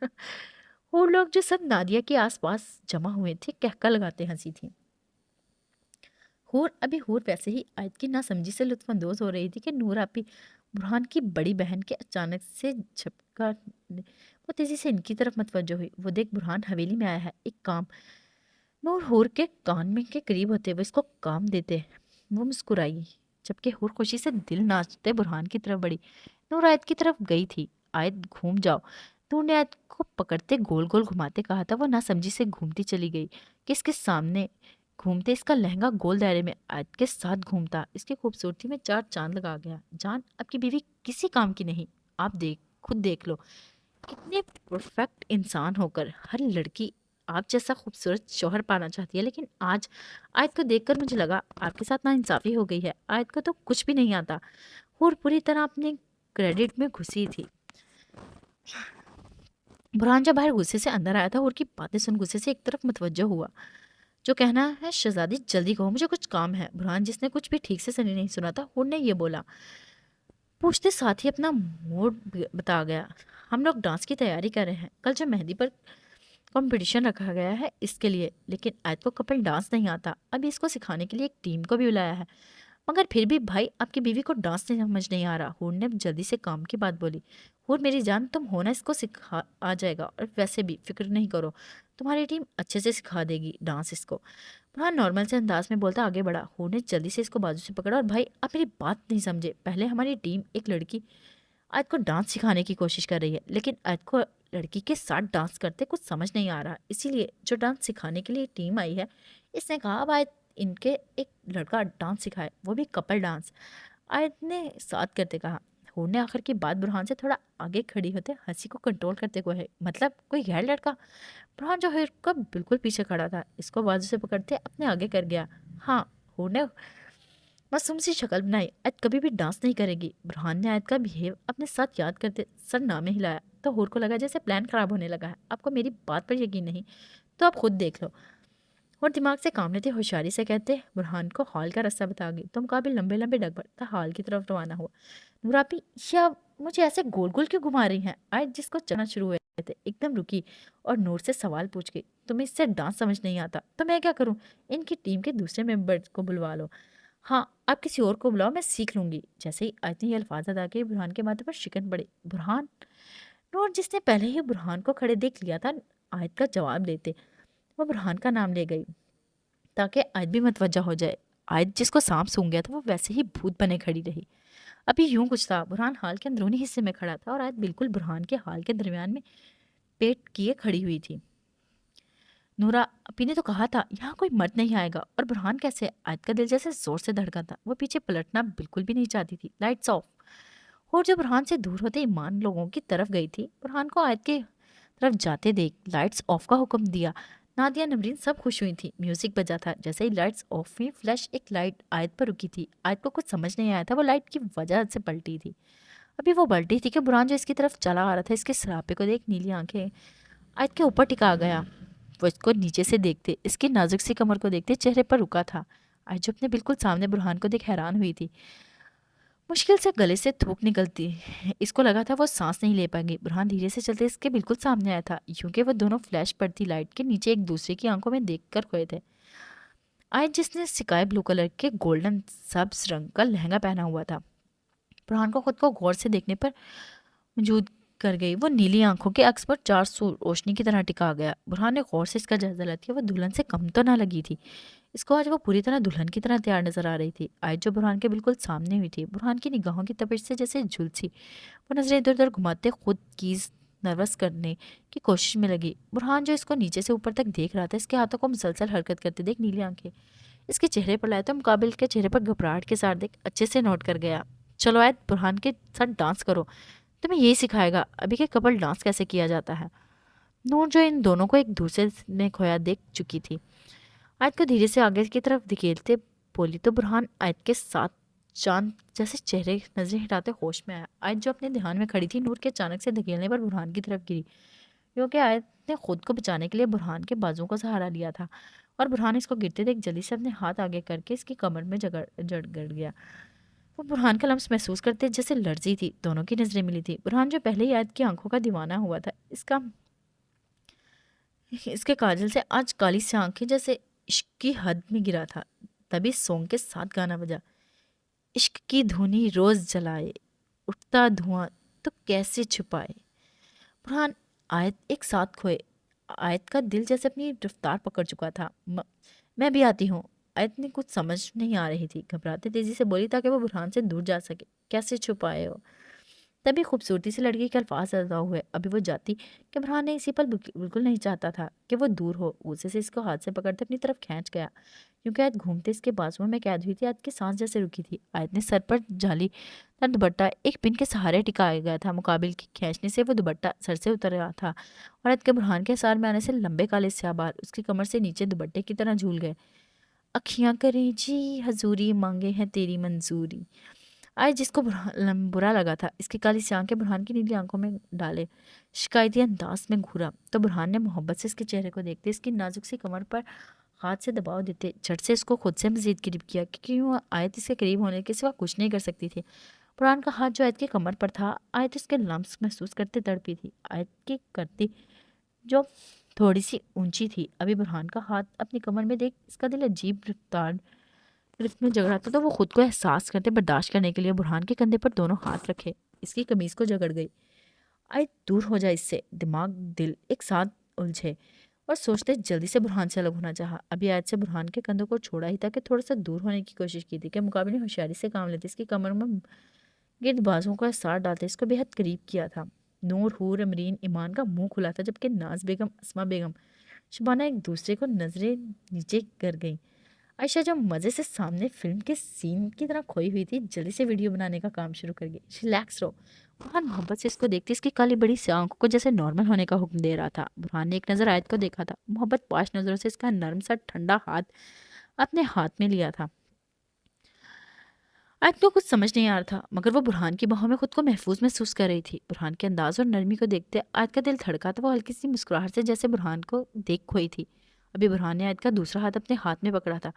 وہ لوگ جو سب نادیہ کے آس پاس جمع ہوئے تھے کہکا لگاتے ہنسی تھی۔ ہور ویسے ہی آیت کی ناسمجھی سے لطف اندوز ہو رہی تھی کہ نور آپی برہان کی بڑی بہن کے اچانک سے جھپکا وہ تیزی سے ان کی طرف متوجہ ہوئی۔ وہ دیکھ برہان حویلی میں آیا ہے، ایک کام۔ نور ہور کے کان میں کے قریب ہوتے وہ اس کو کام دیتے وہ مسکرائی، جبکہ ہور خوشی سے دل ناچتے برہان کی طرف بڑھی۔ نور آیت کی طرف گئی تھی۔ آیت گھوم جاؤ، نور نے آیت کو پکڑتے گول گول گھماتے کہا تھا۔ وہ ناسمجھی سے گھومتی چلی گئی کہ اس کے سامنے گھومتے اس کا لہنگا گول دائرے میں آیت کے ساتھ گھومتا اس کی خوبصورتی میں چار چاند لگا گیا۔ جان آپ کی بیوی کسی کام کی نہیں، آپ خود دیکھ لو کتنے پرفیکٹ انسان ہو کر ہر لڑکی آپ جیسا خوبصورت شوہر پانا چاہتی ہے، لیکن آج آیت کو دیکھ کر مجھے لگا آپ کے ساتھ ناانصافی ہو گئی ہے۔ آیت کو تو کچھ بھی نہیں آتا۔ اور پوری طرح اپنے کریڈٹ میں گھسی تھی۔ برہان جب باہر غصے سے اندر آیا تھا اور کی باتیں سن غصے سے ایک طرف متوجہ ہوا۔ جو کہنا ہے شہزادی جلدی کہو، مجھے کچھ کام ہے۔ برہان جس نے کچھ بھی ٹھیک سے نہیں سنا تھا ہور نے یہ بولا، پوچھتے ساتھ ہی اپنا موڈ بتا گیا۔ ہم لوگ ڈانس کی تیاری کر رہے ہیں، کل جو مہندی پر کمپٹیشن رکھا گیا ہے اس کے لیے، لیکن آیت کو کپل ڈانس نہیں آتا، ابھی اس کو سکھانے کے لیے ایک ٹیم کو بھی بلایا ہے، مگر پھر بھی بھائی آپ کی بیوی کو ڈانس نہیں سمجھ نہیں آ رہا۔ ہور نے جلدی سے کام کی بات بولی۔ ہور میری جان تم ہونا اس کو سکھا آ جائے گا، اور ویسے بھی فکر نہیں کرو تمہاری ٹیم اچھے سے سکھا دے گی ڈانس اس کو۔ برہان نارمل سے انداز میں بولتا آگے بڑھا۔ ہور نے جلدی سے اس کو بازو سے پکڑا اور بھائی آپ میری بات نہیں سمجھے، پہلے ہماری ٹیم ایک لڑکی آیت کو ڈانس سکھانے کی کوشش کر رہی ہے، لیکن آیت کو لڑکی کے ساتھ ڈانس کرتے کچھ سمجھ نہیں آ رہا، اسی لیے جو ڈانس سکھانے کے لیے ٹیم آئی ہے اس نے کہا اب آیت ان کے ایک لڑکا ڈانس سکھائے، وہ بھی کپل ڈانس۔ آیت نے ساتھ کرتے کہا۔ ہور نے آخر کی بات برہان سے تھوڑا آگے کھڑی ہوتے ہنسی کو کنٹرول کرتے کوئی مطلب کوئی غیر لڑکا؟ برہان جو ہور کا بالکل پیچھے کھڑا تھا اس کو بازو سے پکڑتے اپنے آگے کر گیا۔ ہاں، ہور نے معصوم سی شکل بنائی، آیت کبھی بھی ڈانس نہیں کرے گی۔ برہان نے آیت کا بہیو اپنے ساتھ یاد کرتے سر نامے ہلایا تو ہور کو لگا جیسے پلان خراب ہونے لگا ہے۔ آپ کو میری بات پر یقین نہیں تو آپ خود دیکھ لو۔ اور دماغ سے کام لیتے ہوشیاری سے کہتے برہان کو ہال کا راستہ بتا گئی تو مقابل لمبے لمبے ڈگ بڑھتا ہال کی طرف روانہ ہوا۔ نور آپی یا مجھے ایسے گول گول کیوں گھما رہی ہیں؟ آیت جس کو چلنا شروع ہوئے تھے ایک دم رکی اور نور سے سوال پوچھ گئی، تمہیں اس سے ڈانس سمجھ نہیں آتا تو میں کیا کروں؟ ان کی ٹیم کے دوسرے ممبر کو بلوا لو۔ ہاں، آپ کسی اور کو بلاؤ، میں سیکھ لوں گی۔ جیسے ہی آیت نے یہ الفاظ ادا کیے، برہان کے ماتھے پر شکن پڑے۔ برہان؟ نور جس نے پہلے ہی برہان کو کھڑے دیکھ لیا تھا آیت کا جواب دیتے، وہ برہان کا نام لے گئی تاکہ آیت بھی متوجہ ہو جائے۔ آیت جس کو سانپ سونگ گیا تھا وہ ویسے ہی بھوت بنے کھڑی رہی۔ ابھی یوں کچھ تھا، برہان ہال کے اندرونی حصے میں کھڑا تھا اور آیت بالکل برہان کے ہال کے درمیان میں پیٹ کیے کھڑی ہوئی تھی۔ نورا اپی نے تو کہا تھا یہاں کوئی مرد نہیں آئے گا، اور برہان کیسے؟ آیت کا دل جیسے زور سے دھڑکا تھا، وہ پیچھے پلٹنا بالکل بھی نہیں چاہتی تھی۔ Lights of. اور جو برہان سے دور ہوتے ایمان لوگوں کی طرف گئی تھی، برہان کو آیت کے طرف جاتے دیکھ لائٹس آف کا حکم دیا۔ نادیہ نمرین سب خوش ہوئی تھی۔ میوزک بجا تھا۔ جیسے ہی لائٹس آف ہوئی، فلیش ایک لائٹ آیت پر رکی تھی۔ آیت کو کچھ سمجھ نہیں آیا تھا وہ لائٹ کی وجہ سے پلٹی تھی۔ ابھی وہ پلٹی تھی کہ برہان جو اس کی طرف چلا آ رہا تھا، اس کے سراپے کو دیکھ نیلی آنکھیں آیت کے اوپر ٹکا گیا۔ وہ اس کو نیچے سے دیکھتے، اس کی نازک سی کمر کو دیکھتے چہرے پر رکا تھا۔ آیت جو اپنے بالکل سامنے برہان کو دیکھ حیران ہوئی تھی۔ مشکل سے گلے سے تھوک نکلتی، اس کو لگا تھا وہ سانس نہیں لے پائیں گی۔ برہان دھیرے سے چلتے اس کے بالکل سامنے آیا تھا، کیونکہ وہ دونوں فلیش پڑتی لائٹ کے نیچے ایک دوسرے کی آنکھوں میں دیکھ کر کھوئے تھے۔ آیت جس نے سکائی بلو کلر کے گولڈن سبز رنگ کا لہنگا پہنا ہوا تھا، برہان کو خود کو غور سے دیکھنے پر موجود کر گئی۔ وہ نیلی آنکھوں کے عکس پر چار سو روشنی کی طرح ٹکا گیا۔ برہان نے غور سے اس کا جائزہ لیا کہ وہ دلہن سے کم تو نہ لگی تھی۔ اس کو آج وہ پوری طرح دلہن کی طرح تیار نظر آ رہی تھی۔ آیت جو برہان کے بالکل سامنے ہوئی تھی، برہان کی نگاہوں کی تپش سے جیسے جھلسی، وہ نظریں ادھر ادھر گھماتے خود کیز نروس کرنے کی کوشش میں لگی۔ برہان جو اس کو نیچے سے اوپر تک دیکھ رہا تھا، اس کے ہاتھوں کو مسلسل حرکت کرتے دیکھ نیلی آنکھیں اس کے چہرے پر لائے تو مقابل کے چہرے پر گھبراہٹ کے ساتھ دیکھ اچھے سے نوٹ کر گیا۔ چلو آیت، برہان کے ساتھ ڈانس کرو، تمہیں یہی سکھائے گا ابھی کہ کپل ڈانس کیسے کیا جاتا ہے۔ نور جو ان دونوں کو ایک دوسرے میں کھویا دیکھ چکی تھی، آیت کو دھیرے سے آگے کی طرف دھکیلتے بولی تو برہان آیت کے ساتھ چاند جیسے چہرے نظریں ہٹاتے ہوش میں آیا۔ آیت جو اپنے دھیان میں کھڑی تھی، نور کے اچانک سے دھکیلنے پر برہان کی طرف گری، کیونکہ آیت نے خود کو بچانے کے لیے برہان کے بازو کا سہارا لیا تھا، اور برہان اس کو گرتے دیکھ جلدی سے اپنے ہاتھ آگے کر کے اس کی کمر میں جڑ گیا۔ وہ برہان کا لمس محسوس کرتے جیسے لرزی تھی۔ دونوں کی نظریں ملی تھی۔ برہان جو پہلے ہی آیت کی آنکھوں کا دیوانہ ہوا تھا، اس کے کاجل سے آج کالی سی آنکھیں جیسے عشق کی حد میں گرا تھا۔ تبھی سونگ کے ساتھ گانا بجا، عشق کی دھونی روز جلائے، اٹھتا دھواں تو کیسے چھپائے۔ برہان آیت ایک ساتھ کھوئے۔ آیت کا دل جیسے اپنی رفتار پکڑ چکا تھا۔ میں بھی آتی ہوں۔ آیت نے کچھ سمجھ نہیں آ رہی تھی، گھبراتے تیزی سے بولی تاکہ وہ برہان سے دور جا سکے۔ کیسے چھپائے ہو؟ تبھی خوبصورتی سے لڑکی کے الفاظ ادا ہوئے۔ ابھی وہ جاتی کہ برہان نے اسی پل بالکل نہیں چاہتا تھا کہ وہ دور ہو۔ غصے سے اس کو ہاتھ سے پکڑتے اپنی طرف کھینچ گیا، کیونکہ آیت گھومتے اس کے بازوؤں میں قید ہوئی تھی۔ آیت کی سانس جیسے رکی تھی۔ آیت نے سر پر جالی دار دوپٹہ ایک پن کے سہارے ٹکایا گیا تھا۔ مقابل کے کھینچنے سے وہ دوپٹہ سر سے اتر رہا تھا، اور آیت کے برہان کے حصار میں آنے سے لمبے کالے سیاہ بال اس کی کمر سے نیچے دوپٹے کی طرح جھول گئے۔ اکھیاں کریں جی حضوری، مانگے ہیں تیری منظوری۔ آج جس کو برا لگا تھا، اس کی کالی سی آنکھیں برہان کی نیلی آنکھوں میں ڈالے شکایتی انداز میں گھورا تو برہان نے محبت سے اس کے چہرے کو دیکھتے اس کی نازک سی کمر پر ہاتھ سے دباؤ دیتے جھٹ سے اس کو خود سے مزید قریب کیا، کیونکہ وہ آیت اس کے قریب ہونے کے سوا کچھ نہیں کر سکتی تھی۔ برہان کا ہاتھ جو آیت کی کمر پر تھا، آیت اس کے لمس محسوس کرتے تڑپی تھی۔ آیت کی کرتی جو تھوڑی سی اونچی تھی، ابھی برہان کا ہاتھ اپنی کمر میں دیکھ اس کا دل عجیب رفت میں جگڑا تھا، تو وہ خود کو احساس کرتے برداشت کرنے کے لیے برہان کے کندھے پر دونوں ہاتھ رکھے، اس کی قمیض کو جگڑ گئی۔ آیت دور ہو جائے اس سے، دماغ دل ایک ساتھ الجھے اور سوچتے جلدی سے برہان سے الگ ہونا چاہا۔ ابھی آیت سے برہان کے کندھوں کو چھوڑا ہی تھا کہ تھوڑا سا دور ہونے کی کوشش کی تھی کہ مقابل نے ہوشیاری سے کام لیتے اس کی کمر میں گرد بازوں کا اثار ڈالتے اس کو بے حد قریب کیا تھا۔ نور، حور، امرین، ایمان کا منہ کھلا تھا، جبکہ ناز بیگم، اسما بیگم، شبانہ ایک دوسرے کو نظریں نیچے کر گئیں۔ عائشہ جو مزے سے سامنے فلم کے سین کی طرح کھوئی ہوئی تھی، جلدی سے ویڈیو بنانے کا کام شروع کر گئی۔ ریلیکس رہو۔ برہان محبت سے اس کو دیکھتی اس کی کالی بڑی سی آنکھوں کو جیسے نارمل ہونے کا حکم دے رہا تھا۔ برہان نے ایک نظر آیت کو دیکھا تھا، محبت پاش نظروں سے اس کا نرم سا ٹھنڈا ہاتھ اپنے ہاتھ میں لیا تھا۔ آیت کو کچھ سمجھ نہیں آ رہا تھا، مگر وہ برہان کی باہوں میں خود کو محفوظ محسوس کر رہی تھی۔ برہان کے انداز اور نرمی کو دیکھتے آیت کا دل دھڑکا تو وہ ہلکی سی مسکراہٹ سے جیسے برہان کو دیکھ کھوئی تھی۔ ابھی برہان نے آیت کا دوسرا ہاتھ اپنے ہاتھ میں پکڑا تھا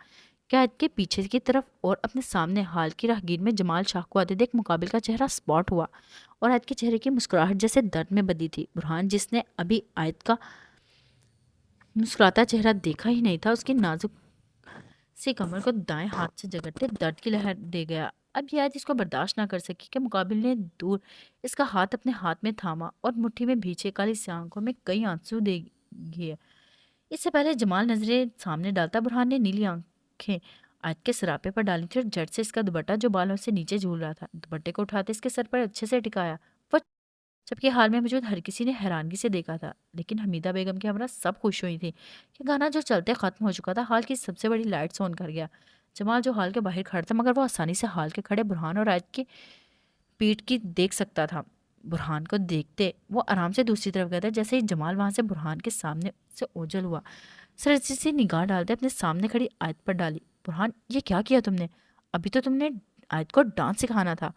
کہ آیت کے پیچھے کی طرف اور اپنے سامنے حال کی راہگیر میں جمال شاہ کو آتے دیکھ مقابل کا چہرہ سپاٹ ہوا اور آیت کے چہرے کی مسکراہٹ جیسے درد میں بدی تھی۔ برہان جس نے ابھی آیت کا مسکراتا چہرہ دیکھا ہی نہیں تھا، اس کی نازک سی کمر کو دائیں ہاتھ سے جگڑتے درد کی لہر دے گیا۔ اب یہ آیت اس کو برداشت نہ کر سکی کہ مقابل نے دور اس کا ہاتھ اپنے ہاتھ میں تھاما اور مٹھی میں بھیچے کالی سی آنکھوں میں کئی آنسو دے گئے۔ اس سے پہلے جمال نظریں سامنے ڈالتا، برہان نے نیلی آنکھیں آیت کے سراپے پر ڈالی تھی اور جھٹ سے اس کا دوپٹہ جو بالوں سے نیچے جھول رہا تھا دوپٹے کو اٹھاتے اس کے سر پر اچھے سے ٹکایا۔ وہ جبکہ حال میں موجود ہر کسی نے حیرانگی سے دیکھا تھا، لیکن حمیدہ بیگم کے ہمراہ سب خوش ہوئی تھی کہ گانا جو چلتے ختم ہو چکا تھا ہال کی سب سے بڑی لائٹس آن کر گیا۔ جمال جو ہال کے باہر کھڑا تھا مگر وہ آسانی سے ہال کے کھڑے برہان اور آیت کی پیٹ کی دیکھ سکتا تھا۔ برہان کو دیکھتے وہ آرام سے دوسری طرف گیا تھا۔ جیسے ہی جمال وہاں سے برہان کے سامنے سے اوجھل ہوا، سرسی سی نگاہ ڈالتے اپنے سامنے کھڑی آیت پر ڈالی۔ برہان، یہ کیا کیا تم نے؟ ابھی تو تم نے آیت کو ڈانس سکھانا تھا۔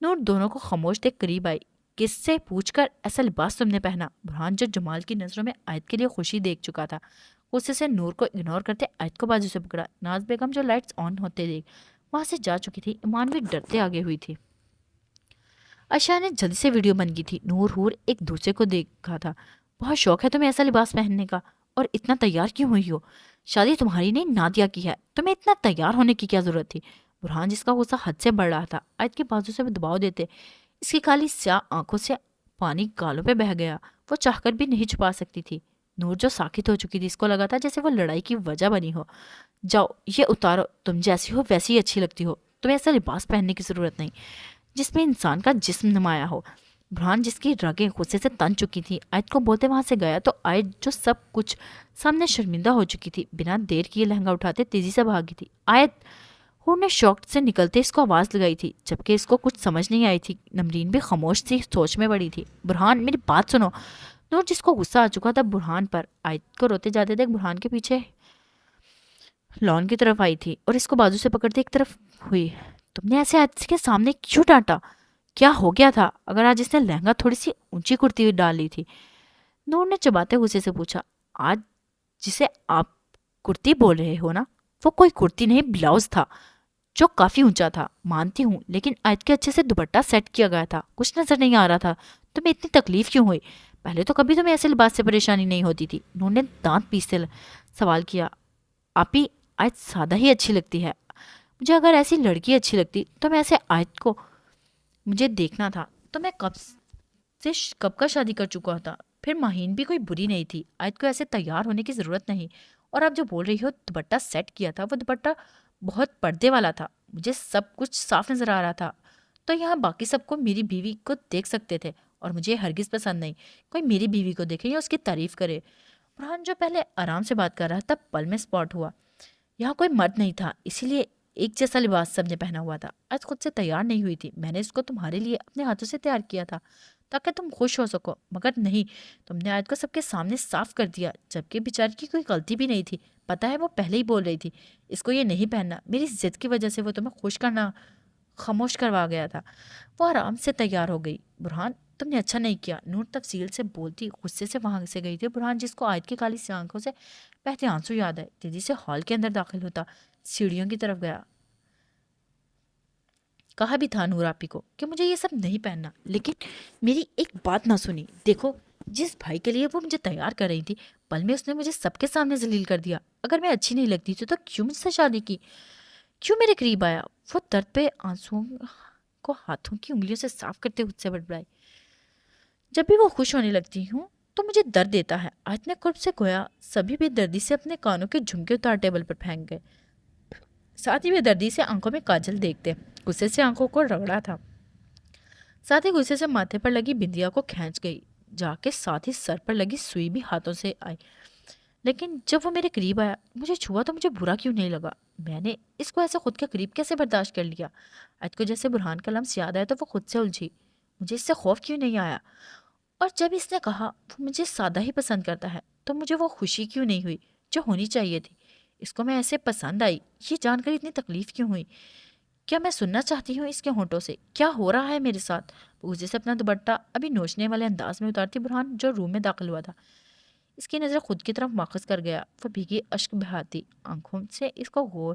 نور دونوں کو خاموش دیکھ قریب آئی۔ کس سے پوچھ کر ایسا لباس تم نے پہنا؟ برہان جو جمال کی نظروں میں آیت کے لیے خوشی دیکھ چکا تھا، غصے سے نور کو اگنور کرتے آیت کو بازو سے پکڑا۔ ناز بیگم جو لائٹس آن ہوتے دیکھ وہاں سے جا چکی تھی، ایمان بھی ڈرتے آگے ہوئی تھی۔ عائشہ نے جلدی سے ویڈیو بن کی تھی۔ نور حور ایک دوسرے کو دیکھا تھا۔ بہت شوق ہے تمہیں ایسا لباس پہننے کا، اور اتنا تیار کیوں ہوئی ہو؟ شادی تمہاری نہیں نادیہ کی ہے، تمہیں اتنا تیار ہونے کی کیا ضرورت تھی؟ برہان جس کا غصہ حد سے بڑھ رہا تھا آیت کے بازو سے دباؤ دیتے اس کی کالی سیاہ آنکھوں سے پانی گالوں پہ بہہ گیا۔ وہ چاہ کر بھی نہیں چھپا سکتی تھی۔ نور جو ساکت ہو چکی تھی اس کو لگا تھا جیسے وہ لڑائی کی وجہ بنی ہو۔ جاؤ یہ اتارو، تم جیسی ہو ویسی ہی اچھی لگتی ہو، تمہیں ایسا لباس پہننے کی ضرورت نہیں جس میں انسان کا جسم نمایاں ہو۔ برہان جس کی رگیں غصے سے تن چکی تھی آیت کو بولتے وہاں سے گیا تو آیت جو سب کچھ سامنے شرمندہ ہو چکی تھی بنا دیر کیے لہنگا اٹھاتے تیزی سے بھاگی تھی۔ آیت ہور نے شوق سے نکلتے اس کو آواز لگائی تھی، جبکہ اس کو کچھ سمجھ نہیں آئی تھی۔ نمرین بھی خاموش سی سوچ میں پڑی تھی۔ برہان میری بات سنو۔ نور جس کو غصہ آ چکا تھا برہان پر، آیت کو روتے جاتے دیکھ برہان کے پیچھے لان کی طرف آئی تھی اور اس کو بازو سے پکڑتے ایک طرف ہوئی۔ تم نے ایسے آیت کے سامنے کیوں ڈانٹا؟ کیا ہو گیا تھا اگر آج اس نے لہنگا تھوڑی سی اونچی کرتی ہوئی ڈال لی تھی؟ نور نے چباتے غصے سے پوچھا۔ آج جسے آپ کرتی بول رہے ہو نا، وہ کوئی کرتی نہیں بلاؤز تھا جو کافی اونچا تھا، مانتی ہوں، لیکن آیت کے اچھے سے دوپٹہ سیٹ کیا گیا تھا، کچھ نظر نہیں آ رہا تھا۔ تمہیں اتنی تکلیف کیوں ہوئی؟ پہلے تو کبھی تمہیں ایسے لباس سے پریشانی نہیں ہوتی تھی۔ نور نے دانت پیستے سوال کیا۔ آپ ہی آیت سادہ ہی اچھی لگتی ہے، مجھے اگر ایسی لڑکی اچھی لگتی تو میں ایسے آیت کو مجھے دیکھنا تھا تو میں کب کا شادی کر چکا تھا۔ پھر ماہین بھی کوئی بری نہیں تھی، آیت کو ایسے تیار ہونے کی ضرورت نہیں۔ اور آپ جو بول رہی ہو دوپٹہ سیٹ کیا تھا، وہ دوپٹہ بہت پردے والا تھا، مجھے سب کچھ صاف نظر آ رہا تھا، تو یہاں باقی سب کو میری بیوی کو دیکھ سکتے تھے، اور مجھے ہرگز پسند نہیں کوئی میری بیوی کو دیکھے یا اس کی تعریف کرے۔ برہان جو پہلے آرام سے بات کر رہا تھا پل میں سپاٹ ہوا۔ یہاں کوئی مرد نہیں تھا، اسی لیے ایک جیسا لباس سب نے پہنا ہوا تھا۔ آج خود سے تیار نہیں ہوئی تھی، میں نے اس کو تمہارے لیے اپنے ہاتھوں سے تیار کیا تھا تاکہ تم خوش ہو سکو، مگر نہیں، تم نے آیت کو سب کے سامنے صاف کر دیا، جبکہ بیچاری کی کوئی غلطی بھی نہیں تھی۔ پتہ ہے وہ پہلے ہی بول رہی تھی اس کو یہ نہیں پہننا، میری ضد کی وجہ سے وہ تمہیں خوش کرنا خاموش کروا گیا تھا۔ وہ آرام سے تیار ہو گئی۔ برہان تم نے اچھا نہیں کیا، نور تفصیل سے بولتی غصے سے وہاں سے گئی تھی۔ برہان جس کو آیت کی کالی سی آنکھوں سے بہتے آنسو یاد آئے تیزی سے ہال کے اندر داخل ہوتا سیڑھیوں کی طرف گیا۔ کہا بھی تھا نور آپی کو کہ مجھے یہ سب نہیں پہننا، لیکن میری ایک بات نہ سنی۔ دیکھو جس بھائی کے لیے وہ مجھے تیار کر رہی تھی پل میں اس نے مجھے سب کے سامنے ذلیل کر دیا۔ اگر میں اچھی نہیں لگتی تھی تو کیوں مجھ سے شادی کی، کیوں میرے قریب آیا؟ وہ درد پہ آنسوؤں کو ہاتھوں کی انگلیوں سے صاف کرتے خود سے بڑبڑائی۔ جب بھی وہ خوش ہونے لگتی ہوں تو مجھے درد دیتا ہے۔ آیت نے قرب سے گویا سبھی بے دردی سے اپنے کانوں کے جھمکے اتار ٹیبل پر پھینک گئے، ساتھ ہی بے دردی سے آنکھوں میں کاجل دیکھتے غصے سے آنکھوں کو رگڑا تھا، ساتھ ہی غصے سے ماتھے پر لگی بندیا کو کھینچ گئی، جا کے ساتھ ہی سر پر لگی سوئی بھی ہاتھوں سے آئی۔ لیکن جب وہ میرے قریب آیا مجھے چھوا تو مجھے برا کیوں نہیں لگا؟ میں نے اس کو ایسے خود کے قریب کیسے برداشت کر لیا؟ آیت کو جیسے برہان کا لمس یاد آیا تو وہ خود سے الجھی، مجھے اس سے خوف کیوں نہیں آیا؟ اور جب اس نے کہا وہ مجھے سادہ ہی پسند کرتا ہے تو مجھے وہ خوشی کیوں نہیں ہوئی جو ہونی چاہیے تھی؟ اس کو میں ایسے پسند آئی یہ جان کر اتنی تکلیف کیوں ہوئی؟ کیا میں سننا چاہتی ہوں اس کے ہونٹوں سے کیا ہو رہا ہے میرے ساتھ؟ غصے سے اپنا دوپٹہ ابھی نوچنے والے انداز میں اتارتی برہان جو روم میں داخل ہوا تھا اس کی نظر خود کی طرف ماخذ کر گیا۔ وہ بھیگی اشک بہاتی آنکھوں سے اس کو غور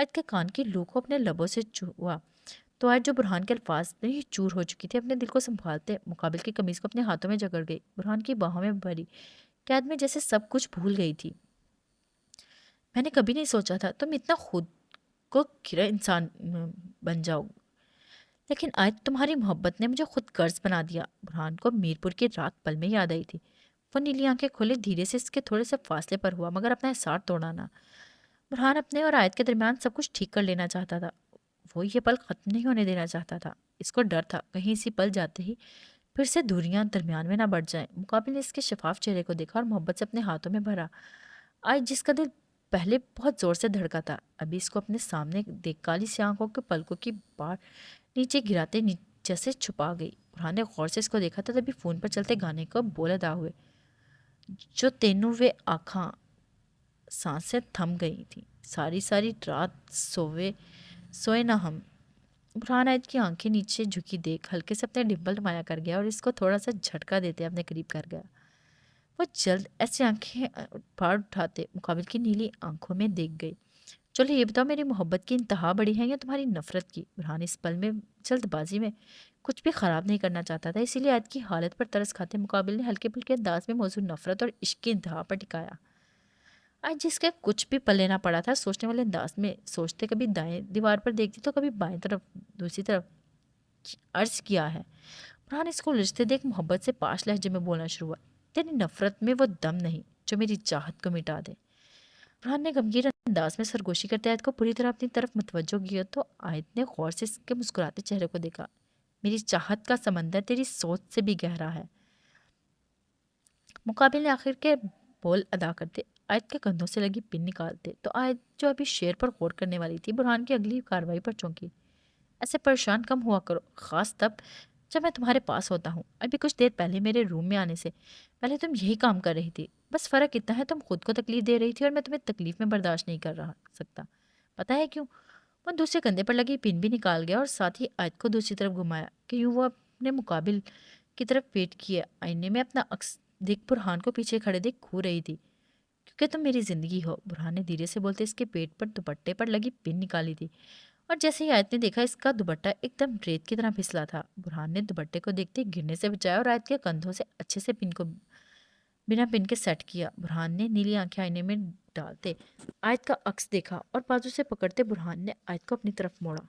آیت کے کان کی لو کو اپنے لبوں سے چھوا تو آیت جو برہان کے الفاظ میں ہی چور ہو چکی تھی اپنے دل کو سنبھالتے مقابل کی قمیض کو اپنے ہاتھوں میں جکڑ گئی، برہان کی باہوں میں بھری قید میں جیسے سب کچھ بھول گئی تھی۔ میں نے کبھی نہیں سوچا تھا تم اتنا خود کو گرا انسان بن جاؤ، لیکن آج تمہاری محبت نے مجھے خود غرض بنا دیا۔ برہان کو میرپور کی رات پل میں یاد آئی تھی۔ وہ نیلی آنکھیں کھولے دھیرے سے اس کے تھوڑے سے فاصلے پر ہوا مگر اپنا احسار توڑا نہ۔ برہان اپنے اور آیت کے درمیان سب کچھ ٹھیک کر لینا چاہتا تھا، وہ یہ پل ختم نہیں ہونے دینا چاہتا تھا۔ اس کو ڈر تھا کہیں اسی پل جاتے ہی پھر سے دوریاں درمیان میں نہ بڑھ جائیں۔ مقابل نے اس کے شفاف چہرے کو دیکھا اور محبت سے اپنے ہاتھوں میں بھرا۔ آج جس کا دل پہلے بہت زور سے دھڑکا تھا ابھی اس کو اپنے سامنے دیکھ کالی سی آنکھوں کے پلکوں کی بار نیچے گراتے جیسے چھپا گئی۔ برہان نے غور سے اس کو دیکھا تھا تبھی فون پر چلتے گانے کو بول ادا ہوئے، جو تینوں وے آنکھاں سانسیں تھم گئی تھیں، ساری ساری رات سوئے نہ ہم۔ برہان آیت کی آنکھیں نیچے جھکی دیکھ ہلکے سے اپنے ڈمپل نمایاں کر گیا اور اس کو تھوڑا سا جھٹکا دیتے اپنے قریب کر گیا۔ وہ جلد ایسے آنکھیں پھاڑ اٹھاتے مقابل کی نیلی آنکھوں میں دیکھ گئی۔ چلو یہ بتاؤ میری محبت کی انتہا بڑی ہے یا تمہاری نفرت کی؟ برہان اس پل میں جلد بازی میں کچھ بھی خراب نہیں کرنا چاہتا تھا، اسی لیے آیت کی حالت پر ترس کھاتے مقابل نے ہلکے پھلکے انداز میں موضوع نفرت اور عشق کی انتہا پر ٹکایا۔ آج جس کے کچھ بھی پلے نہ پڑا تھا سوچنے والے انداز میں سوچتے، کبھی دائیں دیوار پر دیکھتی تو کبھی بائیں طرف دوسری طرف۔ عرض کیا ہے؟ برہان اس کو الجھتے دیکھ محبت سے پاش لہجے میں بولنا شروع ہوا، تیری نفرت میں وہ دم نہیں جو میری چاہت کو مٹا دے۔ برہان نے غمگین انداز میں سرگوشی کرتے آیت کو پوری طرح اپنی طرف متوجہ کیا تو آیت نے غور سے اس کے مسکراتے چہرے کو دیکھا۔ میری چاہت کا سمندر تیری سوچ سے بھی گہرا ہے۔ مقابل نے آخر کے بول ادا کرتے آیت کے کندھوں سے لگی پن نکالتے تو آیت جو ابھی شعر پر غور کرنے والی تھی برہان کی اگلی کارروائی پر چونکی۔ ایسے پریشان کم ہوا کرو، خاص تب جب میں تمہارے پاس ہوتا ہوں۔ ابھی کچھ دیر پہلے میرے روم میں آنے سے پہلے تم یہی کام کر رہی تھی، بس فرق اتنا ہے تم خود کو تکلیف دے رہی تھی اور میں تمہیں تکلیف میں برداشت نہیں کر رہا سکتا۔ پتہ ہے کیوں؟ وہ دوسرے کندھے پر لگی پن بھی نکال گیا اور ساتھ ہی آیت کو دوسری طرف گھمایا کہ یوں وہ اپنے مقابل کی طرف پیٹ کیے آئینے میں اپنا عکس دیکھ برہان کو پیچھے کھڑے دیکھ کھو رہی تھی۔ کیونکہ تم میری زندگی ہو، برہان نے دھیرے سے بولتے اس کے پیٹ پر دوپٹے پر لگی پن نکالی تھی اور جیسے ہی آیت نے دیکھا اس کا دوپٹہ ایک دم ریت کی طرح پھسلا تھا۔ برہان نے دوپٹے کو دیکھتے گرنے سے بچایا اور آیت کے کندھوں سے اچھے سے پن کو بنا پن کے سیٹ کیا۔ برہان نے نیلی آنکھیں آئینے میں ڈالتے آیت کا عکس دیکھا اور بازو سے پکڑتے برہان نے آیت کو اپنی طرف موڑا۔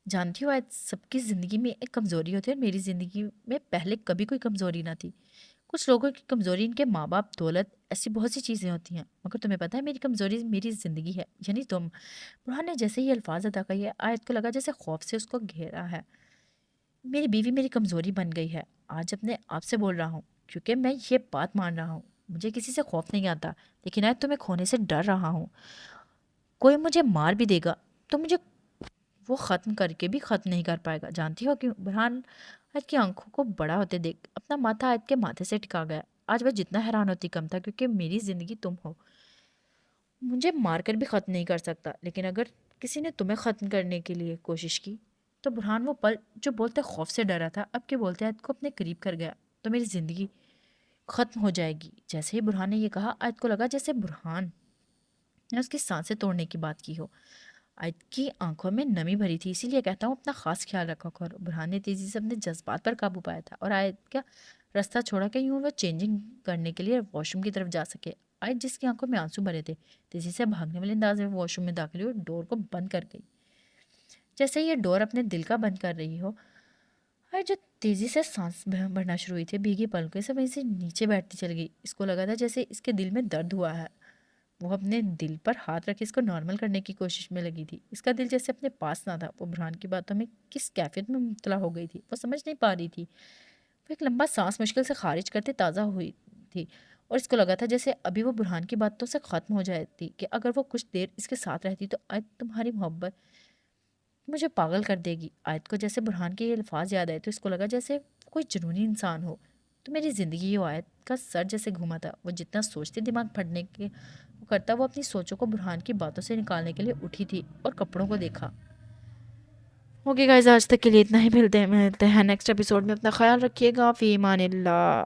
جانتی ہو آیت، سب کی زندگی میں ایک کمزوری ہوتی ہے اور میری زندگی میں پہلے کبھی کوئی کمزوری نہ تھی۔ کچھ لوگوں کی کمزوری ان کے ماں باپ، دولت، ایسی بہت سی چیزیں ہوتی ہیں، مگر تمہیں پتہ ہے میری کمزوری میری زندگی ہے، یعنی تم۔ برہان نے جیسے ہی الفاظ ادا کیے آیت کو لگا جیسے خوف سے اس کو گھیرا ہے۔ میری بیوی میری کمزوری بن گئی ہے، آج اپنے آپ سے بول رہا ہوں کیونکہ میں یہ بات مان رہا ہوں۔ مجھے کسی سے خوف نہیں آتا، لیکن آیت تمہیں کھونے سے ڈر رہا ہوں۔ کوئی مجھے مار بھی دے گا تو مجھے وہ ختم کر کے بھی ختم نہیں کر پائے گا۔ جانتی ہو کیوں؟ برہان آیت کی آنکھوں کو بڑا ہوتے دیکھ اپنا ماتھا آیت کے ماتھے سے ٹکا گیا۔ آج وہ جتنا حیران ہوتی کم تھا، کیونکہ میری زندگی تم ہو، مجھے مار کر بھی ختم نہیں کر سکتا، لیکن اگر کسی نے تمہیں ختم کرنے کے لیے کوشش کی تو برہان وہ پل جو بولتے خوف سے ڈرا تھا اب کے بولتے آیت کو اپنے قریب کر گیا تو میری زندگی ختم ہو جائے گی۔ جیسے ہی برہان نے یہ کہا آیت کو لگا جیسے برہان نے اس کی سانسیں توڑنے کی بات کی ہو۔ آیت کی آنکھوں میں نمی بھری تھی، اسی لیے کہتا ہوں اپنا خاص خیال رکھا کرو۔ برہان نے تیزی سے اپنے جذبات پر قابو پایا تھا اور آیت کا راستہ چھوڑا کہ یوں وہ چینجنگ کرنے کے لیے واش روم کی طرف جا سکے۔ آیت جس کی آنکھوں میں آنسو بھرے تھے تیزی سے بھاگنے والے انداز میں واش روم میں داخل ہوئی اور ڈور کو بند کر گئی، جیسے یہ ڈور اپنے دل کا بند کر رہی ہو۔ آیت جو تیزی سے سانس بھرنا شروع ہوئی تھی بھیگی پلکوں سے وہیں سے نیچے بیٹھتی چل گئی۔ اس کو لگا تھا جیسے اس کے دل میں درد ہوا ہے۔ وہ اپنے دل پر ہاتھ رکھ کے اس کو نارمل کرنے کی کوشش میں لگی تھی۔ اس کا دل جیسے اپنے پاس نہ تھا۔ وہ برہان کی باتوں میں کس کیفیت میں مبتلا ہو گئی تھی وہ سمجھ نہیں پا رہی تھی۔ وہ ایک لمبا سانس مشکل سے خارج کرتے تازہ ہوئی تھی اور اس کو لگا تھا جیسے ابھی وہ برہان کی باتوں سے ختم ہو جاتی کہ اگر وہ کچھ دیر اس کے ساتھ رہتی تو آیت تمہاری محبت مجھے پاگل کر دے گی۔ آیت کو جیسے برہان کے یہ الفاظ یاد آئے تو اس کو لگا جیسے کوئی جنونی انسان ہو تو میری زندگی ہو۔ آیت کا سر جیسے گھوما تھا، وہ جتنا سوچتی دماغ پھٹنے کے کرتا وہ اپنی سوچوں کو برہان کی باتوں سے نکالنے کے لیے اٹھی تھی اور کپڑوں کو دیکھا۔ اوکے گائز، آج تک کے لیے اتنا ہی، ملتے ہیں نیکسٹ ایپیسوڈ میں۔ اپنا خیال رکھیے گا، فی امان اللہ۔